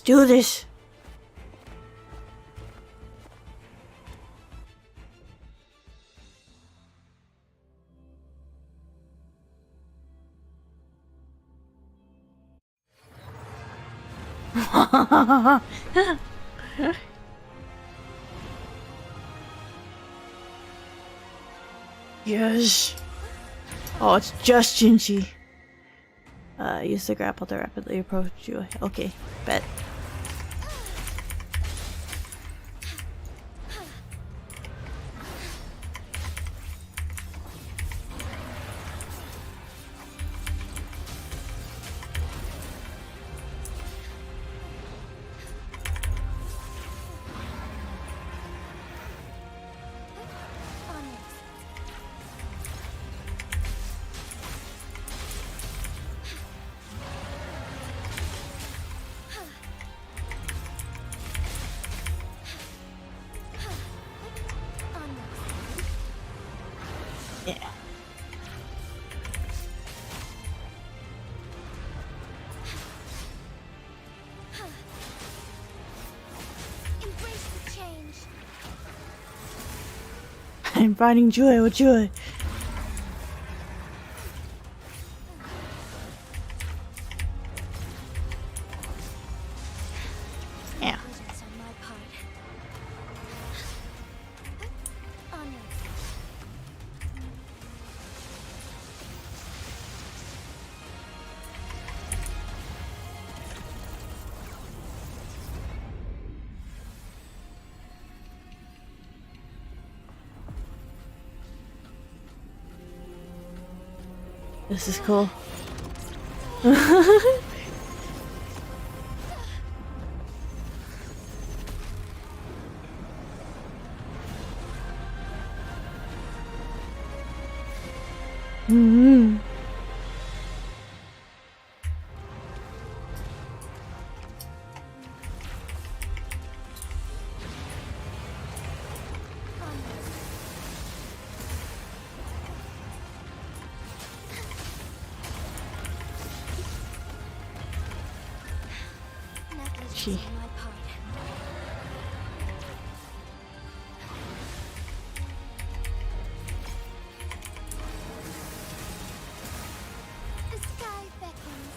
do this. Yes. Oh, it's just Jinchi. Use the grapple to rapidly approach you. Okay, bet. Yeah.
Embrace the change.
I'm finding joy with joy. Yeah.
Vengeance on my part. Onwards.
This is cool. Mm-hmm. Gee.
On my part. The sky beckons.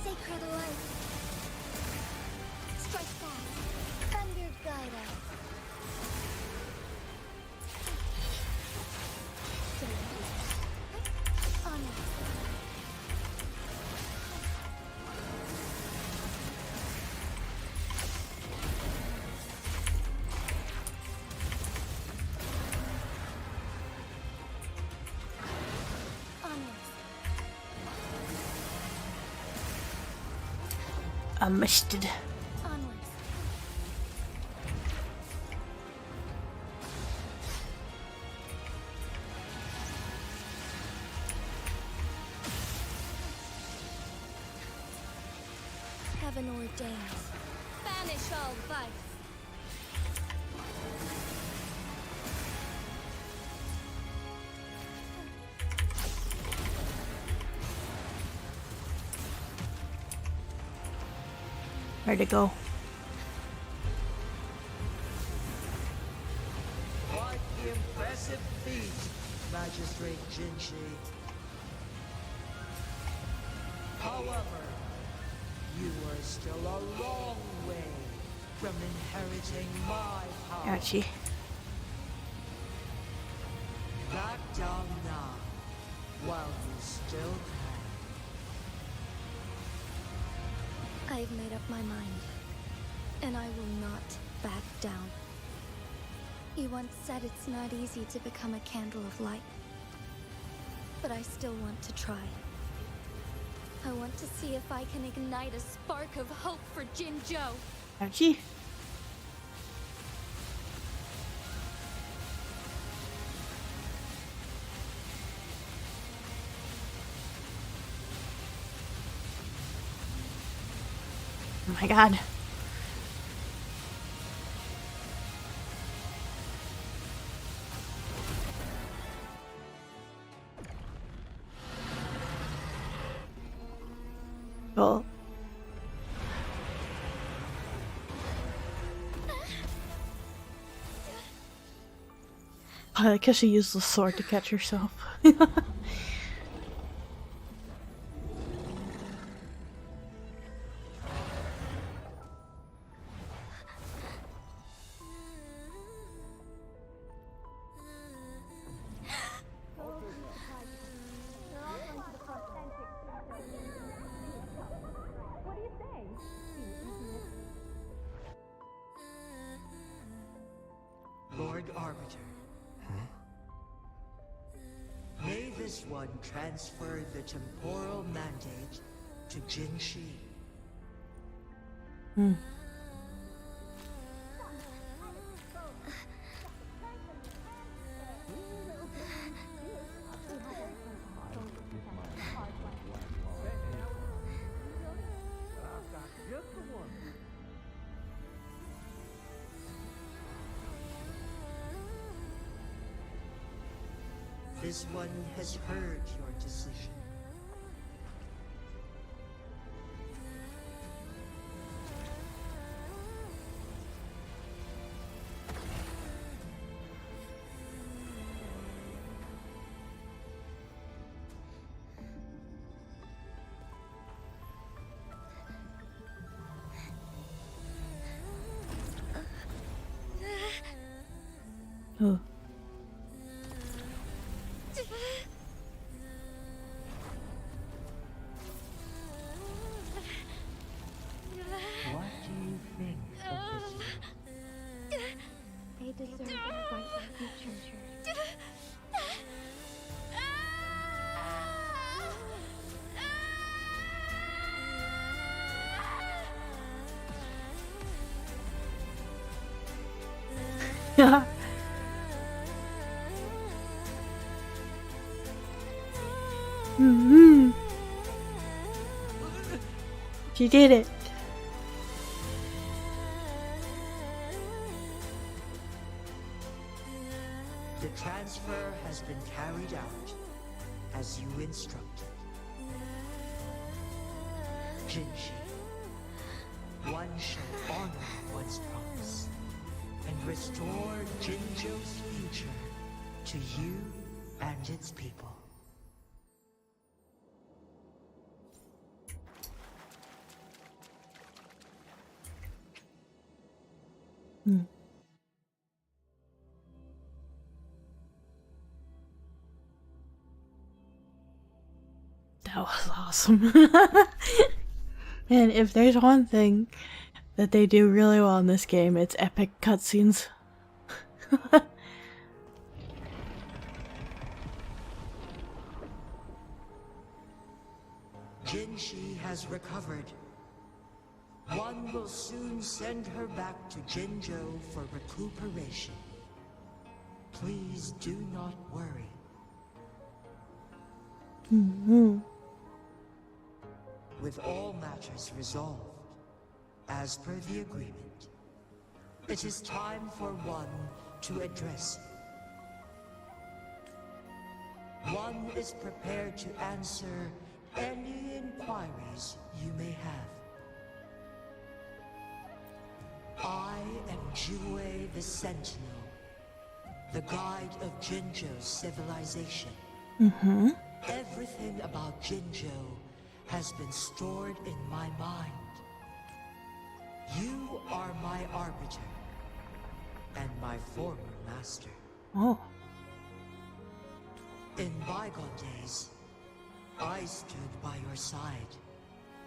Sacred light. Strike fast. Thunder guide us.
I missed it.
Onwards. Heaven ordains. Banish all vice.
Where'd it go?
Quite the impressive feat, Magistrate Jinchi. However, you are still a long way from inheriting my power.
Ouchie.
Back down now, while you still can.
I've made up my mind, and I will not back down. You once said it's not easy to become a candle of light, but I still want to try. I want to see if I can ignite a spark of hope for Jinzhou.
Ouchie. Oh my god. difficult. I like how she used the sword to catch herself.
Lord Arbiter. May this one transfer the temporal mandate to Jin Shi. This one has heard your decision.
Oh.
What do you think of this?
They deserve a bright future.
Yeah. She did it.
The transfer has been carried out as you instructed. Jinshi, one shall honor one's promise and restore Jinzhou's future to you and its people.
That was awesome. And if there's one thing that they do really well in this game, it's epic cutscenes.
Jinshi has recovered. One will soon send her back to Jinzhou for recuperation. Please do not worry. With all matters resolved, as per the agreement, it is time for one to address you. One is prepared to answer any inquiries you may have. I am Jue the Sentinel, the guide of Jinzhou's civilization. Everything about Jinzhou has been stored in my mind. You are my arbiter and my former master.
Oh.
In bygone days, I stood by your side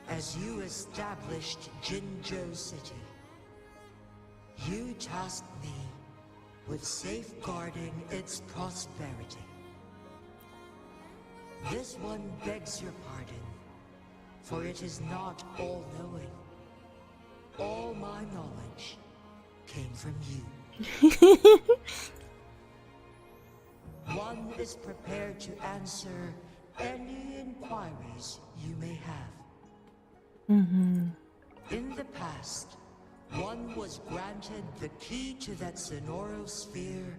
as you established Jinzhou City. You tasked me with safeguarding its prosperity. This one begs your pardon, for it is not all-knowing. All my knowledge came from you. One is prepared to answer any inquiries you may have. In the past, one was granted the key to that Sonoro sphere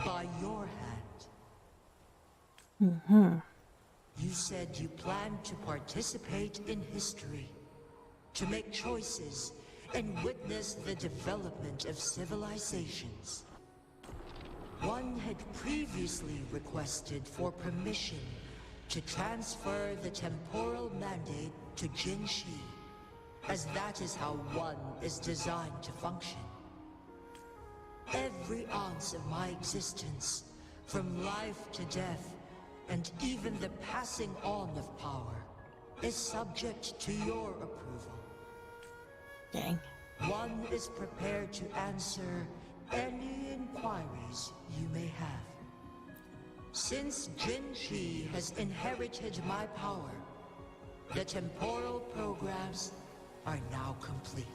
by your hand. You said you planned to participate in history, to make choices and witness the development of civilizations. One had previously requested for permission to transfer the temporal mandate to Jinshi, as that is how one is designed to function. Every ounce of my existence, from life to death, and even the passing on of power, is subject to your approval.
Dang.
One is prepared to answer any inquiries you may have. Since Jinshi has inherited my power, the temporal programs are now complete.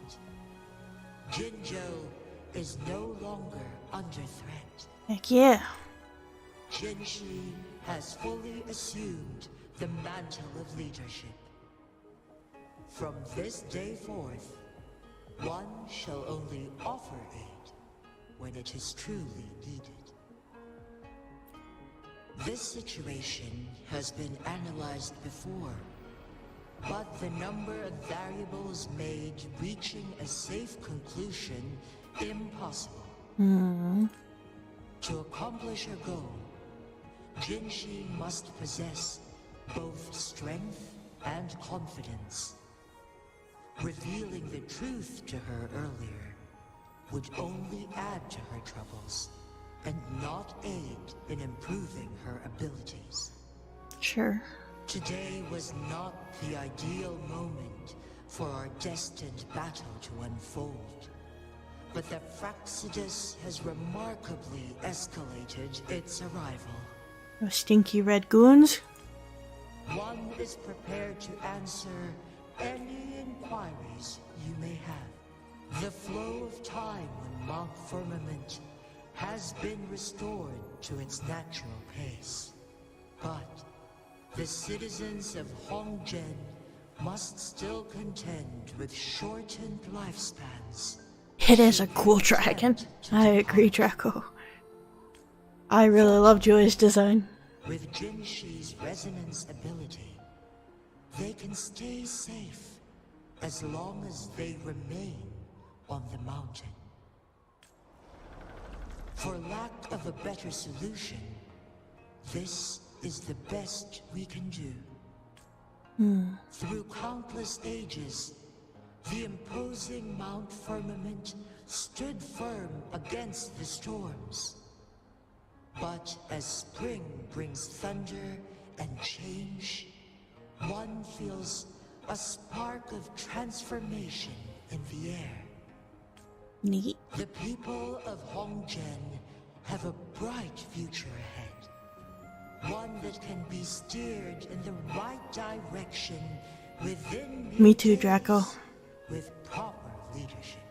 Jinzhou is no longer under threat.
Heck yeah.
Jinshi has fully assumed the mantle of leadership. From this day forth, one shall only offer aid when it is truly needed. This situation has been analyzed before, but the number of variables made reaching a safe conclusion impossible. To accomplish her goal, Jinshi must possess both strength and confidence. Revealing the truth to her earlier would only add to her troubles and not aid in improving her abilities.
Sure.
Today was not the ideal moment for our destined battle to unfold, but the Fraxidus has remarkably escalated its arrival.
Those stinky red goons.
One is prepared to answer any inquiries you may have. The flow of time on Mount Firmament has been restored to its natural pace. But the citizens of Hongzhen must still contend with shortened lifespans.
It is a cool dragon. I agree, Draco. I really love Joy's design.
With Jinshi's resonance ability, they can stay safe as long as they remain on the mountain. For lack of a better solution, this is the best we can do. Through countless ages, the imposing Mount Firmament stood firm against the storms. But as spring brings thunder and change, one feels a spark of transformation in the air.
Neat.
The people of Hongzhen have a bright future ahead. One that can be steered in the right direction within
Me too, Draco.
with proper leadership.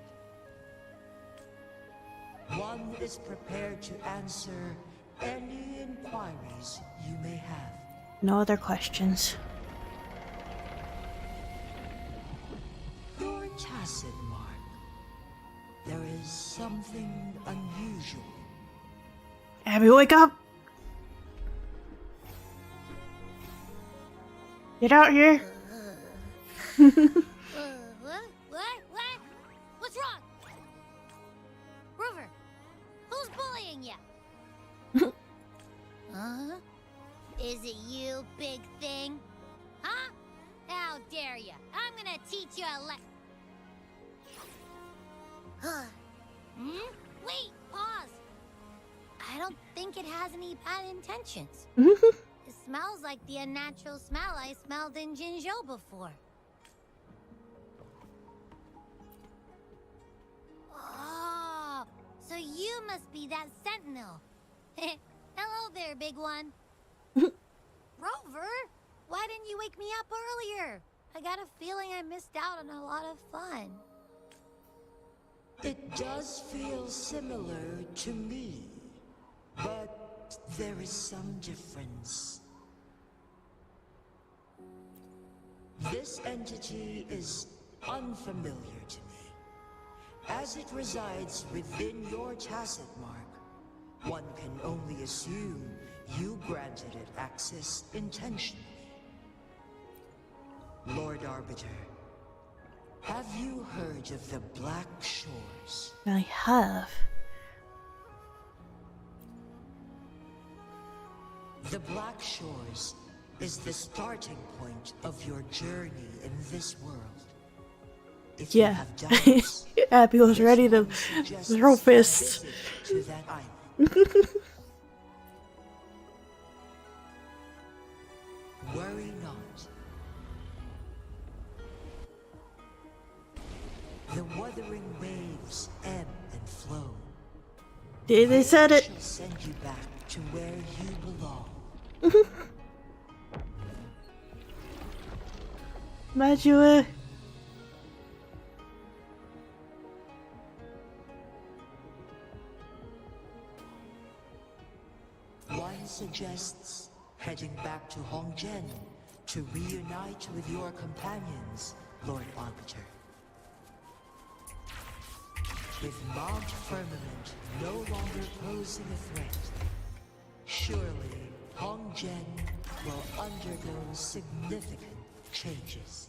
One is prepared to answer any inquiries you may have.
No other questions.
Your tacit mark. There is something unusual.
Abby, wake up! Get out here!
What? What's wrong? Rover, who's bullying you? Huh? Is it you, big thing? Huh? How dare you? I'm gonna teach you a Wait, pause. I don't think it has any bad intentions. It smells like the unnatural smell I smelled in Jinzhou before. Oh, so you must be that sentinel. Hello there, big one. Rover, why didn't you wake me up earlier? I got a feeling I missed out on a lot of fun.
It does feel similar to me, but there is some difference. This entity is unfamiliar to me. As it resides within your tacit mark, one can only assume you granted it access intentionally. Lord Arbiter, Have you heard of the Black Shores?
I have.
The Black Shores is the starting point of your journey in this world. If you
Yeah.
have doubts,
Abby was ready to
suggests
throw
a
fists.
visit to that island. Worry not. The Wuthering Waves ebb and flow.
They said it.
Shall send you back to where you belong.
Majua.
One suggests heading back to Hongjian to reunite with your companions, Lord Arbiter. With Mount Firmament no longer posing a threat, surely Hongjian will undergo significant changes.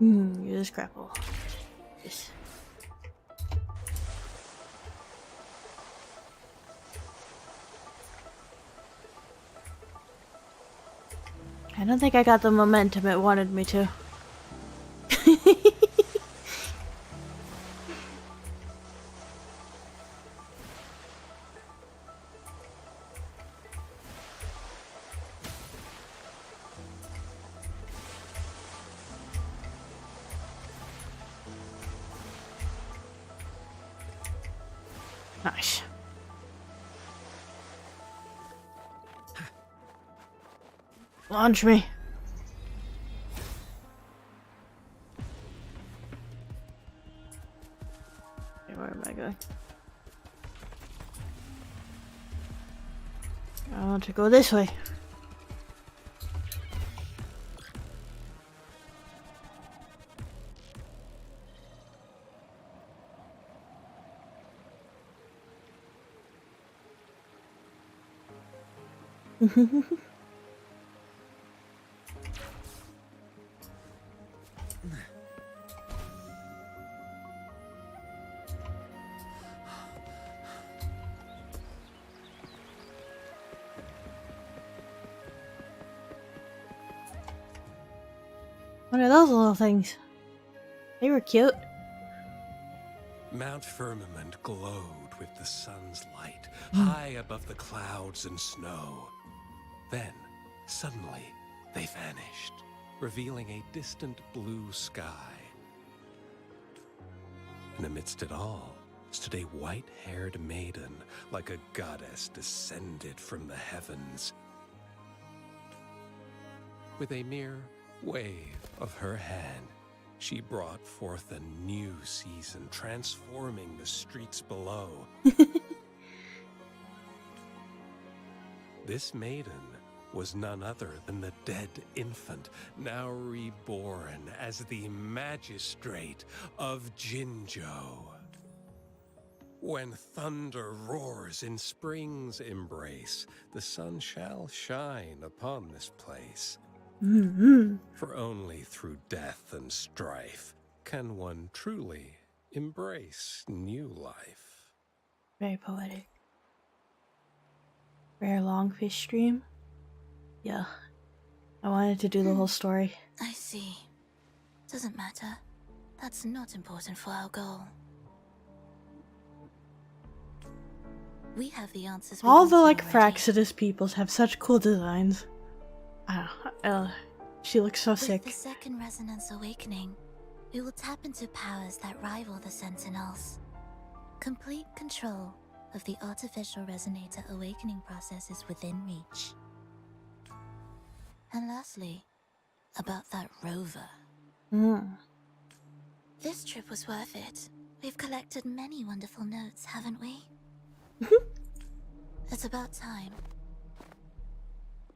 Use grapple. Yes. I don't think I got the momentum it wanted me to. Nice. Launch me. Okay, where am I going? I want to go this way. What are those little things? They were cute.
Mount Firmament glowed with the sun's light, high above the clouds and snow. Then, suddenly, they vanished, revealing a distant blue sky. And amidst it all stood a white-haired maiden, like a goddess descended from the heavens. With a mere wave of her hand, she brought forth a new season, transforming the streets below. This maiden was none other than the dead infant, now reborn as the magistrate of Jinzhou. When thunder roars in spring's embrace, the sun shall shine upon this place. For only through death and strife can one truly embrace new life.
Very poetic. Rare longfish stream? Yeah. I wanted to do the whole story.
I see. Doesn't matter. That's not important for our goal. We have the answers.
All the like Fraxidus peoples have such cool designs. She looks so sick.
With the second resonance awakening, we will tap into powers that rival the Sentinels. Complete control of the artificial resonator awakening process is within reach. And lastly, about that rover. This trip was worth it. We've collected many wonderful notes, haven't we? It's about time.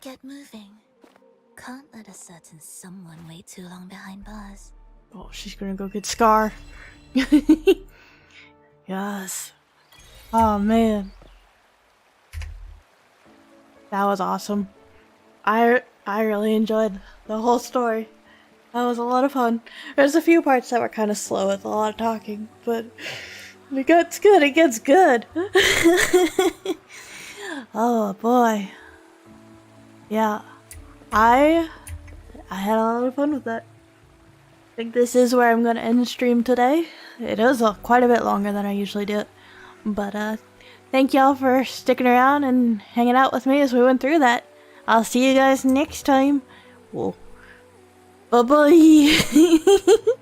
Get moving. Can't let a certain someone wait too long behind bars.
Oh, she's gonna go get Scar. Yes. Oh man. That was awesome. I really enjoyed the whole story. That was a lot of fun. There's a few parts that were kind of slow with a lot of talking, but it gets good. It gets good. Oh boy. Yeah. I had a lot of fun with that. I think this is where I'm gonna end the stream today. It is quite a bit longer than I usually do. But thank y'all for sticking around and hanging out with me as we went through that. I'll see you guys next time. Well, bye bye.